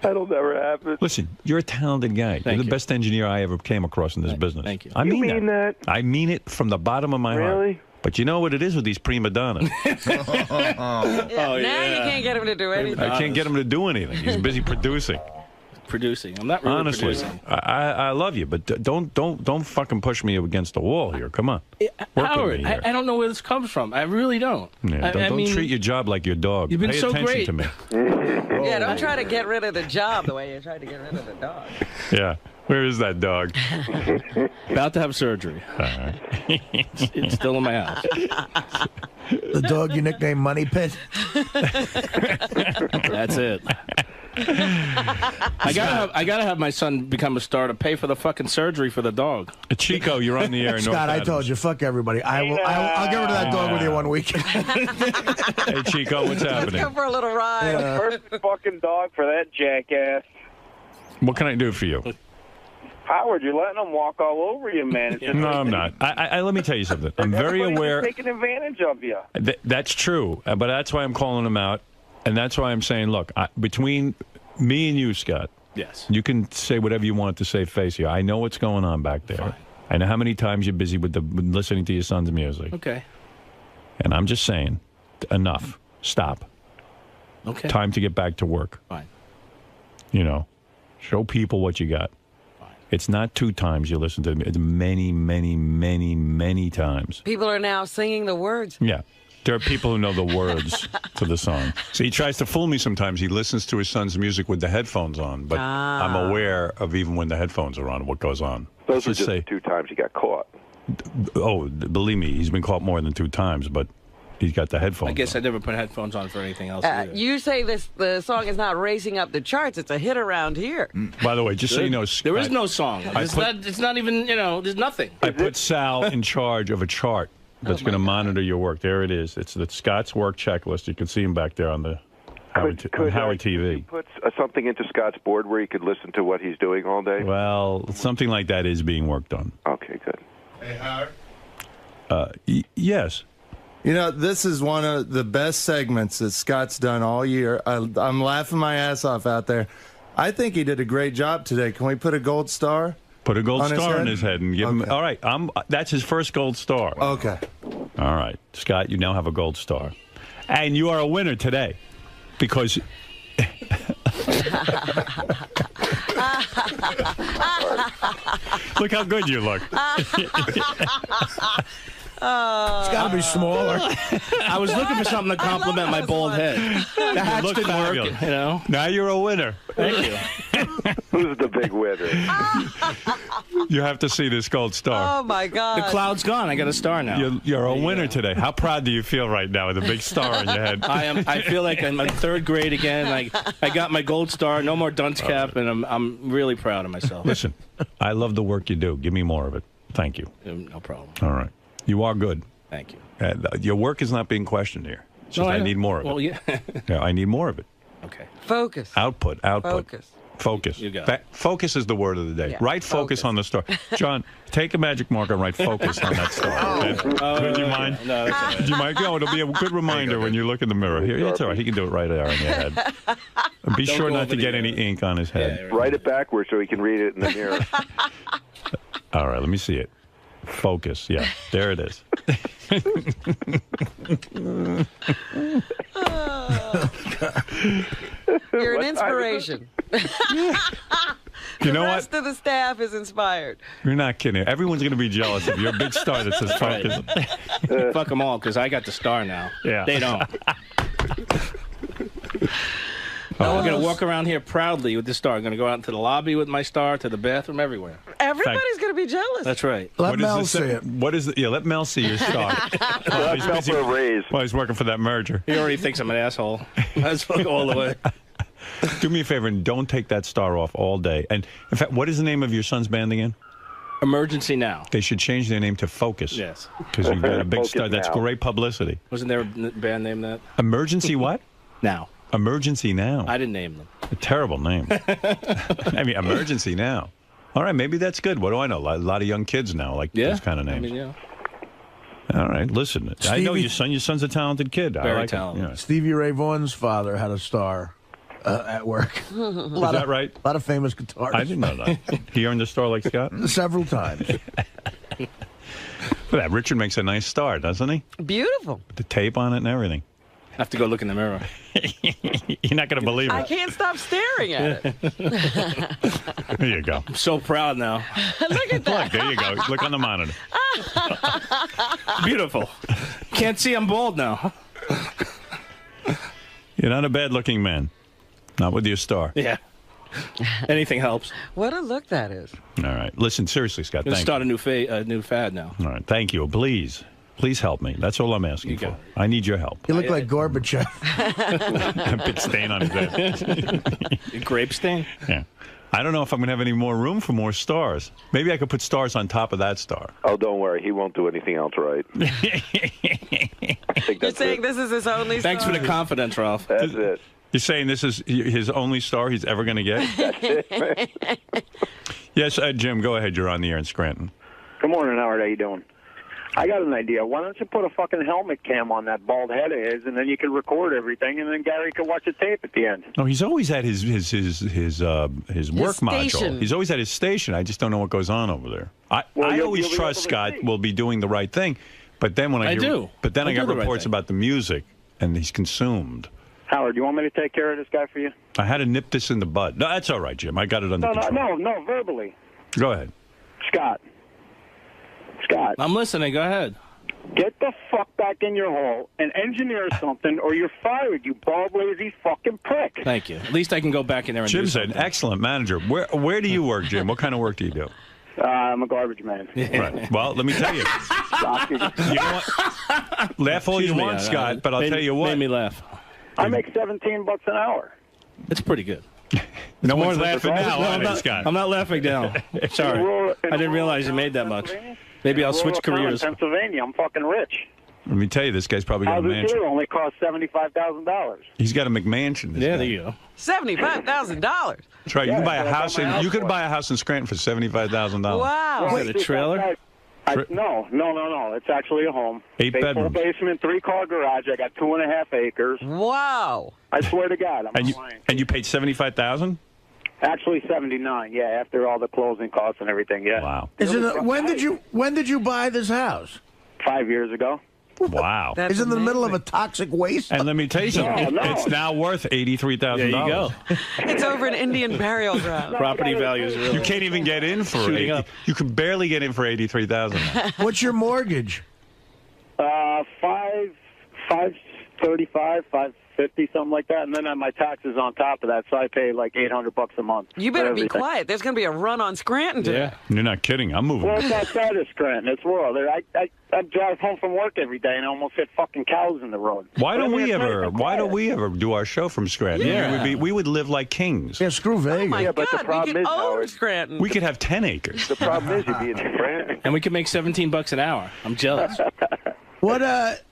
That'll never happen. Listen, you're a talented guy. You're the best engineer I ever came across in this business. Thank you. I You mean, mean that? I mean it from the bottom of my heart. Really? But you know what it is with these prima donnas? Now you can't get him to do anything. I can't get him to do anything. He's busy producing. Producing. I'm not really Honestly, producing. I love you, but don't fucking push me against the wall here. Come on. Work Howard, with me here. I don't know where this comes from. I really don't. Yeah, don't mean, treat your job like your dog. You've been Pay so attention great. to me. Yeah, don't try to get rid of the job the way you tried to get rid of the dog. Yeah. Where is that dog? About to have surgery. It's still in my house. The dog you nicknamed Money Pit. That's it. I gotta have my son become a star to pay for the fucking surgery for the dog. Chico, you're on the air in North Scott, I Adams. told you, fuck everybody. I'll get rid of that dog with you one week. Hey, Chico, what's happening? Let's go for a little ride. First fucking dog for that jackass. What can I do for you? Howard, you're letting them walk all over you, man. It's just No, I'm not. I let me tell you something. I'm very everybody's aware. just taking advantage of you. That's true, but that's why I'm calling him out, and that's why I'm saying, look, between me and you, Scott, yes, you can say whatever you want to save face here. I know what's going on back there. Fine. I know how many times you're busy with listening to your son's music. Okay. And I'm just saying, enough. Stop. Okay. Time to get back to work. Fine. You know, show people what you got. It's not 2 times you listen to me. It's many, many, many, many times. People are now singing the words. Yeah. There are people who know the words to the song. So he tries to fool me sometimes. He listens to his son's music with the headphones on, but I'm aware of even when the headphones are on, what goes on. Those are just the 2 times he got caught. Oh, believe me, he's been caught more than 2 times, but he's got the headphones I guess on. I never put headphones on for anything else either. You say the song is not racing up the charts. It's a hit around here. By the way, just so you know, there is no song. It's not even, there's nothing. I put Sal in charge of a chart that's going to monitor your work. There it is. It's the Scott's work checklist. You can see him back there on the Howard TV. Put something into Scott's board where he could listen to what he's doing all day? Well, something like that is being worked on. Okay, good. Hey, Howard? Yes. You know, this is one of the best segments that Scott's done all year. I'm laughing my ass off out there. I think he did a great job today. Can we put a gold star? Put a gold star on his head and give him. All right, that's his first gold star. Okay. All right, Scott, you now have a gold star, and you are a winner today because. Look how good you look. It's got to be smaller. I was looking for something to compliment my bald head. The hats look didn't work, fabulous. Now you're a winner. Thank you. Who's the big winner? You have to see this gold star. Oh, my God. The cloud's gone. I got a star now. You're a winner today. How proud do you feel right now with a big star on your head? I feel like I'm in 3rd grade again. I got my gold star, no more dunce cap, and I'm really proud of myself. Listen, I love the work you do. Give me more of it. Thank you. No problem. All right. You are good. Thank you. Your work is not being questioned here. It's just I need more of it. Well, yeah. Yeah, I need more of it. Okay. Focus. Output. Focus. You got it. Focus is the word of the day. Yeah, write focus on the star. John, take a magic marker and write focus on that star. Would you mind? No, that's all right. Do you mind? No, it'll be a good reminder when you look in the mirror. Here, it's all right. He can do it right there on your head. And be sure not to get any ink on his head. Yeah, write it backwards so he can read it in the mirror. All right, let me see it. Focus. Yeah, there it is. You're an inspiration. You know the what? rest of the staff is inspired. You're not kidding. Everyone's going to be jealous of your big star that says focus. Fuck them all, because I got the star now. Yeah. They don't. I'm going to walk around here proudly with this star. I'm going to go out into the lobby with my star, to the bathroom, everywhere. Everybody's going to be jealous. That's right. Let Mel see it. What is it? Yeah, let Mel see your star. Let Mel for a raise. Well, he's working for that merger. He already thinks I'm an asshole. Let's go all the way. Do me a favor and don't take that star off all day. And in fact, what is the name of your son's band again? Emergency Now. They should change their name to Focus. Yes. Because you've got a big Focus star. That's Now. great publicity. Wasn't there a band named that? Emergency what? Now. Emergency Now. I didn't name them. A terrible name. I mean, Emergency Now. All right, maybe that's good. What do I know? A lot of young kids now like those kind of names. I mean, yeah. All right, listen. I know your son. Your son's a talented kid. Very I like talented. It. Yeah. Stevie Ray Vaughan's father had a star at work. Is that right? A lot of famous guitarists. I didn't know that. He earned a star like Scott? Several times. Well, that Richard makes a nice star, doesn't he? Beautiful. With the tape on it and everything. I have to go look in the mirror. You're not going to believe it. I can't stop staring at it. There you go. I'm so proud now. Look at that. Look, there you go. Look on the monitor. Beautiful. Can't see I'm bald now. You're not a bad-looking man. Not with your star. Yeah. Anything helps. What a look that is. All right. Listen, seriously, Scott, Let's thank start a new fad now. you. All right. Thank you. Please. Please help me. That's all I'm asking for. I need your help. You look like Gorbachev. A big stain on his head. Grape stain? Yeah. I don't know if I'm going to have any more room for more stars. Maybe I could put stars on top of that star. Oh, don't worry. He won't do anything else right. You're saying this is his only star? Thanks for the confidence, Ralph. That's it. You're saying this is his only star he's ever going to get? That's it. Yes, Jim, go ahead. You're on the air in Scranton. Good morning, Howard. How you doing? I got an idea. Why don't you put a fucking helmet cam on that bald head of his, and then you can record everything, and then Gary can watch the tape at the end. No, he's always had his work module. He's always at his station. I just don't know what goes on over there. I always trust Scott will be doing the right thing, but then when I do. But then I got do the right reports thing. about the music, and he's consumed. Howard, you want me to take care of this guy for you? I had to nip this in the bud. No, that's all right, Jim. I got it under control. No, verbally. Go ahead. Scott. I'm listening. Go ahead. Get the fuck back in your hole and engineer something, or you're fired, you bald, lazy fucking prick. Thank you. At least I can go back in there and Jim's do an something. excellent manager. Where do you work, Jim? What kind of work do you do? I'm a garbage man. Right. Well, let me tell you. You know what? Laugh all you want, Scott, but I'll tell you what. Made me laugh. I make $17 an hour. It's pretty good. No More one's than- laughing now, No, are I'm they, not, Scott? I'm not laughing now. Sorry. I didn't realize you made that much. Maybe I'll switch careers. In Pennsylvania, I'm fucking rich. Let me tell you, this guy's probably got a Houses mansion. here only cost $75,000. He's got a McMansion. Yeah, there you go. $75,000. That's right. You can buy a house in. You could buy a house in Scranton for $75,000. Wow. Is it a trailer? No. It's actually a home. 8 Full bedrooms. basement, 3-car garage. I got 2.5 acres. Wow. I swear to God, I'm not lying. And you paid $75,000? Actually, 79. Yeah, after all the closing costs and everything. Yeah. Wow. When did you buy this house? 5 years ago. Wow. Is it in the middle of a toxic waste? And let me tell you something. No. It's now worth $83,000. There you go. It's over an Indian burial ground. Property values really. You can't even get in for Shooting 80. up. You can barely get in for $83,000. What's your mortgage? 535, 550, something like that, and then my taxes on top of that, so I pay like $800 a month. You for better be everything. quiet. There's going to be a run on Scranton today. You're not kidding. I'm moving. Well, it's outside of Scranton. It's rural. I drive home from work every day and I almost hit fucking cows in the road. Why don't But I mean, we it's nice ever? and Why don't quiet. we ever do our show from Scranton? Yeah. We would live like kings. Yeah, screw Vegas. Oh, my Yeah, but the God. problem We is, could own Howard, Scranton. We could have 10 acres. The problem is you'd be in Scranton. And we can make $17 an hour. I'm jealous. What?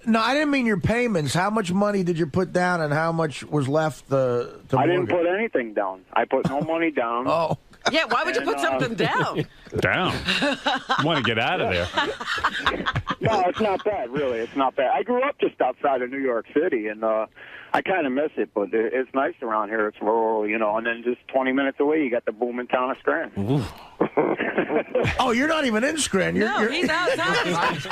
No, I didn't mean your payments. How much money did you put down, and how much was left to I didn't mortgage? put anything down. I put no money down. Oh. Yeah, why would you put something down? Down. You want to get out of there. No, it's not bad, really. It's not bad. I grew up just outside of New York City, and I kind of miss it, but it's nice around here. It's rural, and then just 20 minutes away, you got the booming town of Scranton. Oh, you're not even in Scranton. You're, He's outside. Just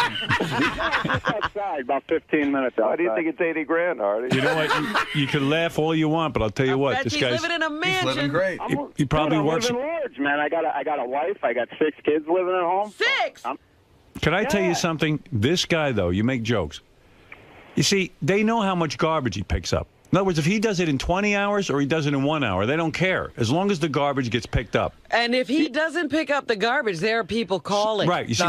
outside, about 15 minutes outside. Why do you think it's $80,000, Artie? You know what? You can laugh all you want, but I'll tell you what. Bet This he's guy's. living in a mansion. Living great. He probably Dude, works. I'm living large, man. I got a wife. I got 6 kids living at home. 6? Can I tell you something? This guy, though, you make jokes. You see, they know how much garbage he picks up. In other words, if he does it in 20 hours or he does it in 1 hour, they don't care, as long as the garbage gets picked up. And if he doesn't pick up the garbage, there are people calling. Right. You see,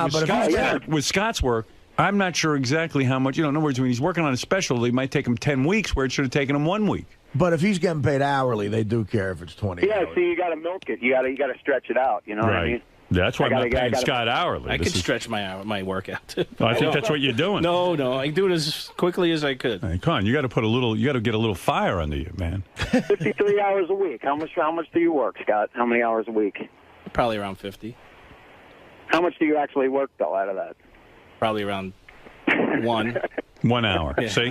with Scott's work, I'm not sure exactly how much. In other words, when he's working on a special, it might take him 10 weeks where it should have taken him 1 week. But if he's getting paid hourly, they do care if it's 20 Yeah, hours. see, you got to milk it. You got to stretch it out. You know what I mean? That's why I'm not I paying gotta- Scott hourly. I This could is- stretch my workout. I think that's what you're doing. No, I can do it as quickly as I could. Hey, come on, you got to put a little. You got to get a little fire under you, man. 53 hours a week. How much do you work, Scott? How many hours a week? Probably around 50. How much do you actually work, though, out of that? Probably around 1. 1 hour. Yeah. See?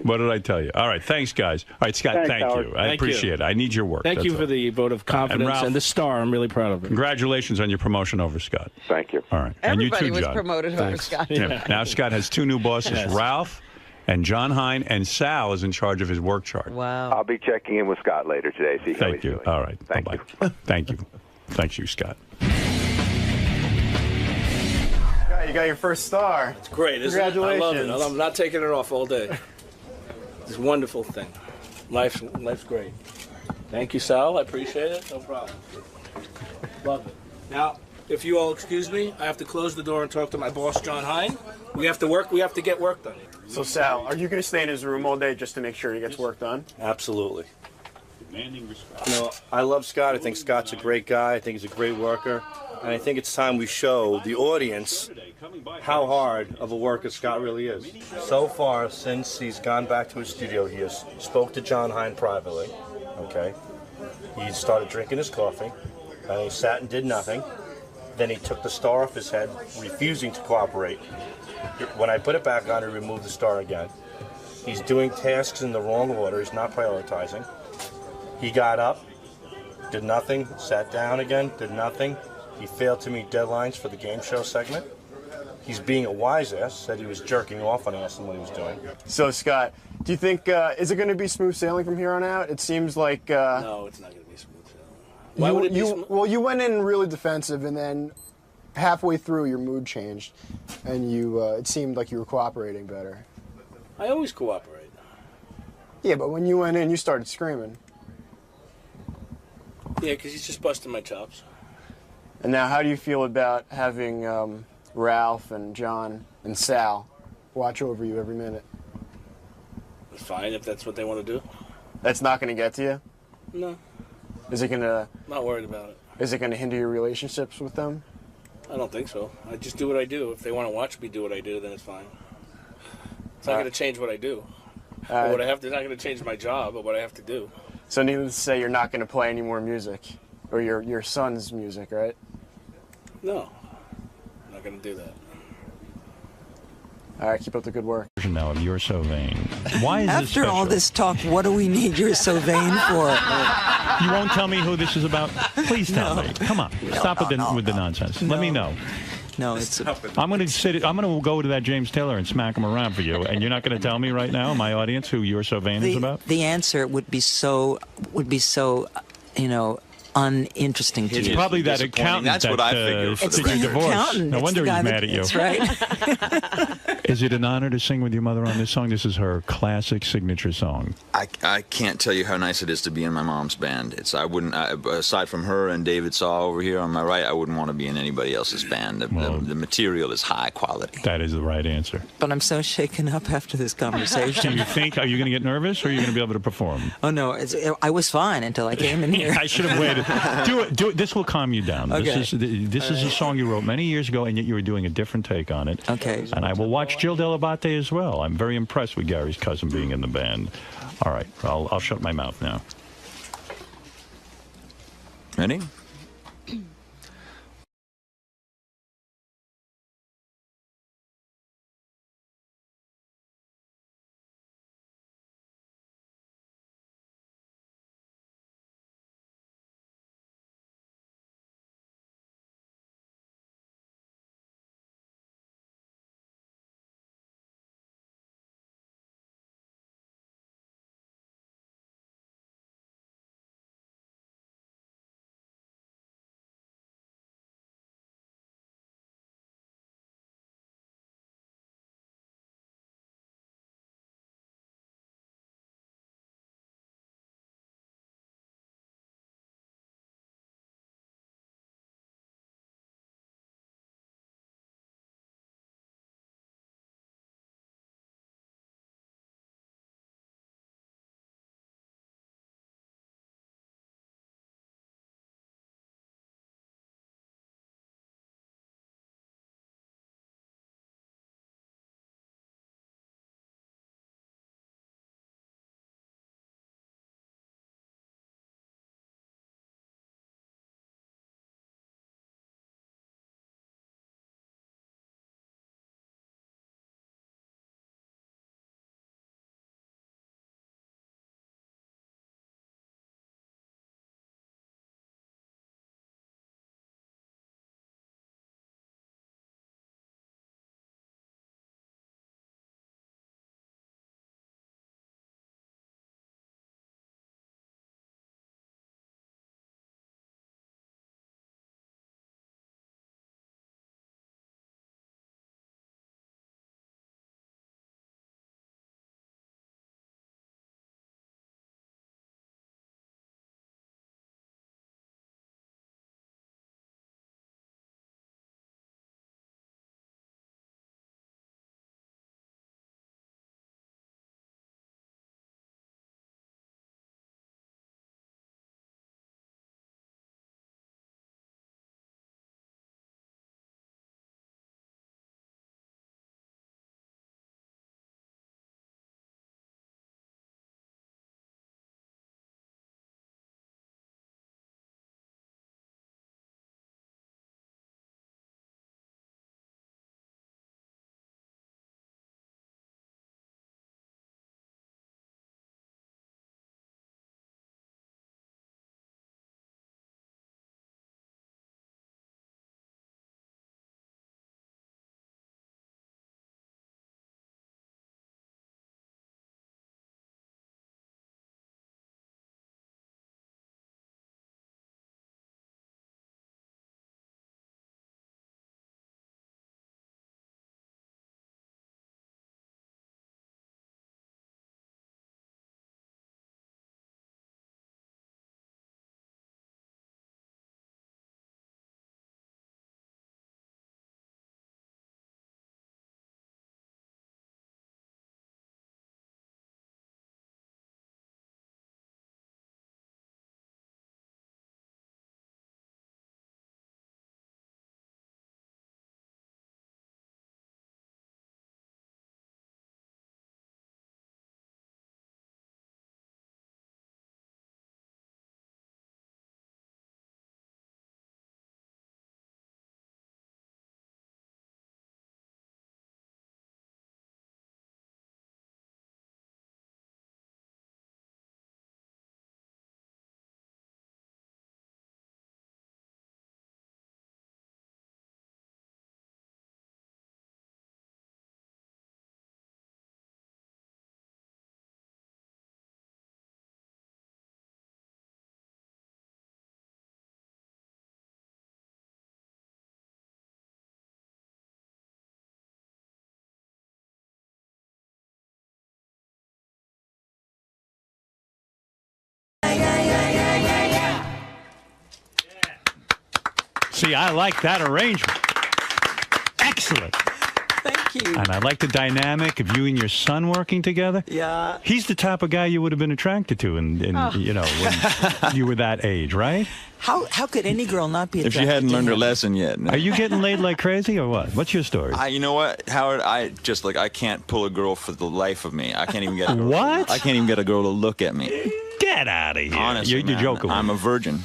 What did I tell you? All right, thanks, guys. All right, Scott, Thanks, thank Howard. you. I Thank you. appreciate it. I need your work. Thank That's you all. for the vote of confidence Ralph, and the star. I'm really proud of it. Congratulations on your promotion over Scott. Thank you. All right. Everybody and you too, was John. promoted over Scott. Yeah. Now Scott has 2 new bosses, Yes. Ralph and John Hine, and Sal is in charge of his work chart. Wow. I'll be checking in with Scott later today. See how Thank he's you. doing. All right. Thank you. Thank you. Thank you, Scott. You got your first star. It's great, isn't it? Congratulations. I love it. I'm not taking it off all day. It's a wonderful thing. Life's great. Thank you, Sal. I appreciate it. No problem. Love it. Now, if you all excuse me, I have to close the door and talk to my boss, John Hine. We have to work. We have to get work done. So, Sal, are you going to stay in his room all day just to make sure he gets work done? Absolutely. I love Scott. I think Scott's a great guy. I think he's a great worker. And I think it's time we show the audience how hard of a worker Scott really is. So far, since he's gone back to his studio, he has spoke to John Hine privately. Okay. He started drinking his coffee. And he sat and did nothing. Then he took the star off his head, refusing to cooperate. When I put it back on, he removed the star again. He's doing tasks in the wrong order. He's not prioritizing. He got up, did nothing, sat down again, did nothing. He failed to meet deadlines for the game show segment. He's being a wise ass, said he was jerking off when I asked him what he was doing. So, Scott, do you think, is it going to be smooth sailing from here on out? It seems like... No, it's not going to be smooth sailing. Why would it be Well, you went in really defensive, and then halfway through your mood changed, and it seemed like you were cooperating better. I always cooperate. Yeah, but when you went in, you started screaming. Yeah, because he's just busting my chops. And now, how do you feel about having Ralph and John and Sal watch over you every minute? It's fine if that's what they want to do. That's not going to get to you? No. Is it going to... Not worried about it. Is it going to hinder your relationships with them? I don't think so. I just do what I do. If they want to watch me do what I do, then it's fine. It's not going to change what I do. But what I have to, it's not going to change my job, but what I have to do. So needless to say, you're not going to play any more music, or your son's music, right? No, I'm not going to do that. All right, keep up the good work. Now of You're So Vain. Why is this After special? all this talk, what do we need You're So Vain for? You won't tell me who this is about? Please tell me. Come on. Stop with the nonsense. Let me know. No, it's. I'm going to go to that James Taylor and smack him around for you, and you're not going to tell me right now, my audience, who You're So Vain is about? The answer would be so, uninteresting to you. It's probably that accountant That's what I figured. It's your the divorce. accountant. No It's wonder the he's guy mad at you. That's right. Is it an honor to sing with your mother on this song? This is her classic signature song. I can't tell you how nice it is to be in my mom's band. Aside from her and David Saw over here on my right, I wouldn't want to be in anybody else's band. The material is high quality. That is the right answer. But I'm so shaken up after this conversation. Do you think, are you going to get nervous, or are you going to be able to perform? Oh, no. I was fine until I came in here. I should have waited. Do it. This will calm you down. Okay. This is a song you wrote many years ago, and yet you were doing a different take on it. Okay. And I will watch Jill Delabate as well. I'm very impressed with Gary's cousin being in the band. All right. I'll shut my mouth now. Ready? See, I like that arrangement. Excellent. Thank you. And I like the dynamic of you and your son working together. Yeah. He's the type of guy you would have been attracted to, when you were that age, right? How could any girl not be If attracted she hadn't to learned her him? lesson yet. Are you getting laid like crazy or what? What's your story? You know what, Howard? I can't pull a girl for the life of me. I can't even get a girl. What? I can't even get a girl to look at me. Get out of here. Honestly, you're man, joking. I'm a virgin.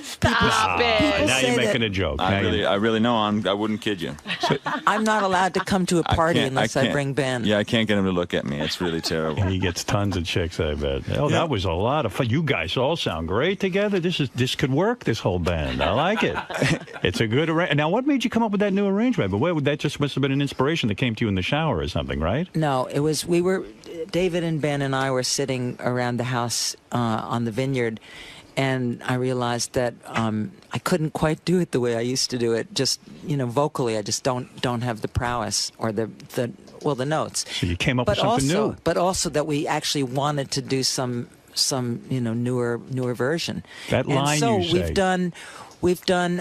Stop it. Now you're making a joke. I really know. I wouldn't kid you. I'm not allowed to come to a party unless I bring Ben. Yeah, I can't get him to look at me. It's really terrible. He gets tons of chicks, I bet. Oh, that was a lot of fun. You guys all sound great together. This could work, this whole band. I like it. It's a good arrangement. Now, what made you come up with that new arrangement? But that just must have been an inspiration that came to you in the shower or something, right? No, it was, David and Ben and I were sitting around the house on the vineyard, and I realized that I couldn't quite do it the way I used to do it. Just, vocally, I just don't have the prowess or the notes. So you came up with something new. But also that we actually wanted to do some newer version. That line so you say. we've done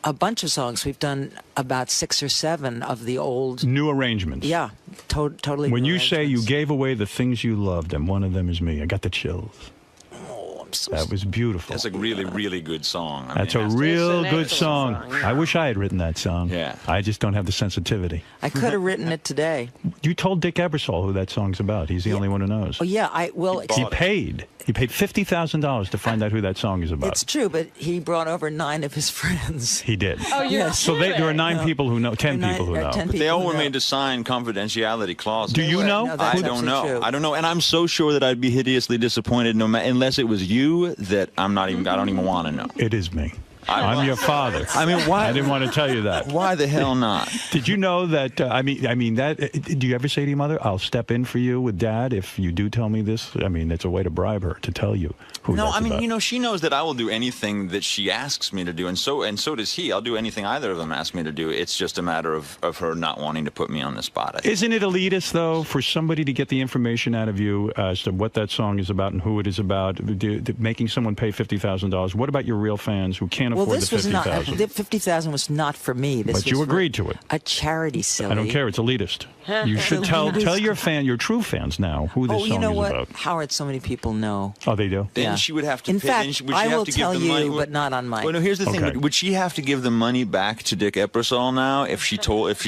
a bunch of songs. We've done about 6 or 7 of the old new arrangements. Yeah, totally. When new you say you gave away the things you loved, and one of them is me, I got the chills. That was beautiful. That's a really, really good song. That's a real good song. I wish I had written that song. Yeah. I just don't have the sensitivity. I could have written it today. You told Dick Ebersol who that song's about. He's the only one who knows. Oh yeah, He paid $50,000 to find out who that song is about. It's true, but he brought over 9 of his friends. He did. Oh, yes. So there are 9 people who know, 10 people who know. But they all were made to sign confidentiality clauses. Do you know? I don't know. I don't know, and I'm so sure that I'd be hideously disappointed unless it was you. That I don't even want to know. It is me. I'm your father. I mean, why? I didn't want to tell you that. Why the hell not? Did you know that? Do you ever say to your mother, "I'll step in for you with Dad if you do tell me this"? I mean, it's a way to bribe her to tell you who. No, that's about. she knows that I will do anything that she asks me to do, and so does he. I'll do anything either of them ask me to do. It's just a matter of her not wanting to put me on the spot. I think. Isn't it elitist though for somebody to get the information out of you as to what that song is about and who it is about, making someone pay $50,000? What about your real fans who can't afford the $50,000? The $50,000 was not for me. But you agreed to it. A charity, silly. I don't care. It's elitist. You should tell your true fans now who this song you know is what, about. Howard? So many people know. Oh, they do. Then she would have to. In pay, fact, would she I have will to tell give the you, money? but not on my. Well, no. Here's the thing. Would she have to give the money back to Dick Ebersol now if she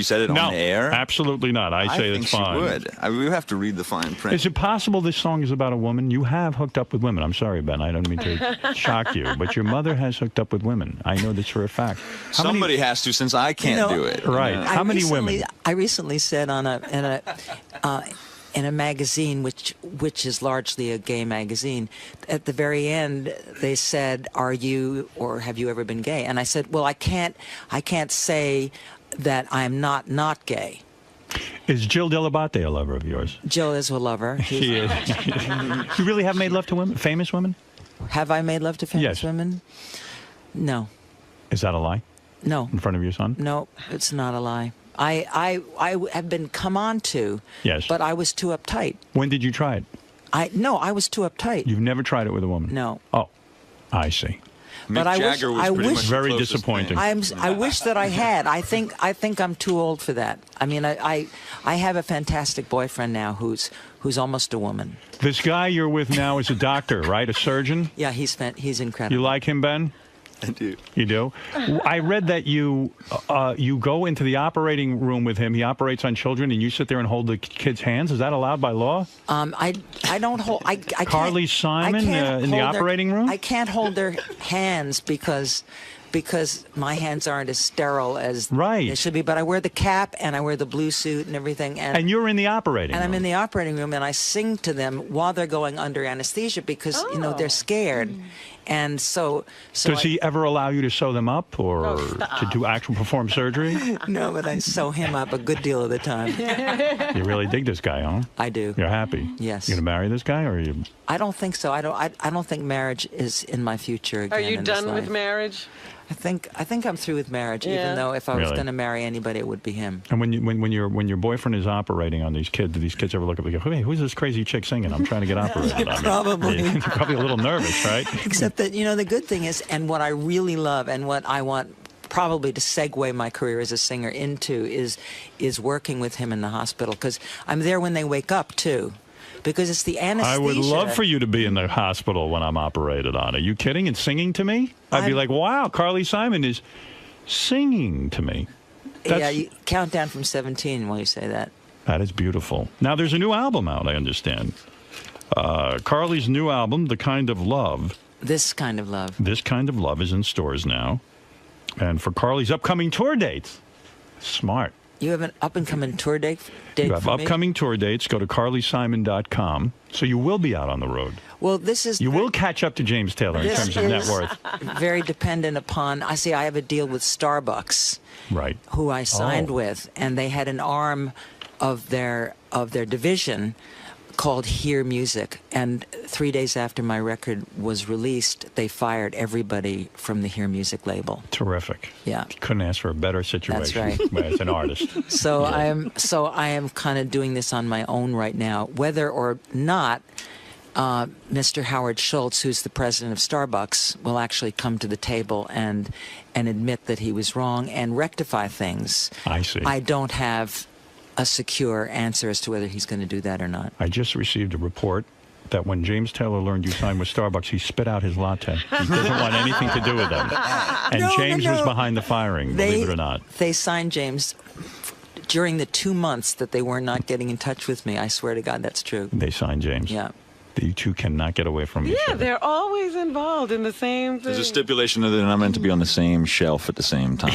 said it on the air? Absolutely not. I say think it's fine. She would. We have to read the fine print. Is it possible this song is about a woman? You have hooked up with women. I'm sorry, Ben. I don't mean to shock you, but your mother has hooked up with women. I know this for a fact. Somebody has to, since I can't do it. Right. How many women? I recently said in a magazine, which is largely a gay magazine, at the very end they said, "Are you or have you ever been gay?" And I said, "Well, I can't say that I'm not gay." Is Jill Delabate a lover of yours? Jill is a lover. She is. You really have made love to women, famous women? Have I made love to famous women? No. Is that a lie? No. In front of your son? No, it's not a lie. I have been come on to. Yes. But I was too uptight. When did you try it? I was too uptight. You've never tried it with a woman? No. Oh, I see. But I wish very disappointing. I wish that I had. I think I'm too old for that. I mean, I have a fantastic boyfriend now who's almost a woman. This guy you're with now is a doctor, right? A surgeon? Yeah, he's incredible. You like him, Ben? I do. You do? I read that you go into the operating room with him. He operates on children, and you sit there and hold the kids' hands. Is that allowed by law? I don't hold. I Carly Simon in the operating room. I can't hold their hands because my hands aren't as sterile as they should be. But I wear the cap and I wear the blue suit and everything. And you're in the operating room. And I'm in the operating room and I sing to them while they're going under anesthesia because they're scared. And so does he ever allow you to sew them up or to perform surgery? No, but I sew him up a good deal of the time. You really dig this guy, huh? I do. You're happy? Yes. You gonna marry this guy, or are you? I don't think so. I don't think marriage is in my future again. Are you done with marriage? I think I'm through with marriage. Yeah. Even though if I was going to marry anybody, it would be him. And when your boyfriend is operating on these kids, do these kids ever look up and go, "Hey, who's this crazy chick singing? I'm trying to get operated on." Probably. You're probably a little nervous, right? Except that the good thing is, and what I really love, and what I want probably to segue my career as a singer into is working with him in the hospital, because I'm there when they wake up too, because it's the anesthesia. I would love for you to be in the hospital when I'm operated on. Are you kidding? And singing to me? I'd be like, wow, Carly Simon is singing to me. Yeah, you count down from 17 while you say that. That is beautiful. Now, there's a new album out, I understand. Carly's new album, The Kind of Love. This Kind of Love. This Kind of Love is in stores now. And for Carly's upcoming tour dates, smart. You have an up-and-coming tour date You have for me? upcoming tour dates. Go to carlysimon.com. So you will be out on the road. Well, this is... You will catch up to James Taylor in terms of net worth. Very dependent upon... I have a deal with Starbucks, right? Who I signed with, and they had an arm of their division called Hear Music, and 3 days after my record was released, they fired everybody from the Hear Music label. Terrific. Yeah. Couldn't ask for a better situation. That's right. As an artist. So I am kind of doing this on my own right now, whether or not Mr. Howard Schultz, who's the president of Starbucks, will actually come to the table and admit that he was wrong and rectify things. I see. I don't have a secure answer as to whether he's going to do that or not. I just received a report that when James Taylor learned you signed with Starbucks, he spit out his latte. He doesn't want anything to do with them. And James was behind the firing, believe it or not. They signed James during the 2 months that they were not getting in touch with me. I swear to God, that's true. They signed James. Yeah. You two cannot get away from each Yeah, other. they're always involved in the same thing. There's a stipulation that they're not meant to be on the same shelf at the same time.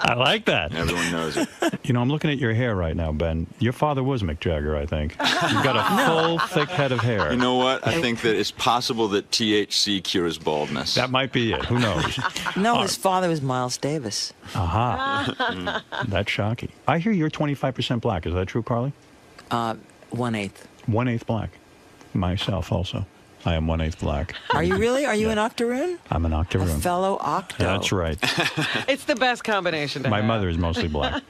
I like that. Everyone knows it. You know, I'm looking at your hair right now, Ben. Your father was Mick Jagger, I think. You've got a full, thick head of hair. You know what? I think that it's possible that THC cures baldness. That might be it. Who knows? No, his father was Miles Davis. Aha. That's shocking. I hear you're 25% black. Is that true, Carly? 1/8. 1/8 black. Myself also. I am 1/8 black. Are you really? Are you an octoroon? I'm an octoroon. A fellow octo. That's right. It's the best combination to My have. mother is mostly black.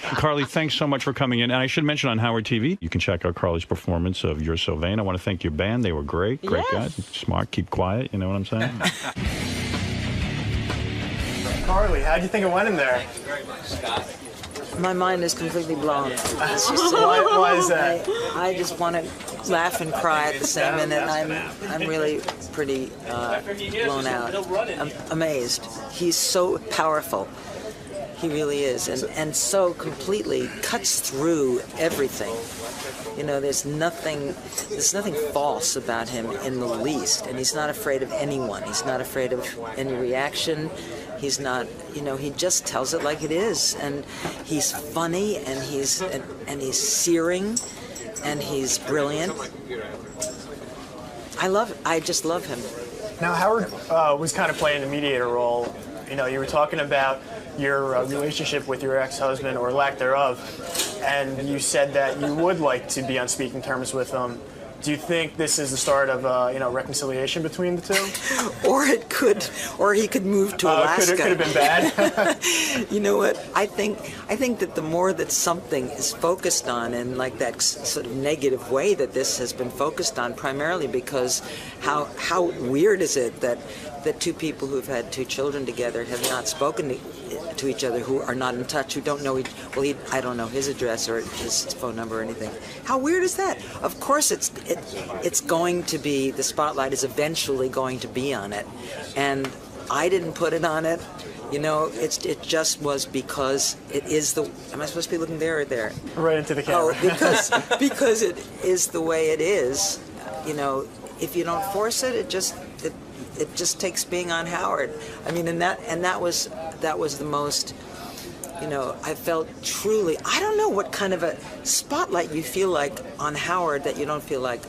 Carly, thanks so much for coming in. And I should mention on Howard TV, you can check out Carly's performance of You're So Vain. I want to thank your band. They were great. Great guys. Smart. Keep quiet. You know what I'm saying? Carly, how'd you think it went in there? My mind is completely blown. It's just, Why is that? I just want to laugh and cry at the same minute. I'm really pretty blown out. I'm amazed. He's so powerful. He really is, and so completely cuts through everything. You know, there's nothing false about him in the least, and he's not afraid of anyone. He's not afraid of any reaction. He's not, he just tells it like it is, and he's funny, and he's searing, and he's brilliant. I just love him. Now, Howard was kind of playing the mediator role. You know, you were talking about your relationship with your ex-husband, or lack thereof, and you said that you would like to be on speaking terms with him. Do you think this is the start of reconciliation between the two? Or he could move to Alaska. Could have been bad. You know what? I think that the more that something is focused on, and like that sort of negative way that this has been focused on, primarily because how weird is it that two people who've had 2 children together have not spoken to each other, who are not in touch, who don't know I don't know his address or his phone number or anything. How weird is that? Of course it's going to be, the spotlight is eventually going to be on it, and I didn't put it on it. It just was because it is the. Am I supposed to be looking there or there? Right into the camera. Oh, because it is the way it is. If you don't force it, it just takes being on Howard. I mean, and that was the most. I felt truly. I don't know what kind of a spotlight you feel like on Howard that you don't feel like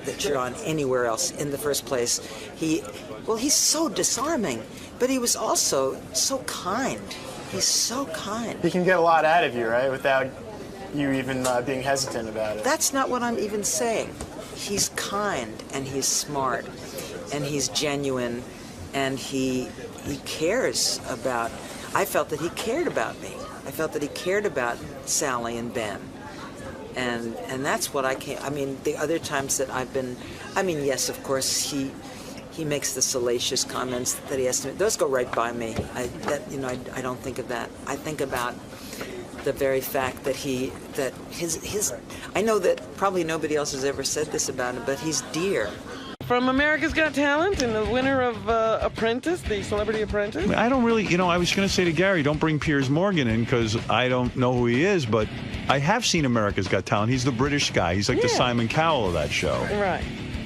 that you're on anywhere else in the first place. He's so disarming, but he was also so kind. He's so kind. He can get a lot out of you, right, without you even being hesitant about it. That's not what I'm even saying. He's kind, and he's smart, and he's genuine, and he cares about. I felt that he cared about me. I felt that he cared about Sally and Ben, and that's what I came. I mean, the other times that I've been. I mean, yes, of course he makes the salacious comments that he has to make. Those go right by me. I don't think of that. I think about the very fact that his I know that probably nobody else has ever said this about him, but he's dear. From America's Got Talent and the winner of Apprentice, the Celebrity Apprentice. I don't really, I was going to say to Gary, don't bring Piers Morgan in because I don't know who he is, but I have seen America's Got Talent. He's the British guy. He's like the Simon Cowell of that show. Right.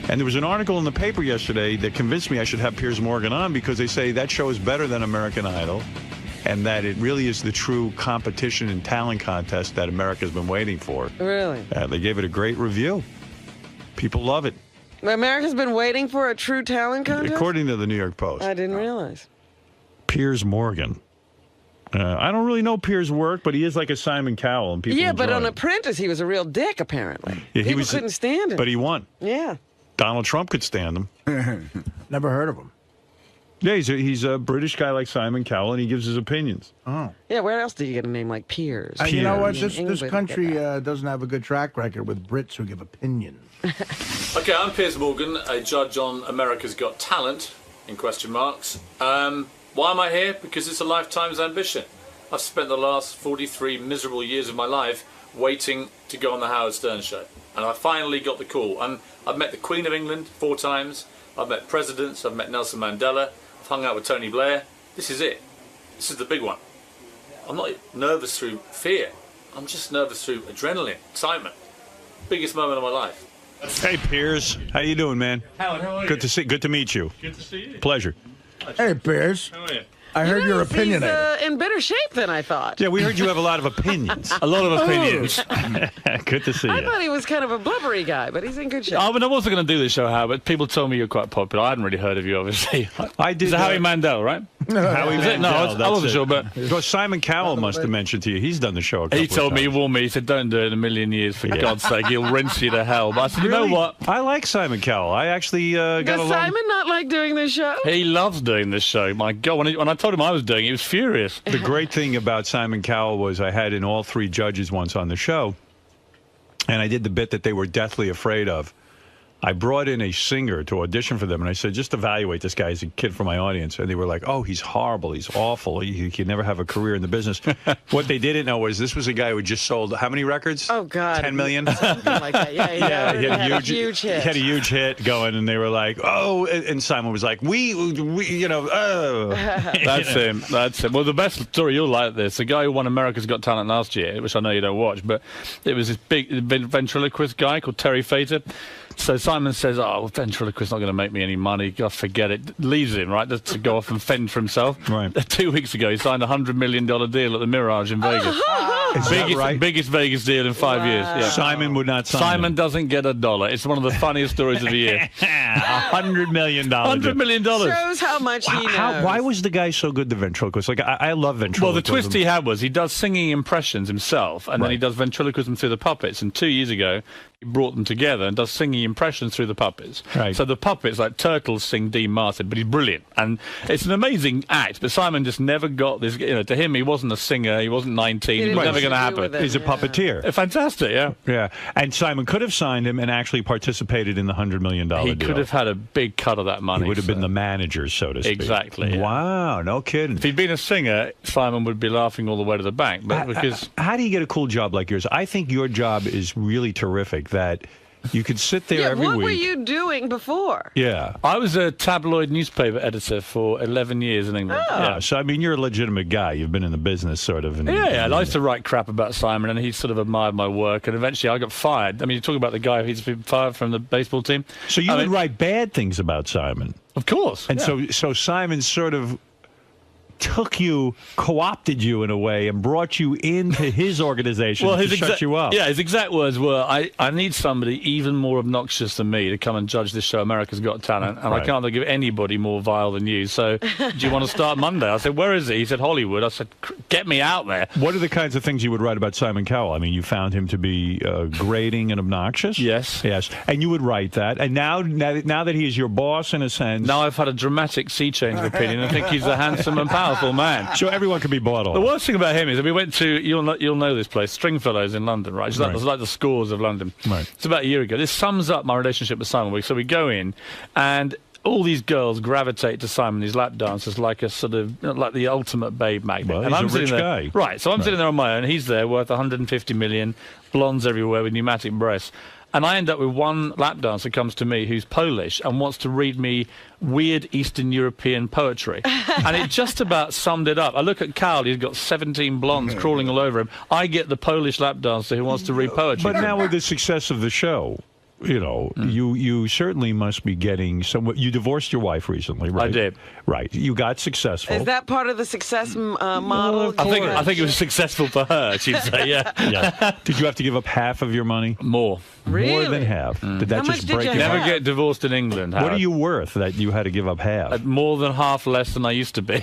And there was an article in the paper yesterday that convinced me I should have Piers Morgan on because they say that show is better than American Idol and that it really is the true competition and talent contest that America's been waiting for. Really? They gave it a great review. People love it. America's been waiting for a true talent contest? According to the New York Post. I didn't realize. Piers Morgan. I don't really know Piers' work, but he is like a Simon Cowell. And people But on it. Apprentice, he was a real dick, apparently. Yeah, People couldn't stand him. But he won. Yeah. Donald Trump could stand him. Never heard of him. Yeah, he's a British guy like Simon Cowell, and he gives his opinions. Oh. Yeah, where else do you get a name like Piers? You know what? This England country doesn't have a good track record with Brits who give opinions. Okay, I'm Piers Morgan, a judge on America's Got Talent, in question marks. Why am I here? Because it's a lifetime's ambition. I've spent the last 43 miserable years of my life waiting to go on the Howard Stern show. And I finally got the call. And I've met the Queen of England 4 times. I've met presidents. I've met Nelson Mandela. I've hung out with Tony Blair. This is it. This is the big one. I'm not nervous through fear. I'm just nervous through adrenaline, excitement. Biggest moment of my life. Hey, Piers. How you doing, man? Howard, how are you? Good to meet you. Good to see you. Pleasure. Hey, Piers. How are you? I heard your opinion. He's in better shape than I thought. Yeah, we heard you have a lot of opinions. A lot of opinions. Good to see you. I thought he was kind of a blubbery guy, but he's in good shape. I wasn't going to do this show, Howard, but people told me you're quite popular. I hadn't really heard of you, obviously. I did. It's Howie Mandel, right? Howie Is it? No, I wasn't sure, but... Well, Simon Cowell must have mentioned to you. He's done the show a couple He told of me, he times. warned me, he said, don't do it in a million years, for God's sake. He'll rinse you to hell. But I said, you know what? I like Simon Cowell. I actually got Does along... Simon not like doing this show? He loves doing this show. My God, when I told him I was doing it, he was furious. The great thing about Simon Cowell was I had in all 3 judges once on the show, and I did the bit that they were deathly afraid of. I brought in a singer to audition for them, and I said, just evaluate this guy as a kid for my audience. And they were like, oh, he's horrible. He's awful. He can never have a career in the business. What they didn't know was this was a guy who just sold how many records? Oh, God. 10 million? Something like that. Yeah, He had a huge hit. He had a huge hit going, and they were like, oh, and Simon was like, we oh. That's him. That's him. Well, the best story, you'll like this. The guy who won America's Got Talent last year, which I know you don't watch, but it was this big ventriloquist guy called Terry Fator. So Simon says, oh, ventriloquist's not going to make me any money. God, forget it. Leaves him, right, just to go off and fend for himself. Right. 2 weeks ago, he signed a $100 million deal at the Mirage in Vegas. Is that right? Biggest Vegas deal in 5 years. Yeah. Simon would not sign Simon him. doesn't get a dollar. It's one of the funniest stories of the year. $100 million. $100 million. Shows how much he knows. Why was the guy so good, the ventriloquist? Like, I love ventriloquism. Well, the twist he had was he does singing impressions himself, and then he does ventriloquism through the puppets. And 2 years ago, he brought them together and does singing impressions through the puppets. Right. So the puppets, like turtles, sing Dean Martin, but he's brilliant. And it's an amazing act, but Simon just never got this. To him, he wasn't a singer, he wasn't 19, it was never going to happen. He's a puppeteer. Fantastic, yeah. Yeah. And Simon could have signed him and actually participated in the $100 million deal. He could have had a big cut of that money. He would have been the manager, so to speak. Exactly. Yeah. Wow, no kidding. If he'd been a singer, Simon would be laughing all the way to the bank. But because how do you get a cool job like yours? I think your job is really terrific, that you could sit there every what week. were you doing before? Yeah. I was a tabloid newspaper editor for 11 years in England. Oh. Yeah. So, I mean, you're a legitimate guy. You've been in the business, sort of. Yeah, I used to write crap about Simon, and he sort of admired my work, and eventually I got fired. I mean, you talk about the guy who's been fired from the baseball team. So you would write bad things about Simon? Of course. And so Simon sort of took you, co-opted you in a way, and brought you into his organization to shut you up. Yeah, his exact words were, I need somebody even more obnoxious than me to come and judge this show, America's Got Talent, and I can't think of anybody more vile than you, so do you want to start Monday? I said, where is he? He said, Hollywood. I said, get me out there. What are the kinds of things you would write about Simon Cowell? I mean, you found him to be grating and obnoxious? Yes. Yes. And you would write that, and now that he is your boss, in a sense... Now I've had a dramatic sea change of opinion. I think he's a handsome and powerful man. So everyone can be bought off. The worst thing about him is that we went to, you'll know this place, Stringfellows in London, right? It's like the Scores of London. Right. It's about a year ago. This sums up my relationship with Simon. So we go in, and all these girls gravitate to Simon, these lap dancers, like a sort of like the ultimate babe magnet. Well, and he's I'm a rich sitting guy. there, right? So I'm sitting there on my own. He's there, worth 150 million, blondes everywhere with pneumatic breasts. And I end up with one lap dancer comes to me who's Polish and wants to read me weird Eastern European poetry. And it just about summed it up. I look at Carl, he's got 17 blondes crawling all over him. I get the Polish lap dancer who wants to read poetry. But now with the success of the show, you know, you certainly must be getting some. You divorced your wife recently, right? I did. Right. You got successful. Is that part of the success model? I think it was successful for her, she'd say, yeah. Yeah. Did you have to give up half of your money? More. Really? More than half. Did that How just much did break you your have? Never heart? get divorced in England, What Howard. are you worth that you had to give up half? More than half less than I used to be.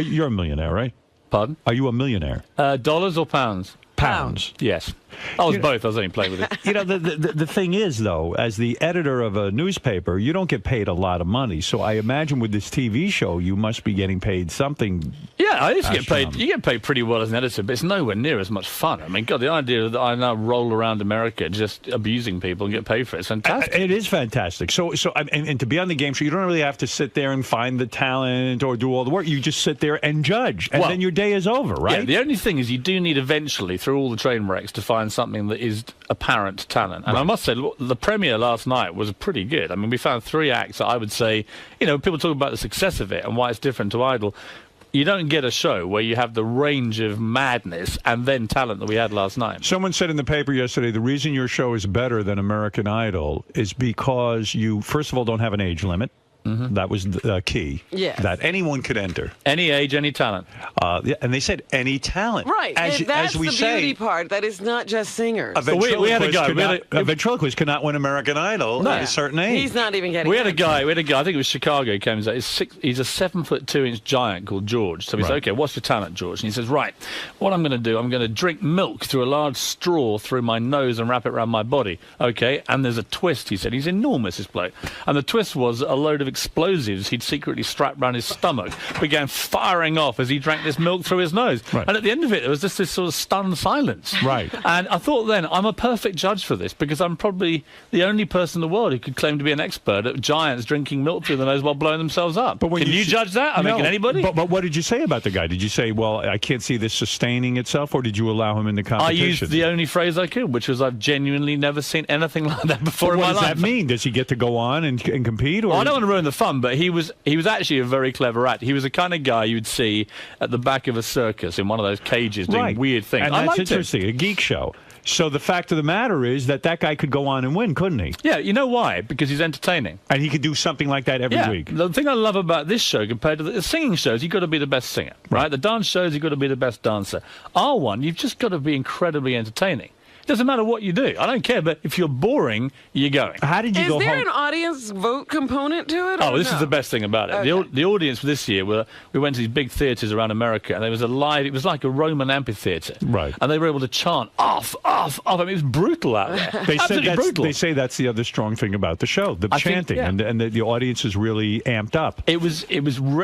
You're a millionaire, right? Pardon? Are you a millionaire? Dollars or pounds? Pounds. Yes. I was both. I was only playing with it. You know, the thing is, though, as the editor of a newspaper, you don't get paid a lot of money. So I imagine with this TV show, you must be getting paid something. Yeah, I used to get paid. You get paid pretty well as an editor, but it's nowhere near as much fun. I mean, God, the idea that I now roll around America just abusing people and get paid for it's fantastic. It is fantastic. And to be on the game show, you don't really have to sit there and find the talent or do all the work. You just sit there and judge, and then your day is over, right? Yeah, the only thing is you do need eventually, through all the train wrecks, to find something that is apparent talent. And I must say, the premiere last night was pretty good. I mean, we found 3 acts that I would say, you know, people talk about the success of it and why it's different to Idol. You don't get a show where you have the range of madness and then talent that we had last night. Someone said in the paper yesterday, the reason your show is better than American Idol is because you, first of all, don't have an age limit. That was the key. Yes. That anyone could enter. Any age, any talent. And they said any talent. Right. That's we the say, beauty part. That is not just singers. We had a guy. A ventriloquist could not win American Idol at a certain age. He's not even getting We had a guy, I think it was Chicago, came and said, he's a 7'2" giant called George. So we said, okay, what's your talent, George? And he says, right, what I'm going to do, I'm going to drink milk through a large straw through my nose and wrap it around my body. Okay, and there's a twist, he said. He's enormous, this bloke. And the twist was a load of explosives he'd secretly strapped around his stomach, began firing off as he drank this milk through his nose. Right. And at the end of it, there was just this sort of stunned silence. Right. And I thought then, I'm a perfect judge for this, because I'm probably the only person in the world who could claim to be an expert at giants drinking milk through the nose while blowing themselves up. But can you judge that? I mean, can anybody? But what did you say about the guy? Did you say, well, I can't see this sustaining itself, or did you allow him in the competition? I used the only phrase I could, which was I've genuinely never seen anything like that before in my life. What does that mean? Does he get to go on and compete? Or? I don't want to ruin the fun, but he was actually a very clever actor. He was the kind of guy you'd see at the back of a circus in one of those cages doing weird things. And that's interesting, a geek show. So the fact of the matter is that guy could go on and win, couldn't he? Yeah, you know why? Because he's entertaining. And he could do something like that every week. The thing I love about this show compared to the singing shows, you've got to be the best singer, right? The dance shows, you've got to be the best dancer. Our one, you've just got to be incredibly entertaining. It doesn't matter what you do. I don't care, but if you're boring, you're going. How did you Is there an audience vote component to it? Oh, or this is the best thing about it. Okay. The audience for this year, we went to these big theatres around America, and there was it was like a Roman amphitheatre. Right. And they were able to chant, off, off, off. I mean, it was brutal out there. Absolutely brutal. They say that's the other strong thing about the show, the chanting, and the audience is really amped up. It was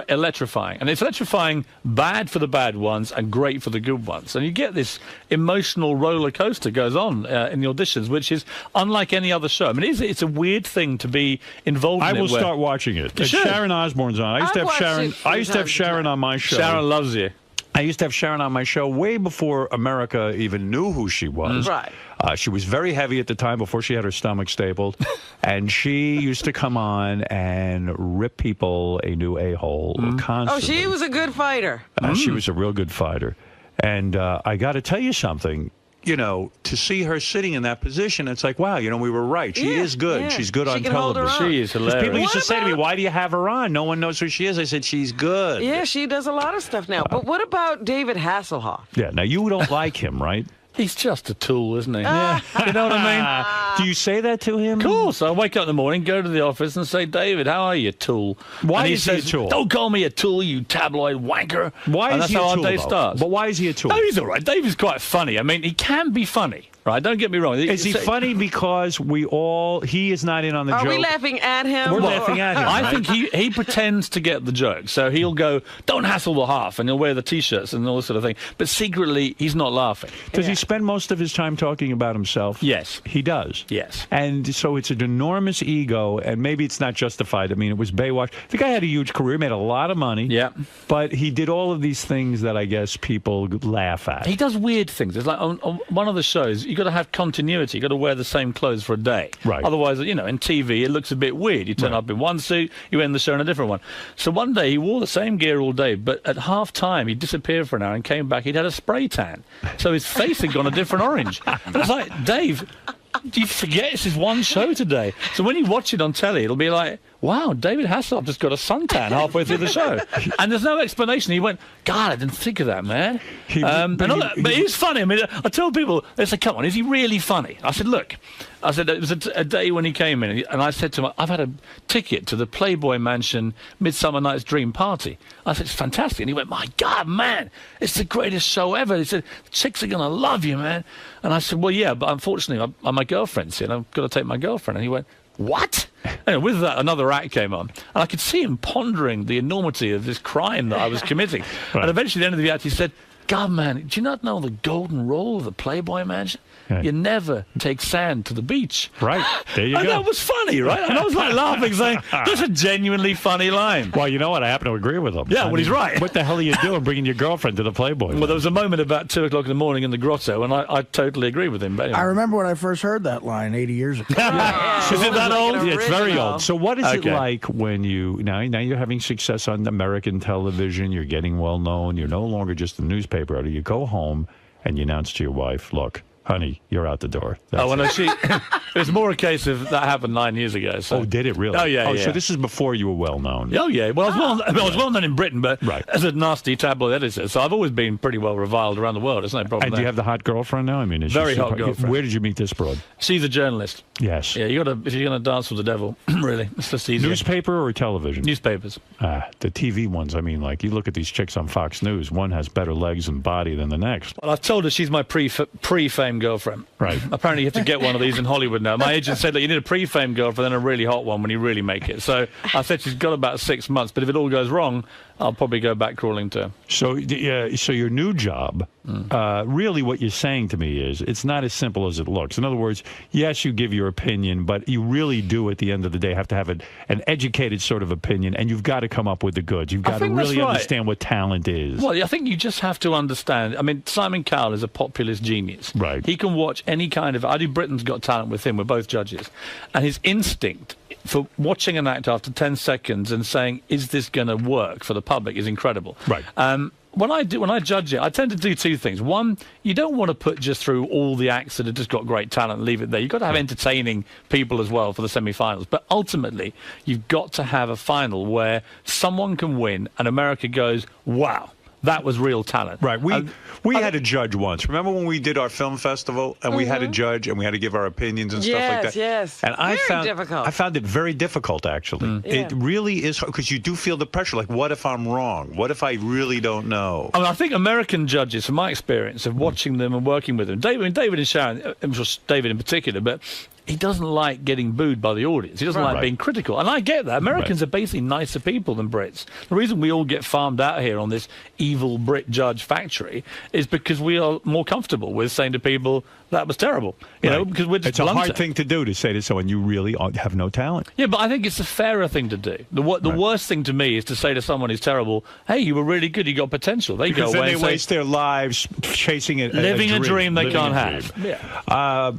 electrifying. And it's electrifying bad for the bad ones and great for the good ones. And you get this emotional roller coaster goes on in the auditions, which is unlike any other show. I mean, it's a weird thing to be involved in. I will start watching it. Sharon Osbourne's on. I used to have Sharon on my show. Sharon loves you. I used to have Sharon on my show way before America even knew who she was. Right. She was very heavy at the time before she had her stomach stapled. And she used to come on and rip people a new a-hole constantly. Oh, she was a good fighter. She was a real good fighter. And I got to tell you something. You know, to see her sitting in that position, it's like, wow, we were right. She is good. Yeah. She's good on can hold her television. own. She is hilarious. People used to say to me, why do you have her on? No one knows who she is. I said, she's good. Yeah, she does a lot of stuff now. But what about David Hasselhoff? Yeah, now you don't like him, right? He's just a tool, isn't he? Yeah. You know what I mean? Do you say that to him? Of course. I wake up in the morning, go to the office and say, David, how are you, tool? Why and is he a tool? Don't call me a tool, you tabloid wanker. Why and is that's he a how tool, our day though? starts. But why is he a tool? No, he's all right. David's quite funny. I mean, he can be funny. Right? Don't get me wrong. Is he funny because he is not in on the joke? Are we laughing at him? We're laughing at him. I right? think he pretends to get the joke. So he'll go, don't hassle the half, and he'll wear the T-shirts and all this sort of thing. But secretly, he's not laughing. Does he spend most of his time talking about himself? Yes. He does? Yes. And so it's an enormous ego, and maybe it's not justified. I mean, it was Baywatch. The guy had a huge career, made a lot of money. Yeah. But he did all of these things that I guess people laugh at. He does weird things. It's like on one of the shows, you've got to have continuity. You've got to wear the same clothes for a day. Right. Otherwise, in TV, it looks a bit weird. You turn up in one suit, you end the show in a different one. So one day, he wore the same gear all day, but at half-time, he disappeared for an hour and came back. He'd had a spray tan. So his face had gone a different orange. And it's like, Dave, do you forget it's his one show today? So when you watch it on telly, it'll be like, wow, David Hasselhoff just got a suntan halfway through the show. And there's no explanation. He went, God, I didn't think of that, man. But he was funny. I mean, I told people, they said, come on, is he really funny? I said, look, it was a day when he came in, and I said to him, I've had a ticket to the Playboy Mansion Midsummer Night's Dream party. I said, it's fantastic. And he went, my God, man, it's the greatest show ever. He said, the chicks are going to love you, man. And I said, well, yeah, but unfortunately, my girlfriend's here, and I've got to take my girlfriend. And he went, what? And with that, another act came on, and I could see him pondering the enormity of this crime that I was committing. Right. And eventually, at the end of the act, he said, God, man, do you not know the golden rule of the Playboy Mansion? Yeah. You never take sand to the beach. Right. There you and go. that was funny, right? And I was like laughing, saying, that's a genuinely funny line. Well, you know what? I happen to agree with him. Yeah, well, he's right. What the hell are you doing bringing your girlfriend to the Playboy? Well, there was a moment about 2 o'clock in the morning in the grotto, and I totally agree with him. But anyway. I remember when I first heard that line 80 years ago. Is it that old? Yeah, it's very old. So what is it Okay. like when now you're having success on American television, you're getting well known, you're no longer just a newspaper editor, you go home and you announce to your wife, look, honey, you're out the door. That's Oh, well, it. no, it was more a case of that happened 9 years ago. So. Oh, did it really? Oh, yeah, yeah. So this is before you were well known. Oh, yeah. Well, I was well known in Britain, but as a nasty tabloid editor, so I've always been pretty well reviled around the world. It's no problem. And do you have the hot girlfriend now? I mean, is Very she hot girlfriend. Where did you meet this broad? She's a journalist. Yes. Yeah, if you're gonna dance with the devil, really, it's just easier. Newspaper or television? Newspapers. The TV ones. I mean, like you look at these chicks on Fox News. One has better legs and body than the next. Well, I've told her she's my pre-fame girlfriend. Right. Apparently, you have to get one of these in Hollywood now. My agent said that you need a pre-fame girlfriend and a really hot one when you really make it. So I said she's got about 6 months, but if it all goes wrong, I'll probably go back crawling to her. So your new job, really what you're saying to me is it's not as simple as it looks. In other words, yes, you give your opinion, but you really do at the end of the day have to have an educated sort of opinion, and you've got to come up with the goods. You've got to really understand what talent is. Well, I think you just have to understand. I mean, Simon Cowell is a populist genius. Right. He can watch any kind of... I do Britain's Got Talent with him. We're both judges. And his instinct for watching an act after 10 seconds and saying, is this going to work for the public is incredible. Right. When I judge it, I tend to do two things. One, you don't want to put just through all the acts that have just got great talent and leave it there. You've got to have entertaining people as well for the semi-finals. But ultimately, you've got to have a final where someone can win and America goes, wow. That was real talent. Right. We had a judge once. Remember when we did our film festival and we had a judge and we had to give our opinions and stuff like that? Yes, and I found it very difficult, actually. It really is, because you do feel the pressure. Like, what if I'm wrong? What if I really don't know? I mean, I think American judges, from my experience of watching them and working with them, David and Sharon, David in particular, but he doesn't like getting booed by the audience. He doesn't like being critical. And I get that. Americans are basically nicer people than Brits. The reason we all get farmed out here on this evil Brit judge factory is because we are more comfortable with saying to people, that was terrible. You know, because we're just It's a hard thing to do, to say to someone, you really have no talent. Yeah, but I think it's a fairer thing to do. The worst thing to me is to say to someone who's terrible, hey, you were really good, you got potential. They Because go away then and they say, waste their lives chasing it, living a dream they can't have. Yeah.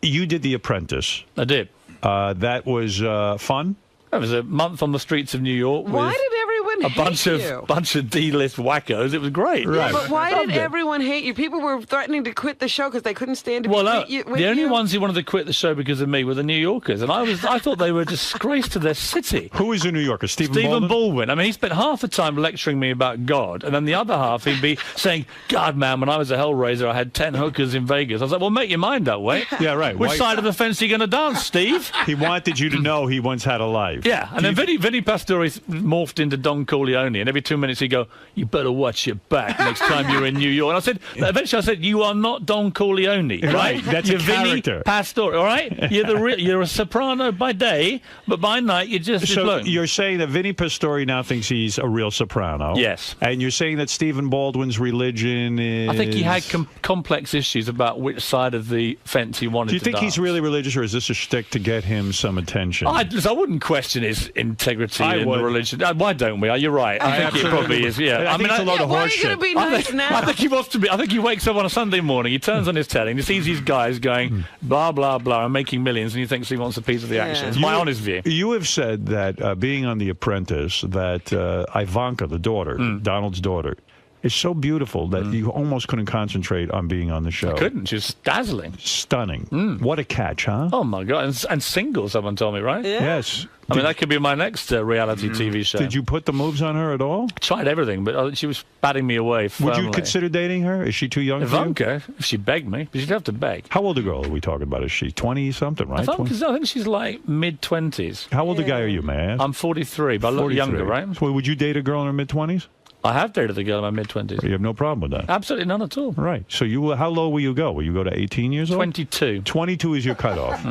You did The Apprentice. I did. That was fun? It was a month on the streets of New York. Why with did everyone a bunch hate of you? bunch of D-list wackos? It was great. Yeah, but why did everyone hate you? People were threatening to quit the show because they couldn't stand to be with you. The only ones who wanted to quit the show because of me were the New Yorkers, and I thought they were a disgrace to their city. Who is a New Yorker? Stephen Baldwin. I mean, he spent half the time lecturing me about God, and then the other half he'd be saying, God, man, when I was a Hellraiser, I had 10 hookers in Vegas. I was like, well, make your mind that way. Yeah, right. Which side of the fence are you going to dance, Steve? He wanted you to know he once had a life. Yeah, and then Vinny Pastore morphed into Don Corleone, and every 2 minutes he'd go, "You better watch your back next time you're in New York." And I said, eventually I said, "You are not Don Corleone, right? That's you're a character. Vinny Pastore, all right? You're a soprano by day, but by night you're just So blown." you're saying that Vinny Pastore now thinks he's a real soprano? Yes. And you're saying that Stephen Baldwin's religion is... I think he had complex issues about which side of the fence he wanted to Do you think dance. he's really religious, or is this a shtick to get him some attention? I wouldn't question his integrity I in would. the religion. Why don't we? You're right. I think it probably is. Yeah. I think it's a load of Why are you horseshit. going to be nice now? I think he wants to be. I think he wakes up on a Sunday morning, he turns on his telly, and he sees these guys going blah blah blah and making millions, and he thinks he wants a piece of the action. It's my honest view. You have said that being on The Apprentice, that Ivanka, the daughter, Donald's daughter, is so beautiful that you almost couldn't concentrate on being on the show. I couldn't. She was dazzling. Stunning. What a catch, huh? Oh, my God. And single, someone told me, right? Yeah. Yes. I mean, that could be my next reality TV show. Did you put the moves on her at all? Tried everything, but she was batting me away firmly. Would you consider dating her? Is she too young for you? Ivanka, if she begged me, but she'd have to beg. How old a girl are we talking about? Is she 20-something, right? I think she's like mid-20s. How old a guy are you, man? I'm 43, but I look younger, right? So would you date a girl in her mid-20s? I have dated a girl in my mid-20s. You have no problem with that? Absolutely none at all. Right. So how low will you go? Will you go to 18 years old? 22. 22 is your cutoff.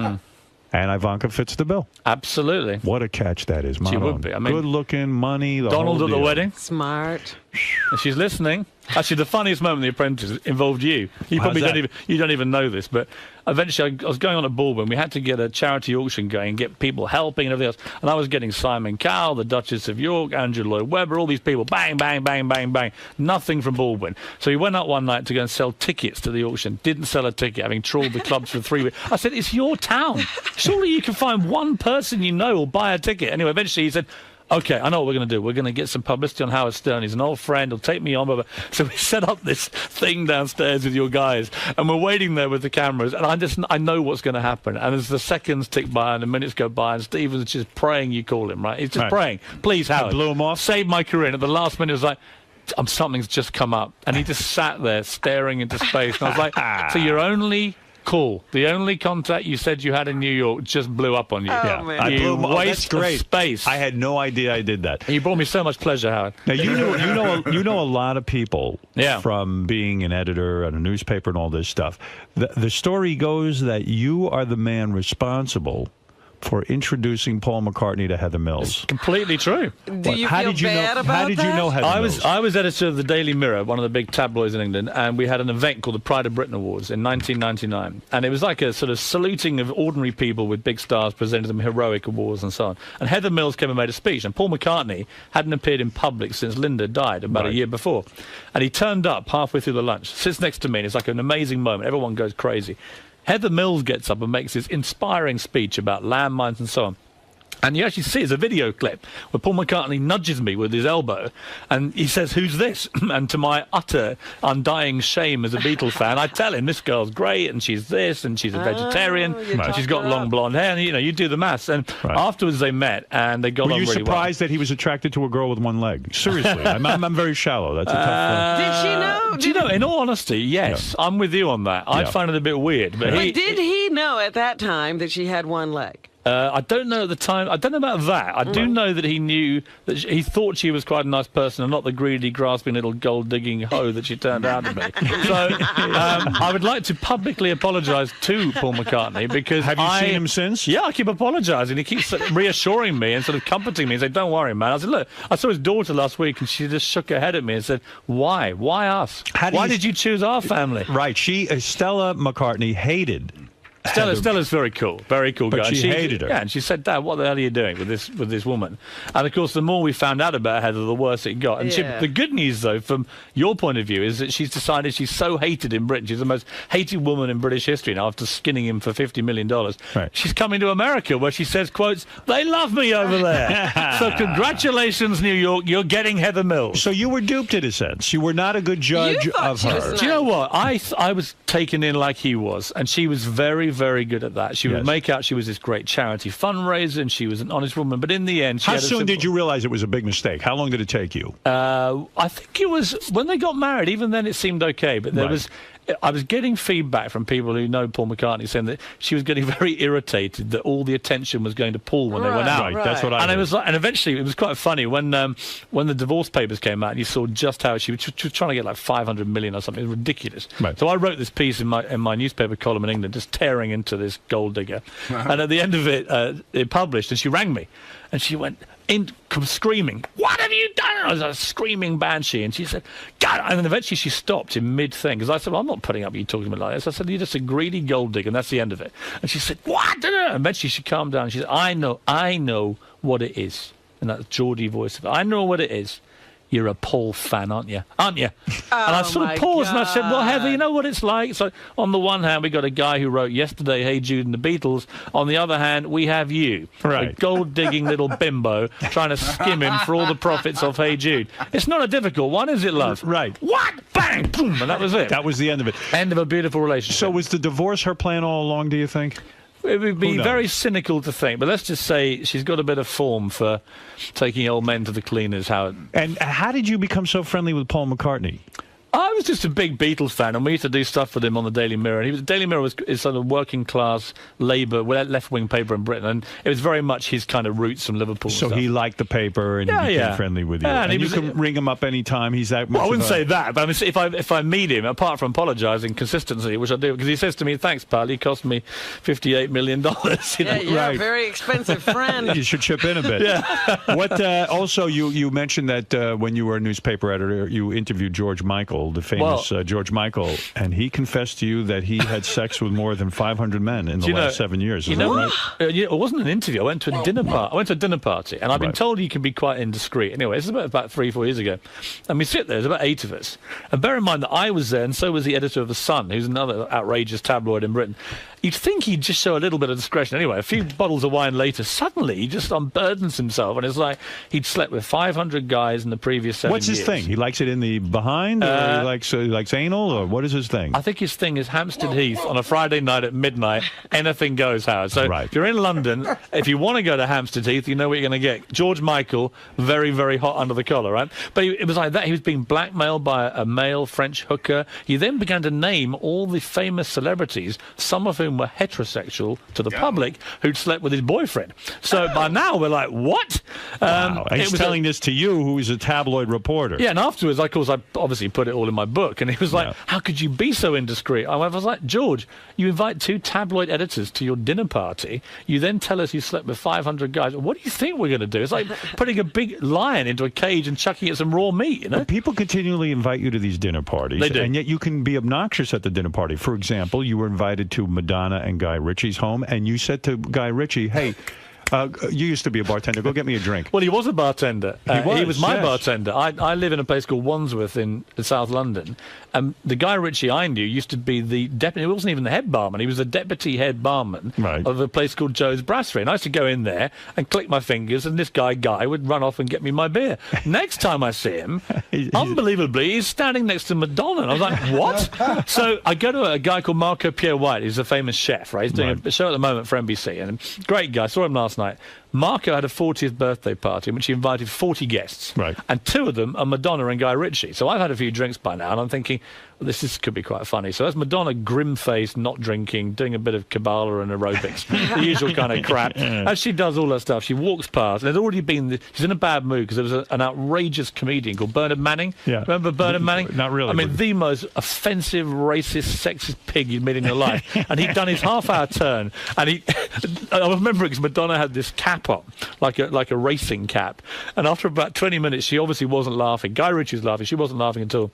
And Ivanka fits the bill. Absolutely. What a catch that is, Manon. She would be. I mean, good-looking, money, the Donald whole at the deal. wedding. Smart. If she's listening. Actually, the funniest moment in The Apprentice involved you. You probably don't even know this, but eventually I was going on at Baldwin. We had to get a charity auction going and get people helping and everything else. And I was getting Simon Cowell, the Duchess of York, Andrew Lloyd Webber, all these people. Bang, bang, bang, bang, bang. Nothing from Baldwin. So he went up one night to go and sell tickets to the auction. Didn't sell a ticket, having trawled the clubs for 3 weeks. I said, it's your town. Surely you can find one person you know will buy a ticket. Anyway, eventually he said, okay, I know what we're going to do. We're going to get some publicity on Howard Stern. He's an old friend. He'll take me on. Blah, blah. So we set up this thing downstairs with your guys, and we're waiting there with the cameras. And I know what's going to happen. And as the seconds tick by and the minutes go by, and Stephen's just praying you call him, right? He's just praying. Please, Howard. Blew him off. Save my career. And at the last minute, it was like, something's just come up. And he just sat there staring into space. And I was like, so you're only... Cool. The only contact you said you had in New York just blew up on you. Oh, man. I blew him up. Waste That's great. of space. I had no idea I did that. And you brought me so much pleasure, Howard. Now you know a lot of people from being an editor at a newspaper and all this stuff. The story goes that you are the man responsible for introducing Paul McCartney to Heather Mills. It's completely true. Do you feel bad about that? How did you know Heather Mills? I was editor of the Daily Mirror, one of the big tabloids in England, and we had an event called the Pride of Britain Awards in 1999. And it was like a sort of saluting of ordinary people with big stars, presented them heroic awards and so on. And Heather Mills came and made a speech, and Paul McCartney hadn't appeared in public since Linda died about a year before. And he turned up halfway through the lunch, sits next to me, and it's like an amazing moment. Everyone goes crazy. Heather Mills gets up and makes this inspiring speech about landmines and so on. And you actually see it's a video clip where Paul McCartney nudges me with his elbow and he says, "Who's this?" And to my utter undying shame as a Beatles fan, I tell him this girl's great and she's this and she's a vegetarian and she's got long blonde hair, and you do the maths. And afterwards they met and they got on really well. Were you surprised that he was attracted to a girl with one leg? Seriously, I'm very shallow. That's a tough Did she know? Do you know, in all honesty, yes, I'm with you on that. I find it a bit weird. But did he know at that time that she had one leg? I don't know at the time. I don't know about that. I do know that he knew that he thought she was quite a nice person and not the greedy, grasping little gold-digging hoe that she turned out to be. So I would like to publicly apologise to Paul McCartney because Have you seen him since? Yeah, I keep apologising. He keeps reassuring me and sort of comforting me and saying, "Don't worry, man." I said, "Look, I saw his daughter last week and she just shook her head at me and said, why? Why us? Why did you choose our family?" Right. Stella McCartney hated Stella's very cool but guy. She hated her. Yeah, and she said, "Dad, what the hell are you doing with this woman?" And of course, the more we found out about Heather, the worse it got. And the good news, though, from your point of view, is that she's decided she's so hated in Britain. She's the most hated woman in British history now after skinning him for $50 million. Right. She's coming to America where she says, quotes, "They love me over there." So congratulations, New York. You're getting Heather Mills. So you were duped in a sense. You were not a good judge of her. Do you know what? I was taken in like he was, and she was very, very good at that. She would make out she was this great charity fundraiser, and she was an honest woman. But in the end, how soon did you realize it was a big mistake? How long did it take you? I think it was when they got married. Even then, it seemed okay. But there was I was getting feedback from people who know Paul McCartney saying that she was getting very irritated that all the attention was going to Paul when they went out. Right, that's what I And heard. it was like, and eventually it was quite funny when the divorce papers came out and you saw just how she was trying to get like 500 million or something. It was ridiculous. Right. So I wrote this piece in my newspaper column in England, just tearing into this gold digger. And at the end of it, it published, and she rang me, and she went screaming, "What have you done?" I was a screaming banshee, and she said, "God!" And then eventually she stopped in mid-thing, because I said, "Well, I'm not putting up with you talking to me like this." I said, "You're just a greedy gold digger," and that's the end of it. And she said, "What?" And eventually she calmed down. She said, I know what it is." And that Geordie voice of it. "I know what it is. You're a Paul fan, aren't you? Aren't you?" And I sort of paused and I said, "Well, Heather, you know what it's like?" So on the one hand, we got a guy who wrote yesterday, "Hey Jude and the Beatles." On the other hand, we have you, a gold-digging little bimbo, trying to skim him for all the profits of Hey Jude. It's not a difficult one, is it, love? Right. What? Bang! Boom! And that was it. That was the end of it. End of a beautiful relationship. So was the divorce her plan all along, do you think? It would be very cynical to think, but let's just say she's got a bit of form for taking old men to the cleaners, Howard. And how did you become so friendly with Paul McCartney? I was just a big Beatles fan, and we used to do stuff with him on the Daily Mirror. And Daily Mirror is sort of working class Labour, left-wing paper in Britain, and it was very much his kind of roots from Liverpool. So stuff. he liked the paper and he became friendly with you. Yeah, and you can ring him up anytime. He's that much. Well, I wouldn't of a... say that, but I mean, if I meet him, apart from apologising consistently, which I do, because he says to me, "Thanks, pal, he cost me $58 million." You know? Yeah, you're a very expensive friend. You should chip in a bit. Yeah. What? Also, you mentioned that when you were a newspaper editor, you interviewed George Michael, the famous George Michael, and he confessed to you that he had sex with more than 500 men in the last 7 years. Is that right? It wasn't an interview. I went to a dinner party. I went to a dinner party, and I've been told you can be quite indiscreet. Anyway, this is about 3-4 years ago, and we sit there. There's about 8 of us, and bear in mind that I was there, and so was the editor of The Sun, who's another outrageous tabloid in Britain. You'd think he'd just show a little bit of discretion. Anyway, a few bottles of wine later, suddenly he just unburdens himself, and it's like he'd slept with 500 guys in the previous 7 years. What's his thing? He likes it in the behind, or he likes anal, or what is his thing? I think his thing is Hampstead Heath on a Friday night at midnight. Anything goes, Howard. So if you're in London, if you want to go to Hampstead Heath, you know what you're going to get. George Michael, very, very hot under the collar, right? But it was like that. He was being blackmailed by a male French hooker. He then began to name all the famous celebrities, some of whom were heterosexual to the public, who'd slept with his boyfriend. So by now we're like, what? Wow. He's telling this to you, who is a tabloid reporter. Yeah, and afterwards, of course, I obviously put it all in my book, and he was like, "How could you be so indiscreet?" I was like, "George, you invite 2 tabloid editors to your dinner party. You then tell us you slept with 500 guys. What do you think we're going to do? It's like putting a big lion into a cage and chucking it some raw meat, you know?" But people continually invite you to these dinner parties. They do. And yet you can be obnoxious at the dinner party. For example, you were invited to Madonna and Guy Ritchie's home, and you said to Guy Ritchie, "Hey, you used to be a bartender. Go get me a drink." Well, he was a bartender. He was my bartender. I live in a place called Wandsworth in South London. The Guy Ritchie I knew used to be the deputy. He wasn't even the head barman. He was the deputy head barman of a place called Joe's Brasserie. And I used to go in there and click my fingers, and this Guy would run off and get me my beer. Next time I see him, unbelievably, he's standing next to Madonna. And I was like, what? So I go to a guy called Marco Pierre White. He's a famous chef, right? He's doing a show at the moment for NBC. And great guy. I saw him last night. Marco had a 40th birthday party in which he invited 40 guests. And 2 of them are Madonna and Guy Ritchie. So I've had a few drinks by now, and I'm thinking, well, this could be quite funny. So that's Madonna, grim-faced, not drinking, doing a bit of Kabbalah and aerobics, the usual kind of crap. As she does all that stuff, she walks past, and there's already been... She's in a bad mood because there was an outrageous comedian called Bernard Manning. Yeah. Remember Bernard Manning? Not really. I mean, the most offensive, racist, sexist pig you'd meet in your life. And he'd done his half-hour turn, and I remember because Madonna had this cap on, like a racing cap. And after about 20 minutes, she obviously wasn't laughing. Guy Ritchie was laughing. She wasn't laughing at all.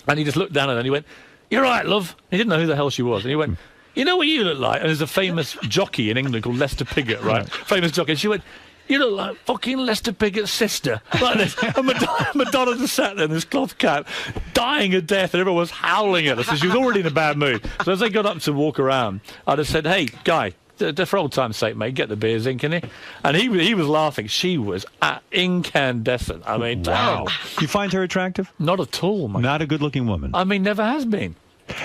And he just looked down at her and he went, "You're right, love." He didn't know who the hell she was. And he went, "You know what you look like?" And there's a famous jockey in England called Lester Piggott, right? Famous jockey. And she went, "You look like fucking Lester Piggott's sister." Like this. And Madonna just sat there in this cloth cap, dying of death, and everyone was howling at her. So she was already in a bad mood. So as they got up to walk around, I just said, "Hey, Guy, for old time's sake, mate, get the beers in, can you?" And he was laughing. She was incandescent. I mean, wow. You find her attractive? Not at all, mate. Not a good-looking woman. I mean, never has been.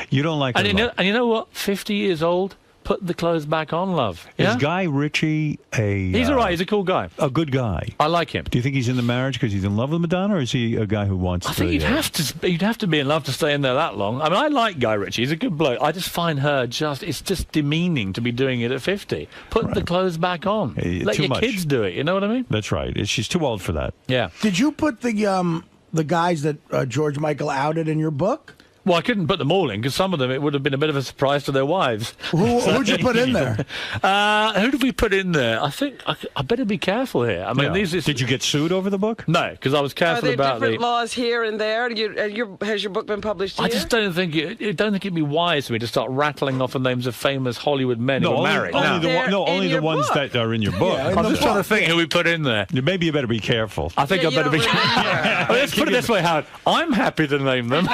You don't like her? And you know what? 50 years old, Put the clothes back on, love. Is Yeah? Guy Ritchie a... He's all right. He's a cool guy. A good guy. I like him. Do you think he's in the marriage because he's in love with Madonna, or is he a guy who wants I think you'd have to be in love to stay in there that long. I mean, I like Guy Ritchie. He's a good bloke. I just find her it's just demeaning to be doing it at 50. Put the clothes back on. Let too your much. kids do it. You know what I mean? That's right. She's too old for that. Yeah. Did you put the guys that George Michael outed in your book? Well, I couldn't put them all in because some of them it would have been a bit of a surprise to their wives. Who'd you put in there? Who did we put in there? I think I better be careful here. I mean, Did you get sued over the book? No, because I was Are careful there about different laws here and there? Has your book been published here? I just don't think it'd be wise for me to start rattling off the names of famous Hollywood men who are married. Only the ones that are in your book. Yeah, I'm just trying to think who we put in there. Maybe you better be careful. I think I better be careful. Let's put it this way, Howard. I'm happy to name them.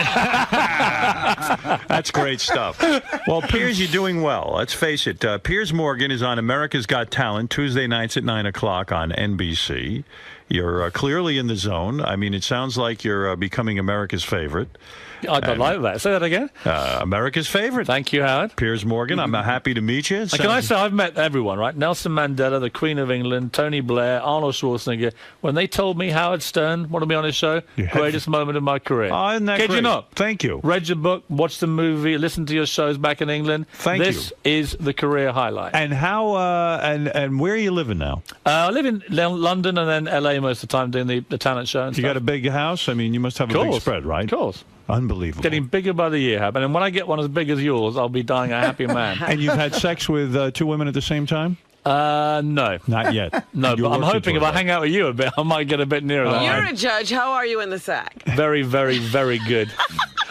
That's great stuff. Well, Piers, you're doing well. Let's face it. Piers Morgan is on America's Got Talent Tuesday nights at 9 o'clock on NBC. You're clearly in the zone. I mean, it sounds like you're becoming America's favorite. I don't like that. Say that again. America's favorite. Thank you, Howard. Piers Morgan, I'm happy to meet you. Can I say I've met everyone, right? Nelson Mandela, the Queen of England, Tony Blair, Arnold Schwarzenegger. When they told me Howard Stern wanted me on his show, greatest moment of my career. Oh, isn't that Kid great? you not? Thank you. Read your book, watched the movie, listened to your shows back in England. Thank you. This is the career highlight. And how? And where are you living now? I live in London and then LA most of the time doing the talent show. And You got a big house? I mean, you must have a big spread, right? Of course. Unbelievable. Getting bigger by the year, Hab. And when I get one as big as yours, I'll be dying a happy man. And you've had sex with two women at the same time? No. Not yet. No, You're but I'm working hoping if toward I hang out with you a bit, I might get a bit nearer that. You're a judge. How are you in the sack? Very, very, very good.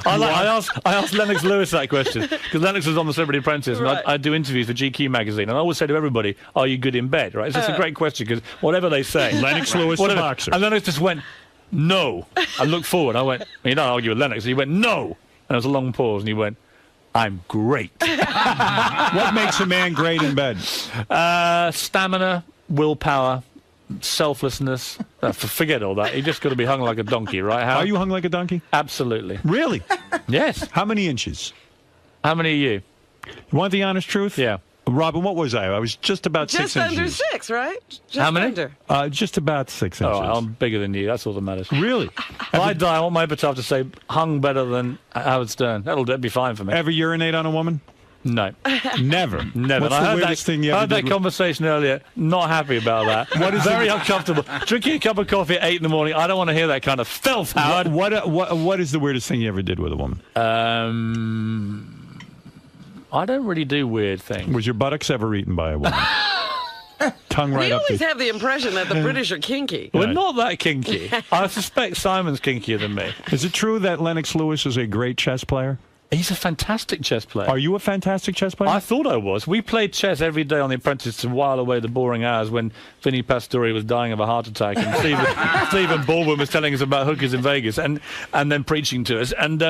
I asked Lennox Lewis that question because Lennox was on the Celebrity Apprentice, and I do interviews for GQ magazine, and I always say to everybody, "Are you good in bed?" Right? It's just a great question because whatever they say, Lennox Lewis, the boxer, and Lennox just went, "No." I looked forward. I went, "You don't argue with Lennox." He went, "No," and there was a long pause, and he went, "I'm great." What makes a man great in bed? Stamina, willpower, selflessness. Forget all that. You just got to be hung like a donkey, right? Are you hung like a donkey? Absolutely. Really? Yes. How many inches? How many are you? You want the honest truth? Yeah. Robin, what was I? I was just about Just 6 under inches. 6, right? Just How many? Under. Just about 6 inches. Oh, I'm bigger than you. That's all that matters. Really? If I die, I want my epitaph to say, hung better than Howard Stern. That'll be fine for me. Ever urinate on a woman? No. Never. Never. What's And the I weirdest thing you ever heard that did with- conversation earlier. Not happy about that. What is very uncomfortable. Drinking a cup of coffee at 8 in the morning. I don't want to hear that kind of filth, Howard. What is the weirdest thing you ever did with a woman? I don't really do weird things. Was your buttocks ever eaten by a woman? Tongue right We up always the... have the impression that the British are kinky. We're not that kinky. I suspect Simon's kinkier than me. Is it true that Lennox Lewis is a great chess player? He's a fantastic chess player. Are you a fantastic chess player? I thought I was. We played chess every day on The Apprentice to while away the boring hours when Vinnie Pastore was dying of a heart attack and Stephen Baldwin was telling us about hookers in Vegas and then preaching to us. And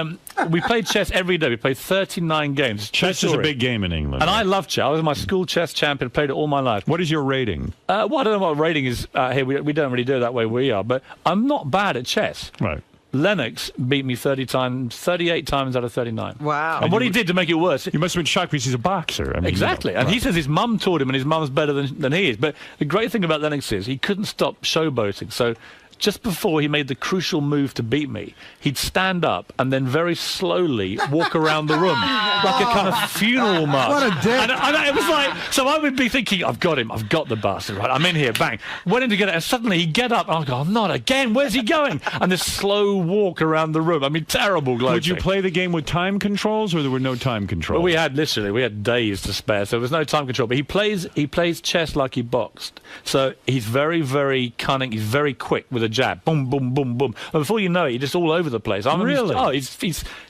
we played chess every day. We played 39 games. Chess is a big game in England. And I love chess. I was my school chess champion, played it all my life. What is your rating? Well, I don't know what rating is here. We don't really do it that way where we are. But I'm not bad at chess. Right. Lennox beat me 38 times out of 39. Wow. And what he did to make it worse... You must have been shocked because he's a boxer. I mean, Exactly. And he says his mum taught him and his mum's better than he is. But the great thing about Lennox is he couldn't stop showboating. So just before he made the crucial move to beat me, he'd stand up and then very slowly walk around the room like a kind of funeral march. What a dick. And it was like, so I would be thinking, I've got him, I've got the bastard, right? I'm in here, bang. Went in to get it, and suddenly he'd get up, and I'd go, not again, where's he going? And this slow walk around the room. I mean, terrible gloating. Would you play the game with time controls, or there were no time controls? Well, we had days to spare, so there was no time control. But he plays chess like he boxed. So he's very, very cunning. He's very quick with a jab. Boom, boom, boom, boom. And before you know it, he's just all over the place. Really?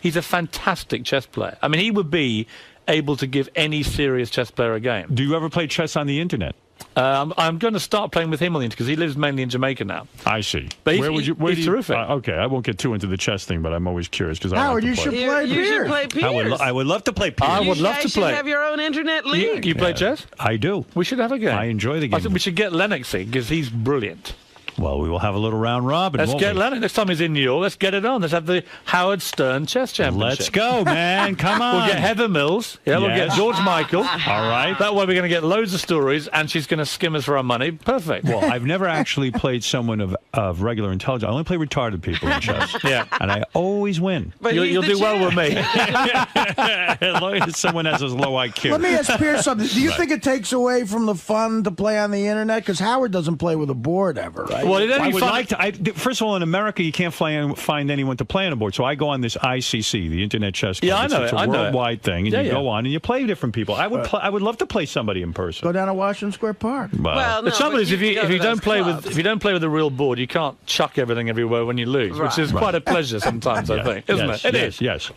He's a fantastic chess player. I mean, he would be able to give any serious chess player a game. Do you ever play chess on the internet? I'm going to start playing with him on the internet because he lives mainly in Jamaica now. I see. But he's terrific. Okay, I won't get too into the chess thing, but I'm always curious because Howard, I you like to should play. play You should play Piers. I would love to play Piers. I would love You to guys should play. have your own internet league. You play chess? I do. We should have a game. I enjoy the I game. think we should get Lennox in because he's brilliant. Well, we will have a little round robin. Let's won't get we? Lennox. Next time he's in New York, let's get it on. Let's have the Howard Stern Chess Championship. Let's go, man. Come on. We'll get Heather Mills. Yeah, we'll Yes. get George Michael. All right. That way we're going to get loads of stories, and she's going to skim us for our money. Perfect. Well, I've never actually played someone of regular intelligence. I only play retarded people in chess. Yeah. And I always win. But You'll do well with me. As long as someone has a low IQ. Let me ask Pierce something. Do you think it takes away from the fun to play on the internet? Because Howard doesn't play with a board ever, right? Well, it'd I be would fun. like to. First of all, in America, you can't find anyone to play on a board. So I go on this ICC, the Internet Chess Club. Yeah, I know It's it. a I know it. worldwide thing, and Yeah, you yeah. go on and you play different people. I would love to play somebody in person. Go down to Washington Square Park. Well, The no, trouble but is, if can go to you don't those play clubs. with a real board, you can't chuck everything everywhere when you lose, which is Right. quite a pleasure sometimes. I think, isn't Yes, it? It yes, is. Yes.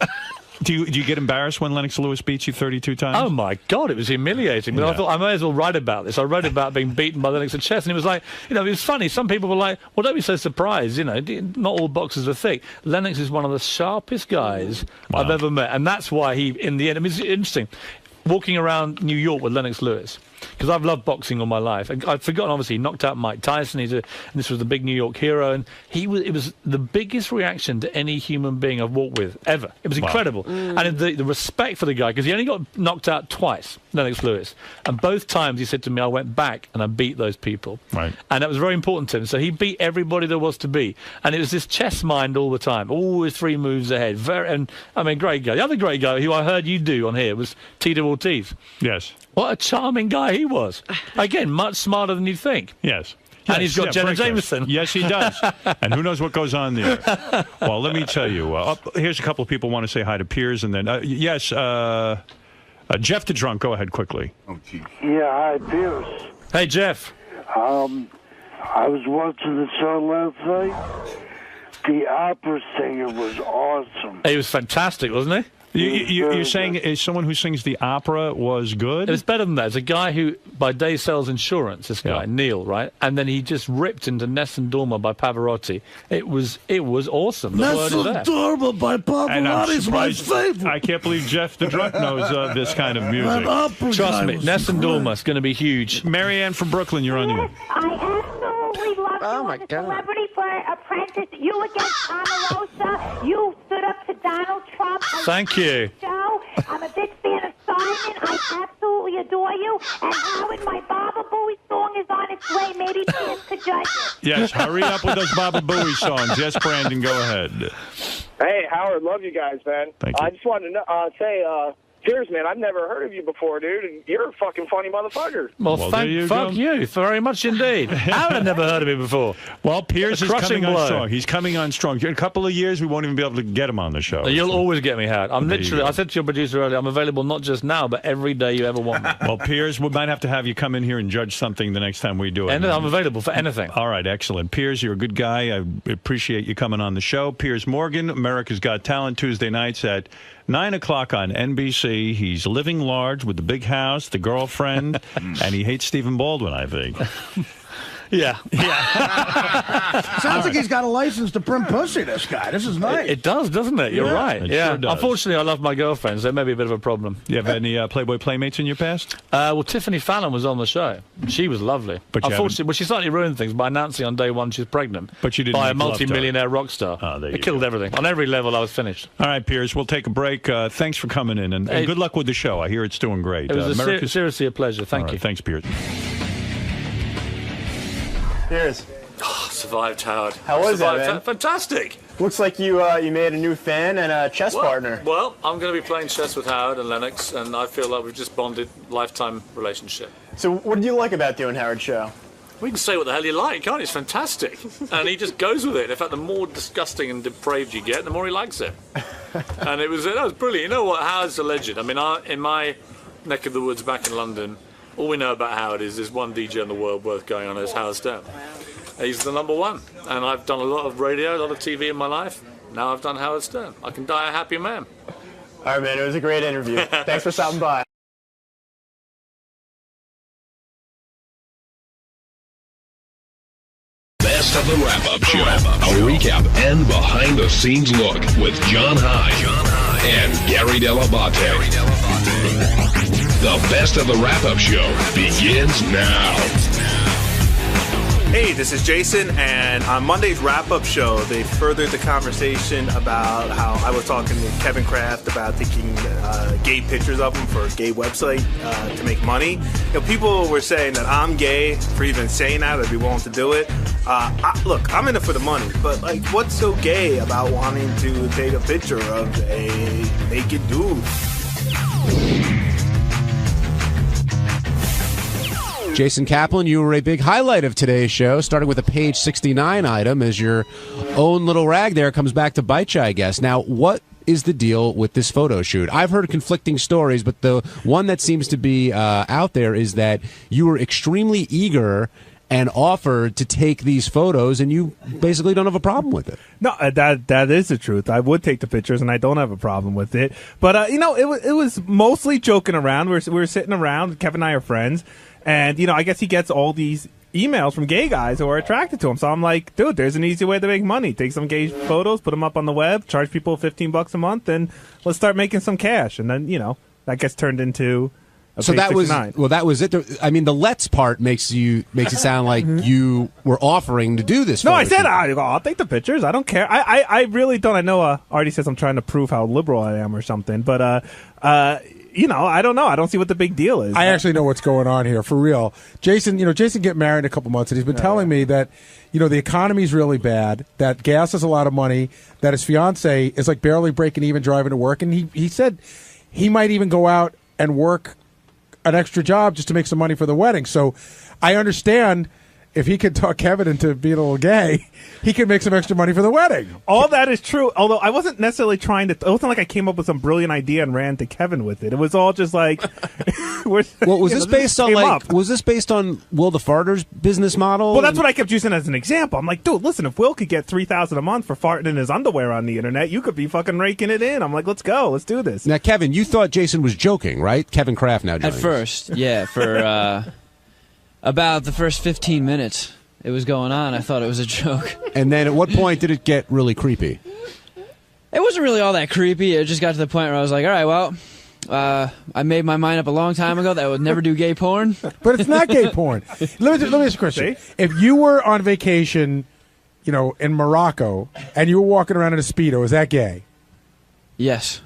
Do you get embarrassed when Lennox Lewis beats you 32 times? Oh my God, it was humiliating. But I thought I may as well write about this. I wrote about being beaten by Lennox at chess, and it was like, it was funny. Some people were like, "Well, don't be so surprised. Not all boxers are thick." Lennox is one of the sharpest guys I've ever met, and that's why he, in the end, it's interesting. Walking around New York with Lennox Lewis, because I've loved boxing all my life. I'd forgotten, obviously, he knocked out Mike Tyson. And this was the big New York hero, and it was the biggest reaction to any human being I've walked with ever. It was incredible. And the respect for the guy, because he only got knocked out twice, Lennox Lewis. And both times he said to me, I went back and I beat those people. Right. And that was very important to him. So he beat everybody there was to beat. And it was this chess mind all the time, always 3 moves ahead. Great guy. The other great guy who I heard you do on here was Tito Ortiz. Yes. What a charming guy he was. Again, much smarter than you think. Yes. And he's got Jenna breakdance. Jameson. Yes, he does. And who knows what goes on there. Well, let me tell you. Here's a couple of people want to say hi to Piers. And then, Jeff the Drunk, go ahead quickly. Oh, geez. Yeah, hi, Pierce. Hey, Jeff. I was watching the show last night. The opera singer was awesome. He was fantastic, wasn't he? You're saying is someone who sings the opera was good? It was better than that. It's a guy who, by day, sells insurance, this guy, Neil, right? And then he just ripped into Nessun Dorma by Pavarotti. It was awesome. The word is there. Nessun Dorma by Pavarotti is my favorite. I can't believe Jeff the Drunk knows this kind of music. Trust me, Nessun Dorma is going to be huge. Marianne from Brooklyn, you're on the air. I absolutely love you. Celebrity for Apprentice. You against Omarosa. You stood up to Donald Trump. Thank you. Show. I'm a big fan of Simon. I absolutely adore you. And Howard, my Baba Booey song is on its way. Maybe Pierce could judge it. Yes, hurry up with those Baba Booey songs. Yes, Brandon, go ahead. Hey, Howard, love you guys, man. Thank you. I just wanted to say, Piers, man, I've never heard of you before, dude, and you're a fucking funny motherfucker. Well, fuck you very much indeed. Howard had never heard of me before. Well, Piers is coming on blow. strong. He's coming on strong. In a couple of years, we won't even be able to get him on the show. You'll always get me, Howard. I'm There you literally, go. I said to your producer earlier, I'm available not just now, but every day you ever want me. Well, Piers, we might have to have you come in here and judge something the next time we do it. And I'm available for anything. All right, excellent. Piers, you're a good guy. I appreciate you coming on the show. Piers Morgan, America's Got Talent, Tuesday nights at 9 o'clock on NBC. He's living large with the big house, the girlfriend, and he hates Stephen Baldwin, I think. Yeah. Sounds like he's got a license to print pussy, this guy. This is nice. It does, doesn't it? You're right. It Yeah. sure does. Unfortunately, I love my girlfriend, so it may be a bit of a problem. You have any Playboy Playmates in your past? Well, Tiffany Fallon was on the show. She was lovely. But you unfortunately, well, she slightly ruined things by announcing on day one she's pregnant. But you didn't by a make love to her. multi-millionaire rock star. It killed everything. On every level, I was finished. All right, Piers, we'll take a break. Thanks for coming in, and Hey. good luck with the show. I hear it's doing great. It was America's... seriously a pleasure. Thank All right, you. Thanks, Piers. Piers. Survived, Howard. How was that, Survived. man? Fantastic. Looks like you made a new fan and a chess partner. Well, I'm going to be playing chess with Howard and Lennox, and I feel like we've just bonded, lifetime relationship. So what did you like about doing Howard's show? We can say what the hell you like, can't he? It's fantastic. And he just goes with it. In fact, the more disgusting and depraved you get, the more he likes it. And that was brilliant. You know what? Howard's a legend. I mean, in my neck of the woods back in London, all we know about Howard is there's one DJ in the world worth going on, is Howard Stern. He's the number one. And I've done a lot of radio, a lot of TV in my life. Now I've done Howard Stern. I can die a happy man. All right, man. It was a great interview. Thanks for stopping by. Best of the Wrap-Up Show. A recap and behind-the-scenes look with John High and Gary Dell'Abate. The Best of the Wrap-Up Show begins now. Hey, this is Jason, and on Monday's wrap-up show, they furthered the conversation about how I was talking to Kevin Kraft about taking gay pictures of him for a gay website to make money. People were saying that I'm gay for even saying that. I'd be willing to do it. Look, I'm in it for the money, but like, what's so gay about wanting to take a picture of a naked dude? Jason Kaplan, you were a big highlight of today's show, starting with a page 69 item as your own little rag there comes back to bite you, I guess. Now, what is the deal with this photo shoot? I've heard conflicting stories, but the one that seems to be out there is that you were extremely eager and offered to take these photos, and you basically don't have a problem with it. No, that is the truth. I would take the pictures, and I don't have a problem with it. But it was mostly joking around. We were sitting around. Kevin and I are friends, and I guess he gets all these emails from gay guys who are attracted to him. So I'm like, dude, there's an easy way to make money. Take some gay photos, put them up on the web, charge people $15 a month, and let's start making some cash. And then that gets turned into. So that was it. I mean, the let's part makes it sound like you were offering to do this. No, I said I'll take the pictures. I don't care. I really don't. I know Artie says I'm trying to prove how liberal I am or something, but I don't know. I don't see what the big deal is. I actually know what's going on here for real. Jason get married in a couple months, and he's been telling me that the economy's really bad, that gas is a lot of money, that his fiance is like barely breaking even driving to work, and he said he might even go out and work an extra job just to make some money for the wedding. So I understand if he could talk Kevin into being a little gay, he could make some extra money for the wedding. All that is true, although I wasn't necessarily trying to. It wasn't like I came up with some brilliant idea and ran to Kevin with it. It was all just like. Was this based on Will the Farter's business model? Well, that's what I kept using as an example. I'm like, dude, listen, if Will could get $3,000 a month for farting in his underwear on the internet, you could be fucking raking it in. I'm like, let's go, let's do this. Now, Kevin, you thought Jason was joking, right? Kevin Kraft now. At first, yeah, for about the first 15 minutes it was going on, I thought it was a joke. And then at what point did it get really creepy? It wasn't really all that creepy. It just got to the point where I was like, all right, well, I made my mind up a long time ago that I would never do gay porn. But it's not gay porn. Let me ask you a question. If you were on vacation, in Morocco, and you were walking around in a Speedo, is that gay? Yes.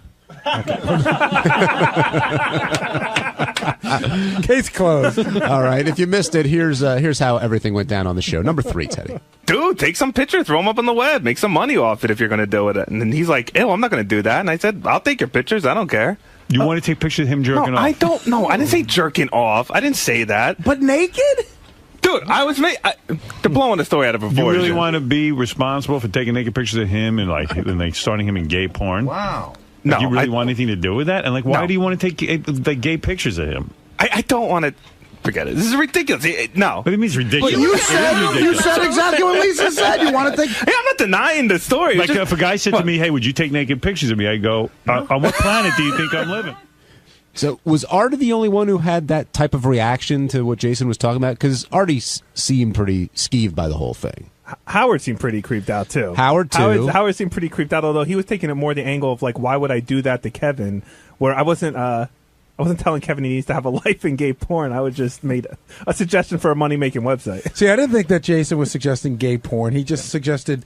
Case closed. All right. If you missed it, here's how everything went down on the show. Number 3, Teddy. Dude, take some pictures, throw them up on the web, make some money off it if you're going to do it. And then he's like, ew, I'm not going to do that. And I said, I'll take your pictures. I don't care. You want to take pictures of him jerking off? I don't know. I didn't say jerking off. I didn't say that. But naked? Dude, they're blowing the story out of proportion. You really want to be responsible for taking naked pictures of him and starting him in gay porn? Wow. No, do you really want anything to do with that? And why do you want to take gay pictures of him? I don't want to. Forget it. This is ridiculous. No. What do you mean it's ridiculous? But you said exactly what Lisa said. You want to take. Hey, I'm not denying the story. Like if a guy said to me, "Hey, would you take naked pictures of me?" I go, "On what planet do you think I'm living?" So was Artie the only one who had that type of reaction to what Jason was talking about? Because Artie seemed pretty skeeved by the whole thing. Howard seemed pretty creeped out, too. Howard seemed pretty creeped out, although he was taking it more the angle of, like, why would I do that to Kevin? Where I wasn't telling Kevin he needs to have a life in gay porn. I would just made a suggestion for a money-making website. See, I didn't think that Jason was suggesting gay porn. He just suggested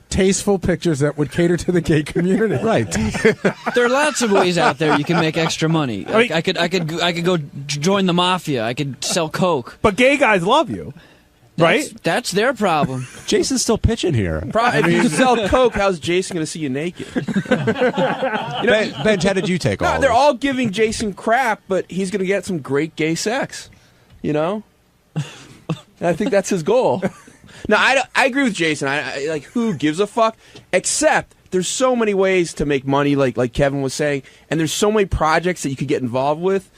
tasteful pictures that would cater to the gay community. Right. There are lots of ways out there you can make extra money. Like, I could go join the mafia. I could sell coke. But gay guys love you. Right? That's their problem. Jason's still pitching here. If you sell coke, how's Jason going to see you naked? Benj, how did you take all they're this? all giving Jason crap, but he's going to get some great gay sex. And I think that's his goal. No, I agree with Jason. I like, who gives a fuck? Except there's so many ways to make money, like Kevin was saying, and there's so many projects that you could get involved with.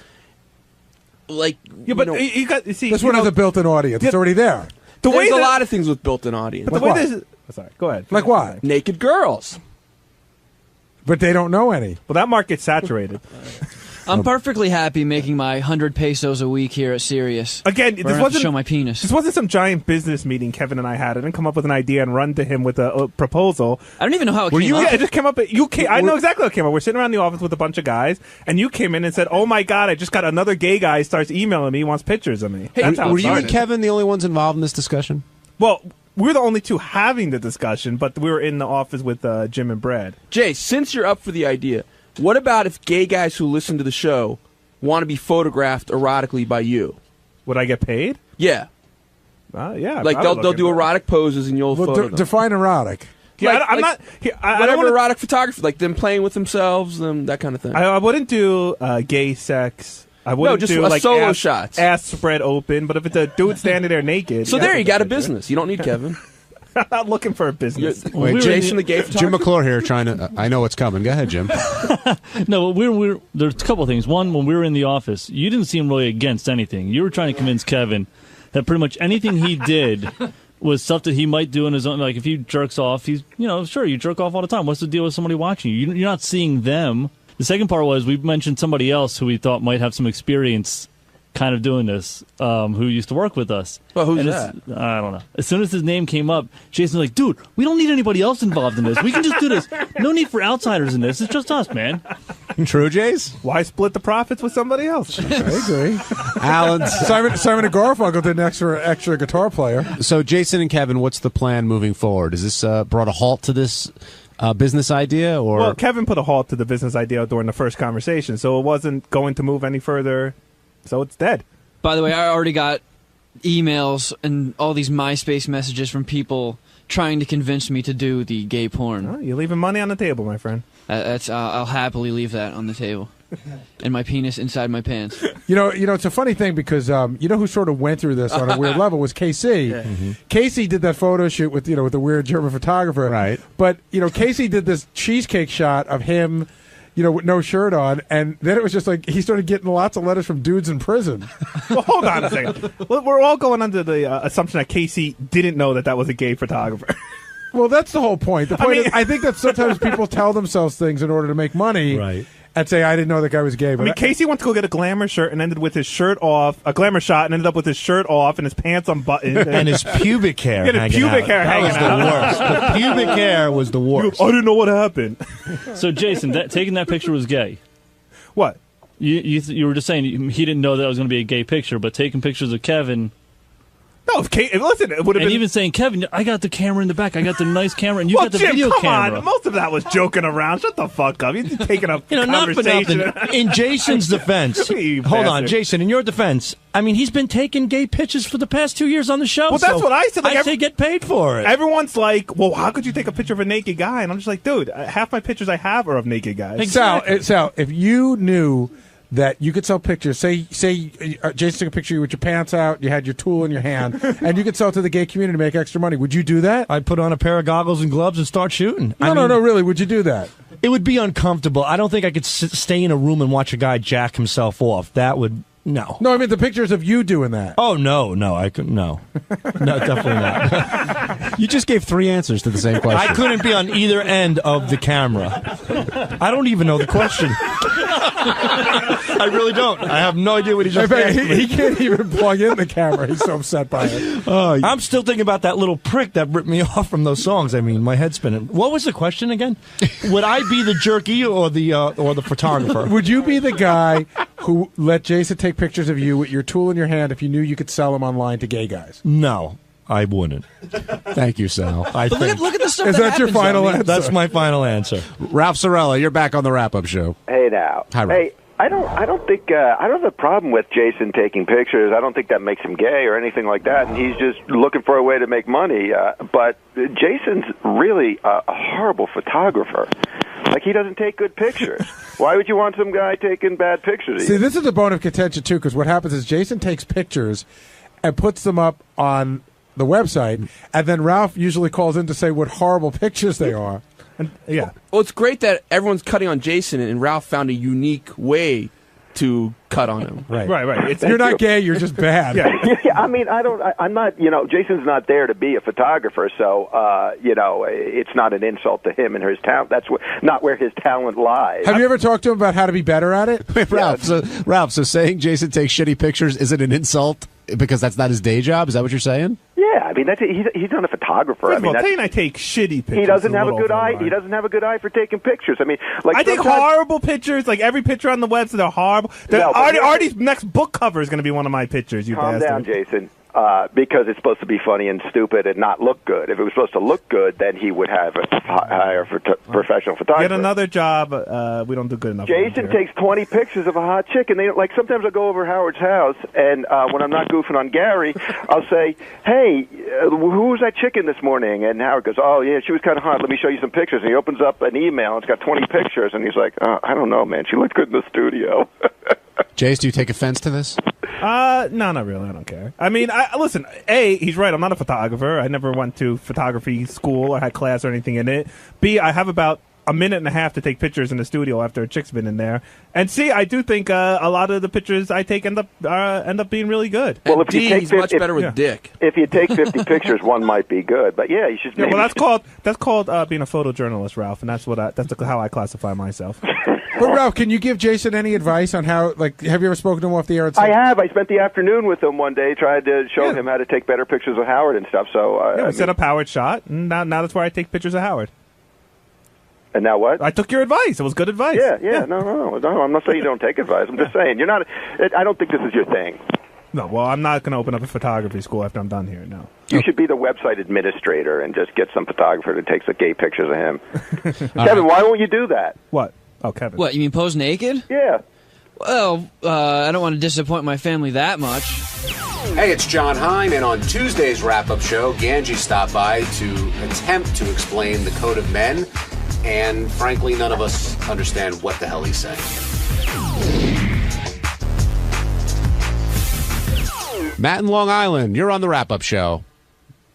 Like, yeah, but you got see. This one has a built-in audience. It's already there. There's a lot of things with built-in audience. But the way sorry, go ahead. Like what? Naked girls. But they don't know any. Well, that market's saturated. I'm perfectly happy making my 100 pesos a week here at Sirius. Again, this wasn't show my penis. This wasn't some giant business meeting Kevin and I had. I didn't come up with an idea and run to him with a proposal. I don't even know how it came up. Yeah, it just came up. I know exactly how it came up. We're sitting around the office with a bunch of guys, and you came in and said, "Oh my God, I just got another gay guy starts emailing me. He wants pictures of me." Hey, were you and Kevin the only ones involved in this discussion? Well, we're the only two having the discussion, but we were in the office with Jim and Brad. Jay, since you're up for the idea, what about if gay guys who listen to the show want to be photographed erotically by you? Would I get paid? Yeah. Yeah. Like they'll do erotic poses and you'll photo them. Define erotic. Yeah, Like- I'm like not. whatever erotic photography, like them playing with themselves, that kind of thing. I wouldn't do gay sex. I wouldn't just do a like solo ass, shots. ass spread open. But if it's a dude standing there naked, So there, you got a business. You don't need Kevin. I'm not looking for a business. Wait, Jason, the gay Jim photographer? McClure here trying to. I know what's coming. Go ahead, Jim. No, there's a couple of things. One, when we were in the office, you didn't seem really against anything. You were trying to convince Kevin that pretty much anything he did was stuff that he might do in his own. Like if he jerks off, he's sure you jerk off all the time. What's the deal with somebody watching you? You're not seeing them. The second part was we mentioned somebody else who we thought might have some experience kind of doing this, who used to work with us. Well, who's And that? I don't know. As soon as his name came up, Jason's like, dude, we don't need anybody else involved in this. We can just do this. No need for outsiders in this. It's just us, man. True, Jays? Why split the profits with somebody else? I agree. Alan. Simon and Garfunkel did an extra guitar player. So, Jason and Kevin, what's the plan moving forward? Is this brought a halt to this business idea, or? Well, Kevin put a halt to the business idea during the first conversation, so it wasn't going to move any further. So it's dead. By the way, I already got emails and all these MySpace messages from people trying to convince me to do the gay porn. Oh, you're leaving money on the table, my friend. I'll happily leave that on the table. And my penis inside my pants. You know, it's a funny thing because you know who sort of went through this on a weird level was KC. Yeah. Mm-hmm. Casey did that photo shoot with with the weird German photographer. Right. But Casey did this cheesecake shot of him, with no shirt on, and then it was just like he started getting lots of letters from dudes in prison. Well, hold on a second. We're all going under the assumption that Casey didn't know that was a gay photographer. Well, that's the whole point. The point is, I think that sometimes people tell themselves things in order to make money. Right. And say, I didn't know that guy was gay. But Casey went to go get a glamour shirt and ended with his shirt off, a glamour shot, and ended up with his shirt off and his pants unbuttoned. And his pubic hair Yeah, his pubic hair hanging out. That was the worst. The pubic hair was the worst. I didn't know what happened. So, Jason, taking that picture was gay. What? You were just saying he didn't know that was going to be a gay picture, but taking pictures of Kevin. No, listen, it would have And been. even saying, Kevin, I got the camera in the back. I got the nice camera, and you got the Jim, video come camera. on. Most of that was joking around. Shut the fuck up. You're taking a Not for conversation. nothing. In Jason's defense, You hold on, bastard. Jason. In your defense, I mean, he's been taking gay pictures for the past 2 years on the show. Well, that's what I said. Like, I say get paid for it. Everyone's like, well, how could you take a picture of a naked guy? And I'm just like, dude, half my pictures I have are of naked guys. Sal, if you knew that you could sell pictures, say Jason took a picture of you with your pants out, you had your tool in your hand, and you could sell it to the gay community to make extra money, would you do that? I'd put on a pair of goggles and gloves and start shooting. No, really, would you do that? It would be uncomfortable. I don't think I could stay in a room and watch a guy jack himself off. That would... No. No, I mean the pictures of you doing that. Oh, no, I couldn't. No, definitely not. You just gave 3 answers to the same question. I couldn't be on either end of the camera. I don't even know the question. I really don't. I have no idea what he just asked me. He can't even plug in the camera. He's so upset by it. I'm still thinking about that little prick that ripped me off from those songs. I mean, my head's spinning. What was the question again? Would I be the jerky or the photographer? Would you be the guy who let Jason take pictures of you with your tool in your hand if you knew you could sell them online to gay guys? No, I wouldn't. Thank you, Sal. I think. Look at the stuff Is that your happens, final I mean, answer? That's my final answer. Ralph Sorella, you're back on the wrap-up show. Hey now. Hi, Ralph. Hey, I don't think I don't have a problem with Jason taking pictures. I don't think that makes him gay or anything like that. And he's just looking for a way to make money. But Jason's really a horrible photographer. Like, he doesn't take good pictures. Why would you want some guy taking bad pictures? See, this is a bone of contention, too, because what happens is Jason takes pictures and puts them up on the website, and then Ralph usually calls in to say what horrible pictures they are. Yeah. Well, it's great that everyone's cutting on Jason, and Ralph found a unique way to cut on him. Right. You're not gay, you're just bad. Yeah, I mean, I'm not, Jason's not there to be a photographer, so, it's not an insult to him and his talent. That's not where his talent lies. Have you ever talked to him about how to be better at it? Ralph, so saying Jason takes shitty pictures isn't an insult because that's not his day job? Is that what you're saying? Yeah, I mean, he's not a photographer. First I mean, of all, Tate and I take shitty pictures. he doesn't a have a little good over eye. the line. He doesn't have a good eye for taking pictures. I mean, like I take sometimes- horrible pictures. Like every picture on the website are horrible. No, but Artie's next book cover is going to be one of my pictures. You Calm bastard. down, Jason. because it's supposed to be funny and stupid and not look good. If it was supposed to look good, then he would have hire a professional photographer. Get another job. We don't do good enough. Jason takes 20 pictures of a hot chick, and they like sometimes I'll go over Howard's house, and when I'm not goofing on Gary, I'll say, "Hey, who was that chicken this morning?" And Howard goes, "Oh yeah, she was kind of hot. Let me show you some pictures." And he opens up an email, and it's got 20 pictures, and he's like, "I don't know, man. She looked good in the studio." Jace, do you take offense to this? No, not really. I don't care. I mean, listen, A, he's right. I'm not a photographer. I never went to photography school or had class or anything in it. B, I have about a minute and a half to take pictures in the studio after a chick's been in there. And C, I do think a lot of the pictures I take end up being really good. Well, if you take he's much better with dick. If you take 50 pictures, one might be good. But yeah, you should. Yeah, well, that's called being a photojournalist, Ralph, and that's how I classify myself. But Ralph, can you give Jason any advice on how? Like, have you ever spoken to him off the air? And I have. I spent the afternoon with him one day, tried to show him how to take better pictures of Howard and stuff. So we set up Howard's shot, and now that's where I take pictures of Howard. And now what? I took your advice. It was good advice. Yeah. No. I'm not saying you don't take advice. I'm just saying you're not. I don't think this is your thing. No, well, I'm not going to open up a photography school after I'm done here. No. You should be the website administrator and just get some photographer that takes the gay pictures of him. Kevin, why won't you do that? What? Oh, Kevin. What, you mean pose naked? Yeah. Well, I don't want to disappoint my family that much. Hey, it's John Hine, and on Tuesday's wrap-up show, Ganji stopped by to attempt to explain the code of men, and frankly, none of us understand what the hell he's saying. Matt in Long Island, you're on the wrap-up show.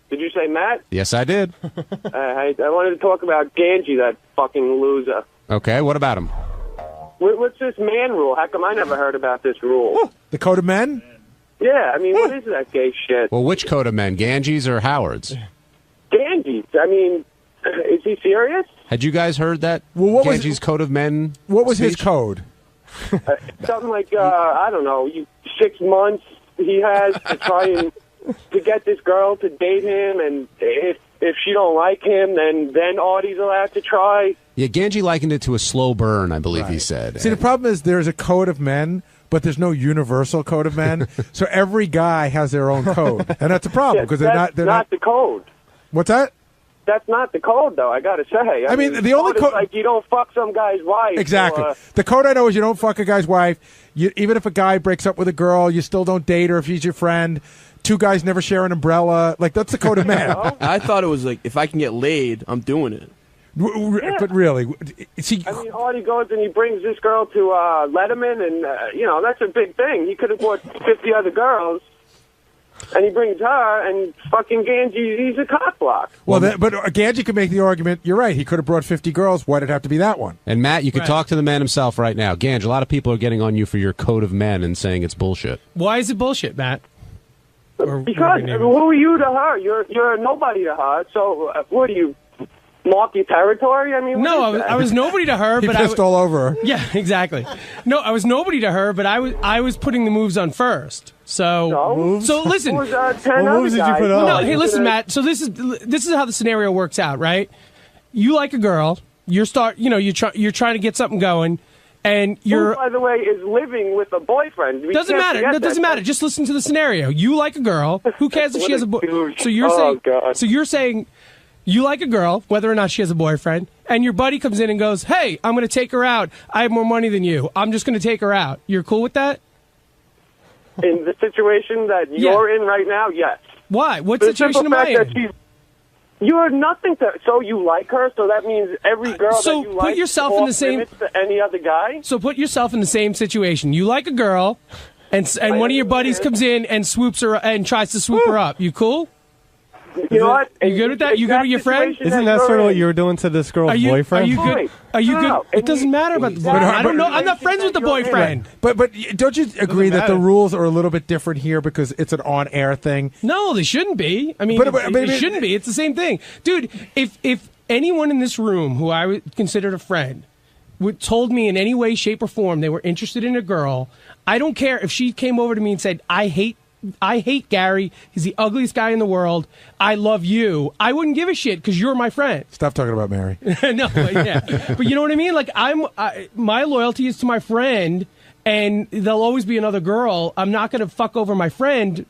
Did you say Matt? Yes, I did. I wanted to talk about Ganji, that fucking loser. Okay, what about him? What's this man rule? How come I never heard about this rule? The code of men? Yeah, I mean, what is that gay shit? Well, which code of men, Ganji's or Howard's? Ganji's. I mean, is he serious? Had you guys heard that? Well, what was Ganji's code of men? What was his speech? code? Something like, I don't know, 6 months he has to try and to get this girl to date him, and if she don't like him, then Artie's allowed to try. Yeah, Ganji likened it to a slow burn, I believe he said. See, the problem is there's a code of men, but there's no universal code of men. So every guy has their own code, and that's a problem because They're not the code. What's that? That's not the code, though. I gotta say. I mean, the only code, like you don't fuck some guy's wife. Exactly. Or, the code I know is you don't fuck a guy's wife. Even if a guy breaks up with a girl, you still don't date her if she's your friend. 2 guys never share an umbrella. Like, that's the code of man. I thought it was like, if I can get laid, I'm doing it. But really, I mean, Artie goes and he brings this girl to Letterman, and that's a big thing. He could have brought 50 other girls, and he brings her, and fucking Ganji, he's a cockblock. Well, but Ganji could make the argument. You're right. He could have brought 50 girls. Why did it have to be that one? And Matt, you could talk to the man himself right now. Ganji, a lot of people are getting on you for your code of men and saying it's bullshit. Why is it bullshit, Matt? Because who are you to her? You're a nobody to her. So what are you? Mark your territory? I mean, no, I was nobody to her, He but pissed all over her. Yeah, exactly. No, I was nobody to her, but I was putting the moves on first. So listen. What moves did you put on? No, hey, listen, Matt. So this is how the scenario works out, right? You like a girl. You're trying to get something going, and who, by the way, is living with a boyfriend. Doesn't matter. No, doesn't matter. Just listen to the scenario. You like a girl. Who cares if she has a boyfriend? So you're saying. You like a girl, whether or not she has a boyfriend, and your buddy comes in and goes, hey, I'm going to take her out. I have more money than you. I'm just going to take her out. You're cool with that? In the situation that you're in right now, yes. Why? What situation am I in? You are nothing to... So you like her, so that means every girl that you like... put yourself in the same... to any other guy? So put yourself in the same situation. You like a girl, and one of your buddies comes in and swoops her and tries to swoop her up. You cool? You know what? You good with that? You good with your friend? Isn't that sort of what you were doing to this girl's boyfriend? Are you good? Are you good? It doesn't matter about the boyfriend. I don't know. I'm not friends with the boyfriend. But don't you agree that the rules are a little bit different here because it's an on-air thing? No, they shouldn't be. I mean, it shouldn't be. It's the same thing, dude. If anyone in this room who I considered a friend told me in any way, shape, or form they were interested in a girl, I don't care if she came over to me and said, I hate Gary. He's the ugliest guy in the world. I love you. I wouldn't give a shit because you're my friend. Stop talking about Mary. No, but you know what I mean? Like my loyalty is to my friend, and there'll always be another girl. I'm not going to fuck over my friend,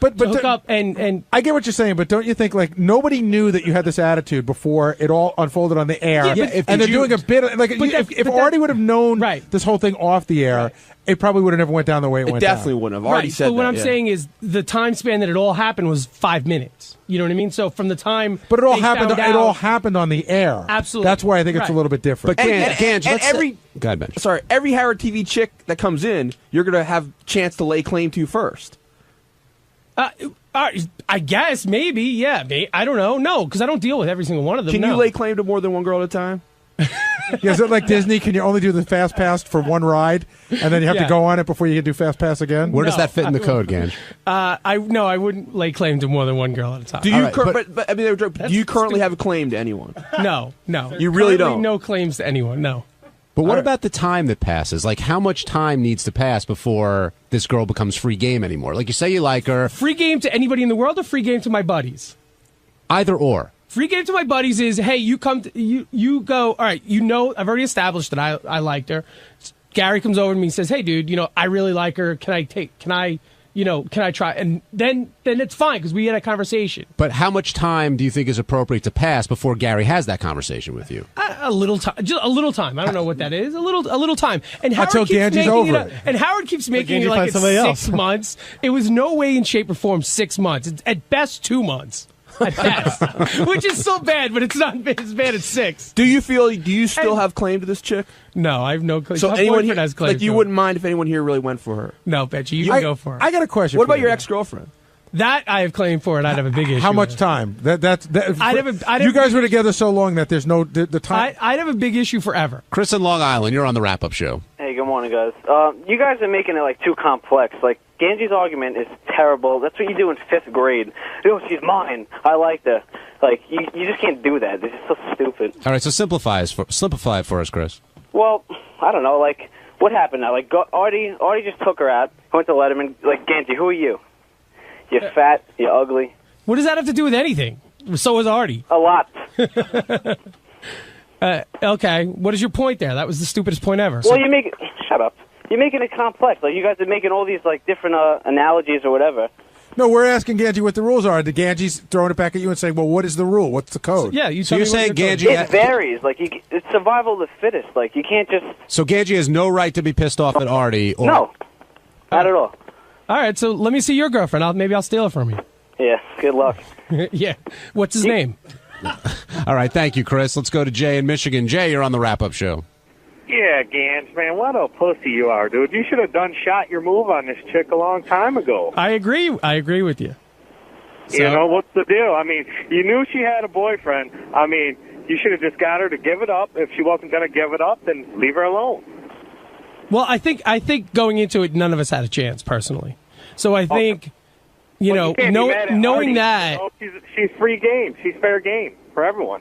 but to hook up and I get what you're saying, but don't you think like nobody knew that you had this attitude before it all unfolded on the air? Yeah, and they're doing a bit of, like if Artie would have known this whole thing off the air, it probably would have never went down the way it went down. Definitely wouldn't have. Artie said but what that, I'm saying is the time span that it all happened was 5 minutes. You know what I mean? So from the time, but it all they happened. found It all out- happened on the air. Absolutely. That's why I think it's a little bit different. But Gange, let's every go ahead, Ben. Sorry, every Howard TV chick that comes in, you're gonna have a chance to lay claim to first. I guess maybe, yeah. I don't know. No, because I don't deal with every single one of them. Can no. you lay claim to more than one girl at a time? Yeah, is it like Disney? Can you only do the Fast Pass for one ride, and then you have to Yeah. go on it before you can do Fast Pass again? Where does that fit in the code, Gange? I wouldn't lay claim to more than one girl at a time. Do you? But I mean, do you currently have a claim to anyone? No. You really Currently, don't? No claims to anyone. No. But what about the time that passes? Like, how much time needs to pass before this girl becomes free game anymore? Like, you say you like her. Free game to anybody in the world, or free game to my buddies? Either or. Free game to my buddies is, hey, you come, you go. All right, I've already established that I liked her. Gary comes over to me and says, hey, dude, I really like her. Can I try? And then it's fine because we had a conversation. But how much time do you think is appropriate to pass before Gary has that conversation with you? A little time, just a little time. I don't know what that is. A little time. And Howard Until keeps Gange's making over it. it. And Howard keeps making Gange it like finds it's somebody 6 else. months. It was no way in shape or form 6 months. It's at best 2 months. At best, which is so bad, but it's not as bad as 6. Do you still have claim to this chick? No, I have no claim. So My anyone boyfriend here, has claim like you to wouldn't mind if anyone here really went for her? No, Betchy, you can go for her. I got a question. What for about you. your ex-girlfriend? That I have claim for, and I'd have a big issue. How much with. time? I'd have you a guys big- were together so long that there's no the time. I'd have a big issue forever. Chris in Long Island, you're on the wrap-up show. Hey, good morning, guys. You guys are making it like too complex. Like Gange's argument is terrible. That's what you do in 5th grade. She's mine. I liked her. Like you just can't do that. It's just so stupid. All right, so simplify it for us, Chris. Well, I don't know. Like what happened now? Like Artie just took her out. Went to Letterman. Like Gange, who are you? You're fat. You're ugly. What does that have to do with anything? So is Artie. A lot. Okay, what is your point there? That was the stupidest point ever. Well, shut up. You're making it complex. Like you guys are making all these like different analogies or whatever. No, we're asking Gange what the rules are. The Gange's throwing it back at you and saying, "Well, what is the rule? What's the code?" Yeah, you. So you're saying Gange? It varies. Like it's survival of the fittest. Like you can't just. So Gange has no right to be pissed off at Artie. Or, No, not at all. All right, so let me see your girlfriend. Maybe I'll steal it from you. Yeah. Good luck. Yeah. What's his name? All right, thank you, Chris. Let's go to Jay in Michigan. Jay, you're on the wrap-up show. Yeah, Gans, man, what a pussy you are, dude. You should have shot your move on this chick a long time ago. I agree with you. You know, what's the deal? I mean, you knew she had a boyfriend. I mean, you should have just got her to give it up. If she wasn't going to give it up, then leave her alone. Well, I think going into it, none of us had a chance personally. So I think, you can't be mad at knowing Artie. that. You know, she's free game. She's fair game for everyone.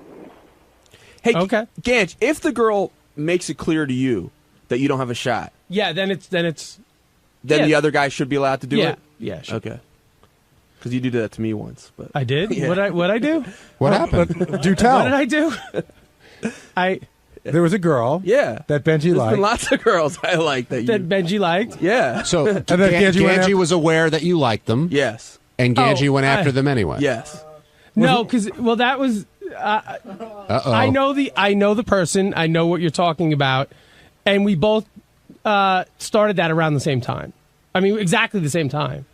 Hey, Gange, if the girl makes it clear to you that you don't have a shot, Yeah, then it's then yeah. the other guy should be allowed to do Yeah. it. Yeah, sure. Okay. Because you did that to me once, but I did. Yeah. What I do? What happened? Do tell. What did I do? There was a girl. Yeah. That Benji There's liked. been lots of girls I like that you. That Benji liked. Yeah. So And then Gange went Gange after- was aware that you liked them. Yes. And Gange Oh, went after them anyway. Yes. No, because that was. Uh-oh. I know the person. I know what you're talking about, and we both started that around the same time. I mean, exactly the same time.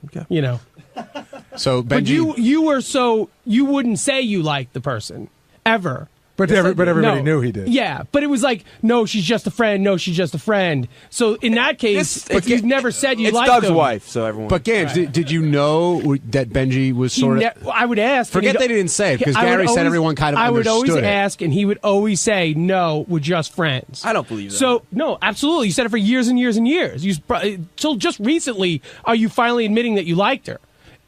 Okay. You know. So Benji, But you were you wouldn't say you liked the person ever. But It's everybody knew he did. Yeah, but it was like, no, she's just a friend. No, she's just a friend. So in that case, if you've never said you It's liked Doug's them, wife, so everyone. But Gange, did you know that Benji was sort of? I would ask. Forget and they didn't say it because I would Gary said always- everyone kind of I would understood always it. ask, and he would always say, "No, we're just friends." I don't believe that. So no, absolutely. You said it for years and years and years. Till just recently are you finally admitting that you liked her?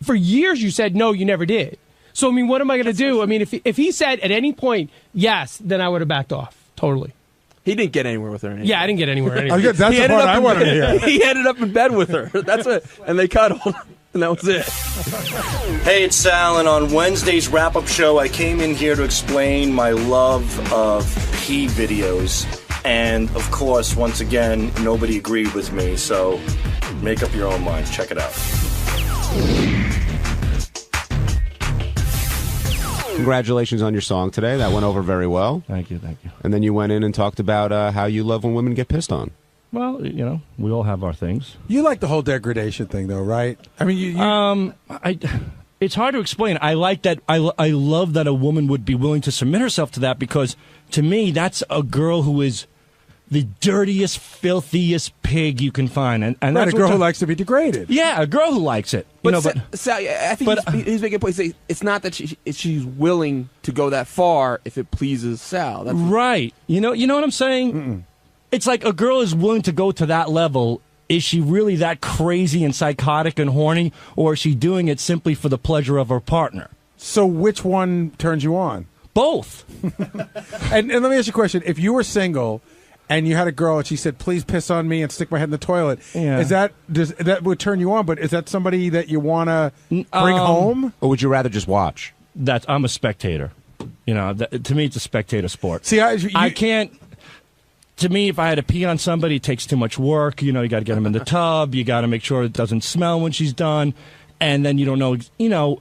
For years you said no, you never did. So I mean, what am I going to do? I mean, if he said at any point yes, then I would have backed off totally. He didn't get anywhere with her. Anyway. Yeah, I didn't get anywhere. Anyway. That's He the ended part up I in wanted to bed- hear. He ended up in bed with her. That's it. And they cuddled. And that was it. Hey, it's Sal, and on Wednesday's wrap-up show, I came in here to explain my love of pee videos. And, of course, once again, nobody agreed with me, so make up your own mind. Check it out. Congratulations on your song today. That went over very well. Thank you. And then you went in and talked about how you love when women get pissed on. Well, we all have our things. You like the whole degradation thing, though, right? I mean, it's hard to explain. I like that. I love that a woman would be willing to submit herself to that, because to me, that's a girl who is the dirtiest, filthiest pig you can find, and right, that's a girl who likes to be degraded. Yeah, a girl who likes it. But Sal, I think he's making a point. It's not that she's willing to go that far if it pleases Sal. That's right. You know what I'm saying? Mm-mm. It's like a girl is willing to go to that level. Is she really that crazy and psychotic and horny, or is she doing it simply for the pleasure of her partner? So which one turns you on? Both. and let me ask you a question. If you were single and you had a girl and she said, please piss on me and stick my head in the toilet, that would turn you on, but is that somebody that you want to bring home? Or would you rather just watch? I'm a spectator. To me, it's a spectator sport. See, I can't... To me, if I had to pee on somebody, it takes too much work. You got to get them in the tub. You got to make sure it doesn't smell when she's done. And then you don't know,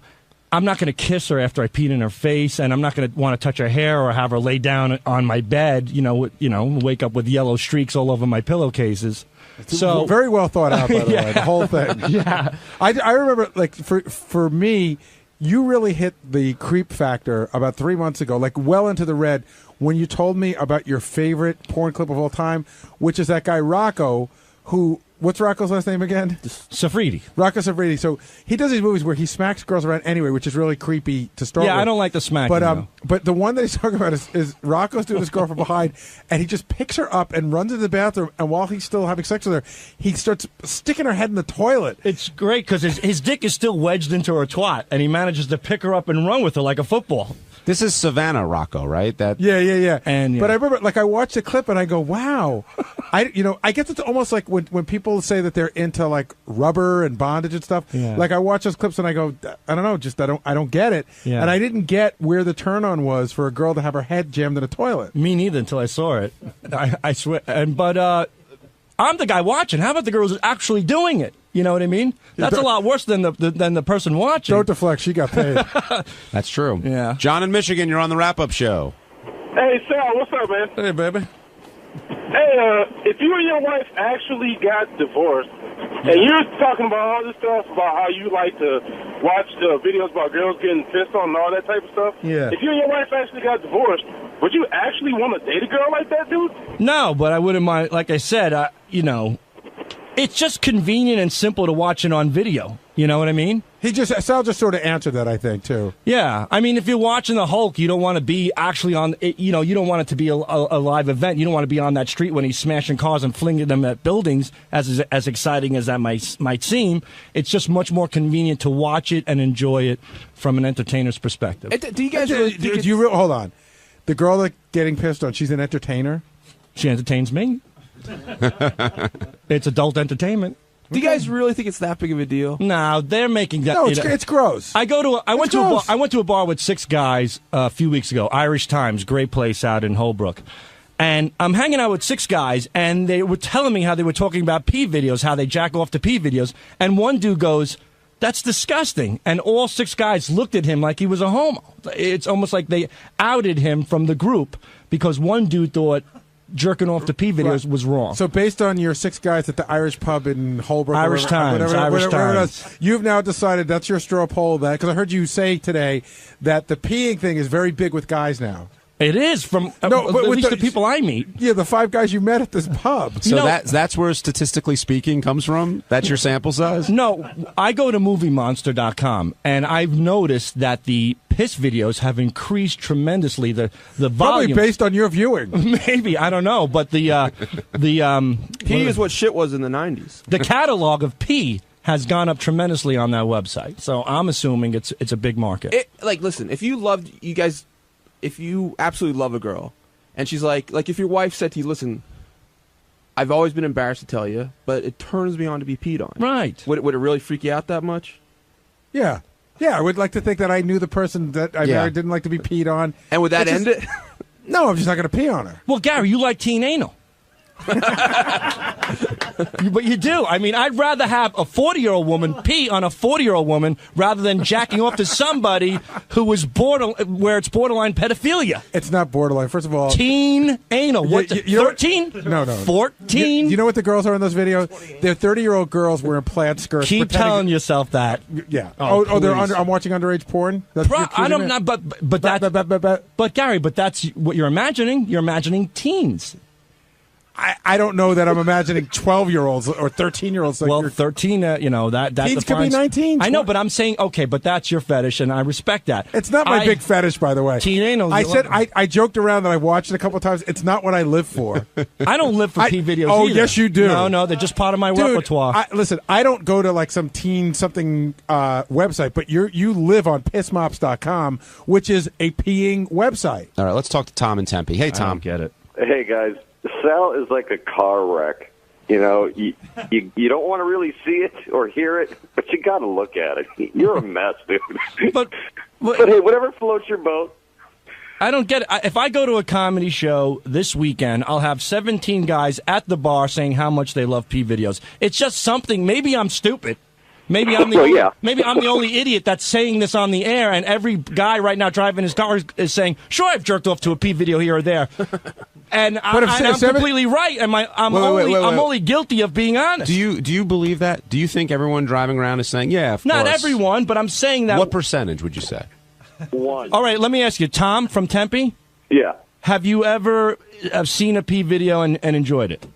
I'm not going to kiss her after I peed in her face, and I'm not going to want to touch her hair or have her lay down on my bed, wake up with yellow streaks all over my pillowcases. So very well thought out, by the Yeah. way, the whole thing. Yeah. I remember, like, for me, you really hit the creep factor about 3 months ago, like well into the red, when you told me about your favorite porn clip of all time, which is that guy Rocco, who... What's Rocco's last name again? Safridi. Rocco Safridi. So he does these movies where he smacks girls around anyway, which is really creepy to start with. Yeah, I don't like the smacking. But the one that he's talking about is Rocco's doing this girl from behind, and he just picks her up and runs into the bathroom, and while he's still having sex with her, he starts sticking her head in the toilet. It's great because his dick is still wedged into her twat, and he manages to pick her up and run with her like a football. This is Savannah Rocco, right? Yeah. And But I remember, like, I watched the clip and I go, wow. I guess it's almost like when people say that they're into like rubber and bondage and stuff. Yeah. Like I watch those clips and I go, I don't know, just I don't get it. Yeah. And I didn't get where the turn on was for a girl to have her head jammed in a toilet. Me neither until I saw it. I swear. But I'm the guy watching. How about the girl who's actually doing it? You know what I mean? That's a lot worse than the person watching. Don't deflect. She got paid. That's true. Yeah. John in Michigan, you're on the wrap-up show. Hey, Sal, what's up, man? Hey, baby. Hey, if you and your wife actually got divorced, and you're talking about all this stuff about how you like to watch the videos about girls getting pissed on and all that type of stuff, Yeah. if you and your wife actually got divorced, would you actually want to date a girl like that, dude? No, but I wouldn't mind. Like I said, it's just convenient and simple to watch it on video. You know what I mean? Sal just sort of answered that, I think, too. Yeah. I mean, if you're watching the Hulk, you don't want to be actually on, you don't want it to be a live event. You don't want to be on that street when he's smashing cars and flinging them at buildings, as exciting as that might seem. It's just much more convenient to watch it and enjoy it from an entertainer's perspective. Do you guys really hold on. The girl that's getting pissed on, she's an entertainer? She entertains me. It's adult entertainment. Do you guys really think it's that big of a deal? No, they're making that. No, it's gross. I went to a bar with 6 guys a few weeks ago. Irish Times, great place out in Holbrook. And I'm hanging out with 6 guys, and they were telling me how they were talking about pee videos, how they jack off to pee videos. And one dude goes, "That's disgusting." And all 6 guys looked at him like he was a homo. It's almost like they outed him from the group because one dude thought jerking off to pee videos was wrong. So based on your 6 guys at the Irish pub in Holbrook, Irish Times, you've now decided that's your straw poll, that because I heard you say today that the peeing thing is very big with guys now. It is from at least the people I meet. Yeah, the 5 guys you met at this pub. So that's where statistically speaking comes from? That's your sample size? No, I go to MovieMonster.com, and I've noticed that the piss videos have increased tremendously. The volume, probably based on your viewing. Maybe, I don't know, but pee is what shit was in the 90s. The catalog of pee has gone up tremendously on that website. So I'm assuming it's a big market. Listen, if you absolutely love a girl, and she's like if your wife said to you, "Listen, I've always been embarrassed to tell you, but it turns me on to be peed on." Right. Would it really freak you out that much? Yeah. Yeah, I would like to think that I knew the person that I married didn't like to be peed on. And would that end it? No, I'm just not going to pee on her. Well, Gary, you like teen anal. But you do. I mean, I'd rather have a 40-year-old woman pee on a 40-year-old woman rather than jacking off to somebody who was where it's borderline pedophilia. It's not borderline. First of all, teen anal. What? 13? No. 14? You know what the girls are in those videos? They're 30-year-old girls wearing plaid skirts. Keep telling yourself that. Yeah. Oh, they're I'm watching underage porn. That's I don't know, but Gary, but that's what you're imagining. You're imagining teens. I don't know that I'm imagining 12-year-olds or 13-year-olds. Like well, 13, that teens could be 19. I know, but I'm saying, okay, but that's your fetish, and I respect that. It's not my big fetish, by the way. Teen anal. I said I joked around that I watched it a couple of times. It's not what I live for. I don't live for P videos. Oh, either. yes, you do. No, they're just part of my repertoire. Listen, I don't go to like some teen something website, but you live on pissmops.com, which is a peeing website. All right, let's talk to Tom in Tempe. Hey, Tom. I don't get it. Hey, guys. Sal is like a car wreck. You know, you don't want to really see it or hear it, but you got to look at it. You're a mess, dude. But hey, whatever floats your boat. I don't get it. If I go to a comedy show this weekend, I'll have 17 guys at the bar saying how much they love P videos. It's just something. Maybe I'm stupid. Maybe I'm the only idiot that's saying this on the air, and every guy right now driving his car is saying, "Sure, I've jerked off to a P video here or there." And I'm completely right. And I'm only guilty of being honest. Do you believe that? Do you think everyone driving around is saying, yeah, of Not course. everyone, but I'm saying that. What percentage would you say? 1. All right, let me ask you, Tom from Tempe. Yeah. Have you ever seen a P video and enjoyed it?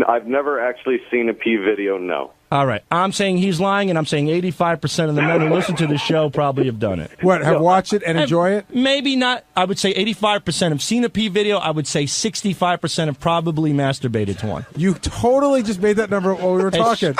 I've never actually seen a P video, no. All right. I'm saying he's lying, and I'm saying 85% of the men who listen to the show probably have done it. What, have watched it and enjoy it? Maybe not. I would say 85% have seen a P video. I would say 65% have probably masturbated to one. You totally just made that number while we were talking.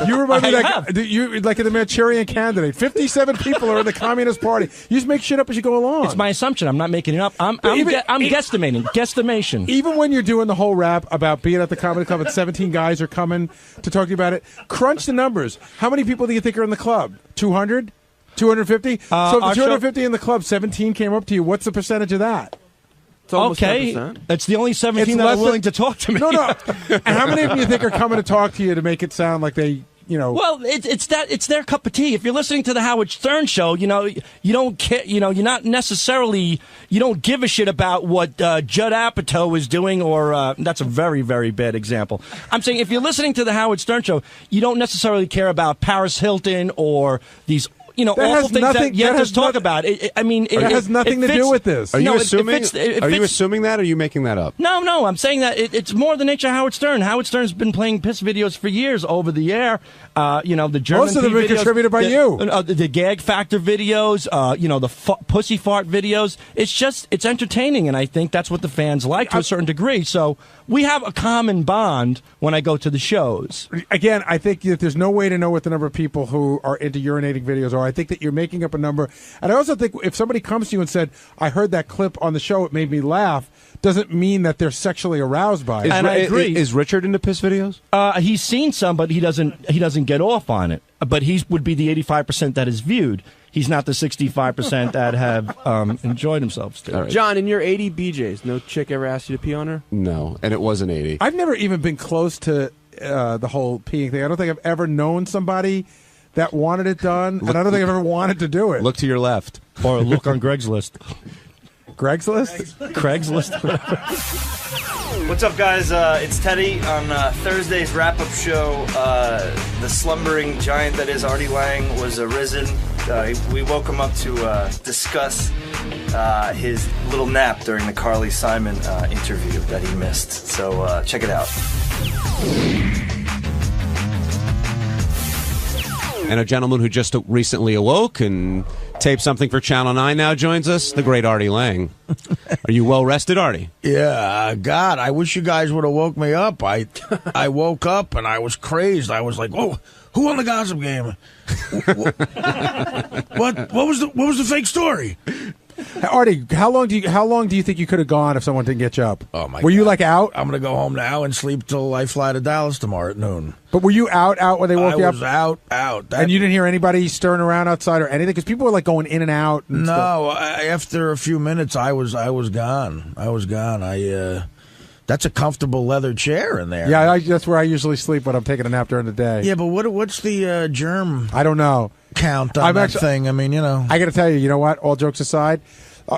You remind me like in the Manchurian Candidate. 57 people are in the Communist Party. You just make shit up as you go along. It's my assumption. I'm not making it up. I'm guesstimating. Guesstimation. Even when you're doing the whole rap about being at the comedy club and 17 guys are coming to talk to you about it, crunch the numbers. How many people do you think are in the club? 200? 250? So if the 250 in the club, 17 came up to you, what's the percentage of that? It's almost okay. 10%. That's the only 17 that are willing to talk to me. No. And how many of them you think are coming to talk to you to make it sound like they... Well, it's their cup of tea. If you're listening to the Howard Stern show, you don't care. You're not necessarily. You don't give a shit about what Judd Apatow is doing, or that's a very, very bad example. I'm saying if you're listening to the Howard Stern show, you don't necessarily care about Paris Hilton or these. Awful things that you have to talk about. It has nothing to do with this. Are you assuming? Are you assuming that, or are you making that up? No. I'm saying that it's more the nature of Howard Stern. Howard Stern's been playing piss videos for years over the air. The German most of them are contributed by you. The gag factor videos. The pussy fart videos. It's entertaining, and I think that's what the fans like to a certain degree. So we have a common bond when I go to the shows. Again, I think that there's no way to know what the number of people who are into urinating videos are. I think that you're making up a number. And I also think if somebody comes to you and said, I heard that clip on the show, it made me laugh, doesn't mean that they're sexually aroused by it. And I agree. Is Richard into piss videos? He's seen some, but he doesn't get off on it. But he would be the 85% that is viewed. He's not the 65% that have enjoyed themselves. Right. John, in your 80 BJs, no chick ever asked you to pee on her? No, and it was an 80. I've never even been close to the whole peeing thing. I don't think I've ever known somebody that wanted it done, and I don't think I've ever wanted to do it. Look to your left. Or look on Greg's list. Greg's list? Craig's list? What's up, guys? It's Teddy on Thursday's wrap-up show. The slumbering giant that is Artie Lang was arisen. We woke him up to discuss his little nap during the Carly Simon interview that he missed. So check it out. And a gentleman who just recently awoke and taped something for Channel 9 now joins us, the great Artie Lang. Are you well rested, Artie? Yeah, God, I wish you guys would have woke me up. I woke up and I was crazed. I was like, whoa, who won the gossip game? What was the fake story? Artie, how long do you think you could have gone if someone didn't get you up? Oh my! Were you like out? I'm gonna go home now and sleep till I fly to Dallas tomorrow at noon. But were you out when they woke you up? I was out. And you didn't hear anybody stirring around outside or anything? Because people were like going in and out. And after a few minutes, I was gone. That's a comfortable leather chair in there. Yeah, that's where I usually sleep when I'm taking a nap during the day. Yeah, but what's the germ? I don't know. Count on that thing. I mean, I got to tell you, you know what? All jokes aside,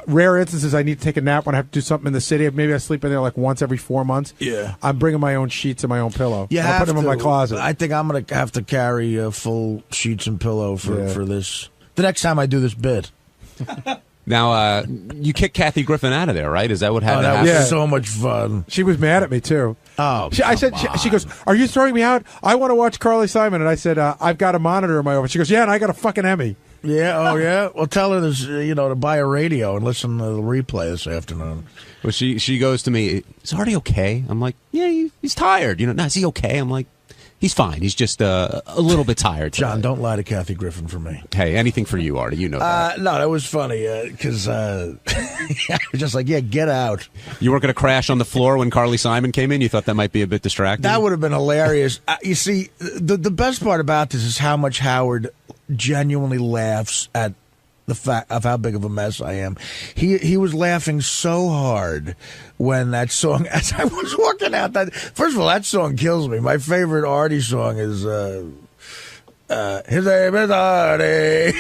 rare instances I need to take a nap when I have to do something in the city. Maybe I sleep in there like once every 4 months. Yeah. I'm bringing my own sheets and my own pillow. You I'll put them in my closet. I think I'm going to have to carry full sheets and pillow for this. The next time I do this bit. Now, you kicked Kathy Griffin out of there, right? Is that what happened? That was so much fun. She was mad at me, too. Oh, she goes, "Are you throwing me out? I want to watch Carly Simon." And I said, "I've got a monitor in my office." She goes, "Yeah, and I got a fucking Emmy." Yeah, oh yeah. Well, tell her this, to buy a radio and listen to the replay this afternoon. Well, she goes to me, "Is Artie okay?" I'm like, "Yeah, he's tired." No, is he okay? I'm like, "He's fine. He's just a little bit tired." John, don't lie to Kathy Griffin for me. Hey, anything for you, Artie. You know that. No, that was funny because I was just like, "Yeah, get out." You weren't going to crash on the floor when Carly Simon came in? You thought that might be a bit distracting? That would have been hilarious. You see, the best part about this is how much Howard genuinely laughs at the fact of how big of a mess I am. He was laughing so hard when that song, as I was walking out, first of all, that song kills me. My favorite Artie song is His Name is Artie.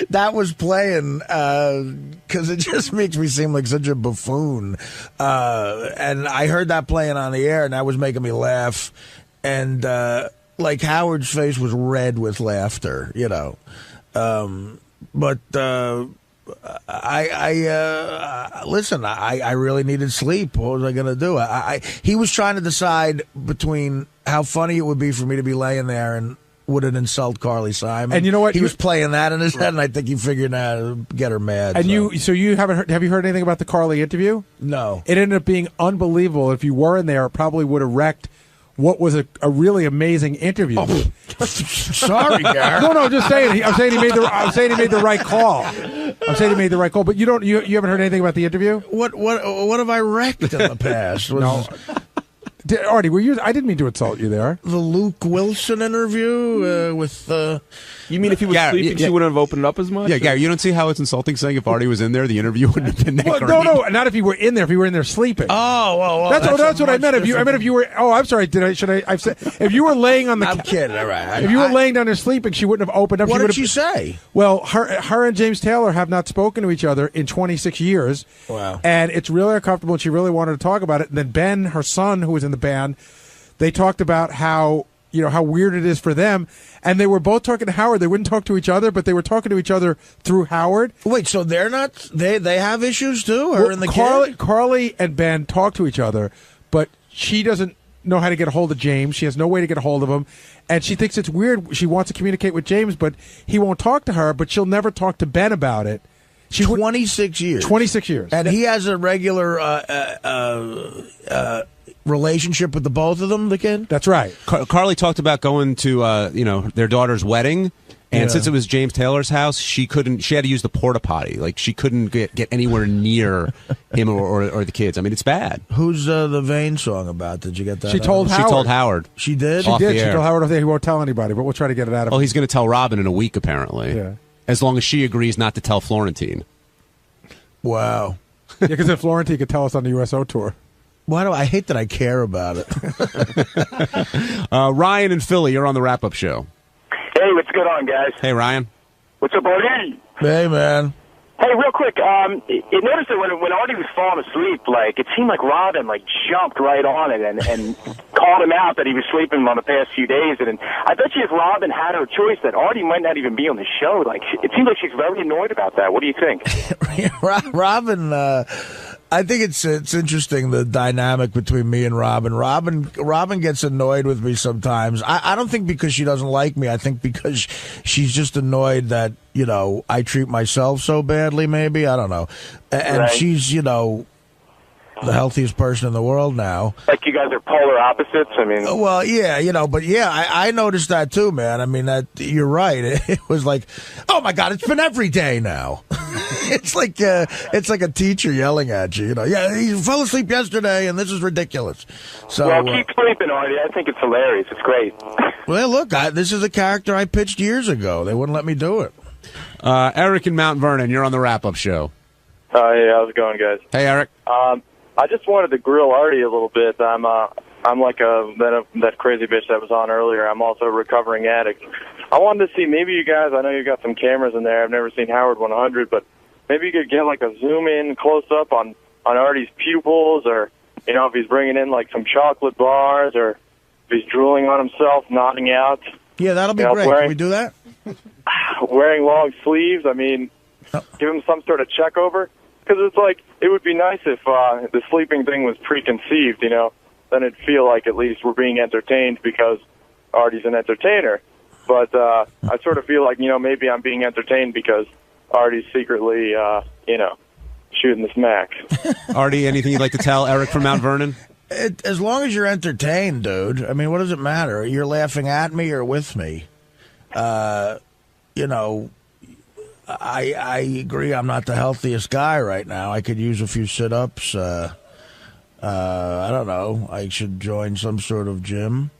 That was playing because it just makes me seem like such a buffoon. And I heard that playing on the air, and that was making me laugh. And like Howard's face was red with laughter, But listen. I really needed sleep. What was I going to do? He was trying to decide between how funny it would be for me to be laying there and would it insult Carly Simon. And you know what? He was playing that in his head, and I think he figured out to get her mad. And you haven't heard? Have you heard anything about the Carly interview? No. It ended up being unbelievable. If you were in there, it probably would have wrecked what was a really amazing interview. Oh, sorry, Gar. No, just saying. I'm saying he made the right call. I'm saying he made the right call. But you haven't heard anything about the interview? What have I wrecked in the past? No. Artie, were you? I didn't mean to insult you there. The Luke Wilson interview with. You mean if he was sleeping, she wouldn't have opened up as much? Yeah, Gary, you don't see how it's insulting saying if Artie was in there, the interview wouldn't have been that great. No, not if he were in there. If he were in there sleeping. Oh, well, that's what I meant. If you were. Oh, I'm sorry. I've said if you were laying on the. I'm kidding. All right. If you were laying down there sleeping, she wouldn't have opened up. What did she say? Well, her and James Taylor have not spoken to each other in 26 years. Wow. And it's really uncomfortable, and she really wanted to talk about it. And then Ben, her son, who was in the band, they talked about how weird it is for them, and they were both talking to Howard. They wouldn't talk to each other, but they were talking to each other through Howard. Wait, so they're not? They have issues too? Her and the kid? Carly and Ben talk to each other, but she doesn't know how to get a hold of James. She has no way to get a hold of him, and she thinks it's weird. She wants to communicate with James, but he won't talk to her. But she'll never talk to Ben about it. 26 years. 26 years, and he has a regular relationship with the both of them, the kid? That's right. Carly talked about going to their daughter's wedding, and since it was James Taylor's house, she had to use the porta potty. Like, she couldn't get anywhere near him or the kids. I mean, it's bad. Who's the Vane song about? Did you get that? She told Howard. She did? She did. She told Howard off there. He won't tell anybody, but we'll try to get it out of him. Oh, he's going to tell Robin in a week, apparently. Yeah. As long as she agrees not to tell Florentine. Wow. Yeah, because then Florentine could tell us on the USO tour. Why do I hate that I care about it? Ryan in Philly, you're on the wrap-up show. Hey, what's going on, guys? Hey, Ryan. What's up, Artie? Hey, man. Hey, real quick, you noticed that when Artie was falling asleep, it seemed like Robin, jumped right on it and called him out that he was sleeping on the past few days. And I bet you if Robin had her choice, that Artie might not even be on the show. It seems like she's very annoyed about that. What do you think? Robin, I think it's interesting, the dynamic between me and Robin. Robin gets annoyed with me sometimes. I don't think because she doesn't like me. I think because she's just annoyed that, I treat myself so badly, maybe. I don't know. And right. she's, the healthiest person in the world now. Like you guys are polar opposites. I mean, well, yeah, but I noticed that too, man. I mean, you're right. It was like, oh my God, it's been every day now. It's like a teacher yelling at you. Yeah, he fell asleep yesterday, and this is ridiculous. So, well, keep sleeping, Artie. I think it's hilarious. It's great. Well, look, this is a character I pitched years ago. They wouldn't let me do it. Eric in Mount Vernon, you're on the wrap-up show. Hey, how's it going, guys? Hey, Eric. I just wanted to grill Artie a little bit. I'm like that crazy bitch that was on earlier. I'm also a recovering addict. I wanted to see maybe you guys. I know you got some cameras in there. I've never seen Howard 100, but maybe you could get like a zoom in close up on Artie's pupils, or if he's bringing in like some chocolate bars, or if he's drooling on himself, nodding out. Yeah, that'll be great. Can we do that? Wearing long sleeves. I mean, give him some sort of check over. Because it's like, it would be nice if the sleeping thing was preconceived, then it'd feel like at least we're being entertained because Artie's an entertainer. But I sort of feel like, maybe I'm being entertained because Artie's secretly, shooting the smacks. Artie, anything you'd like to tell Eric from Mount Vernon? As long as you're entertained, dude. I mean, what does it matter? You're laughing at me or with me? I agree I'm not the healthiest guy right now. I could use a few sit-ups. I don't know. I should join some sort of gym.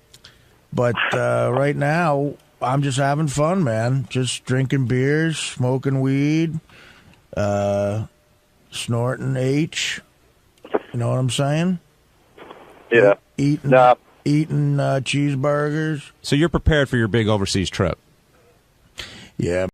But right now, I'm just having fun, man. Just drinking beers, smoking weed, snorting H. You know what I'm saying? Yeah. Eating cheeseburgers. So you're prepared for your big overseas trip? Yeah.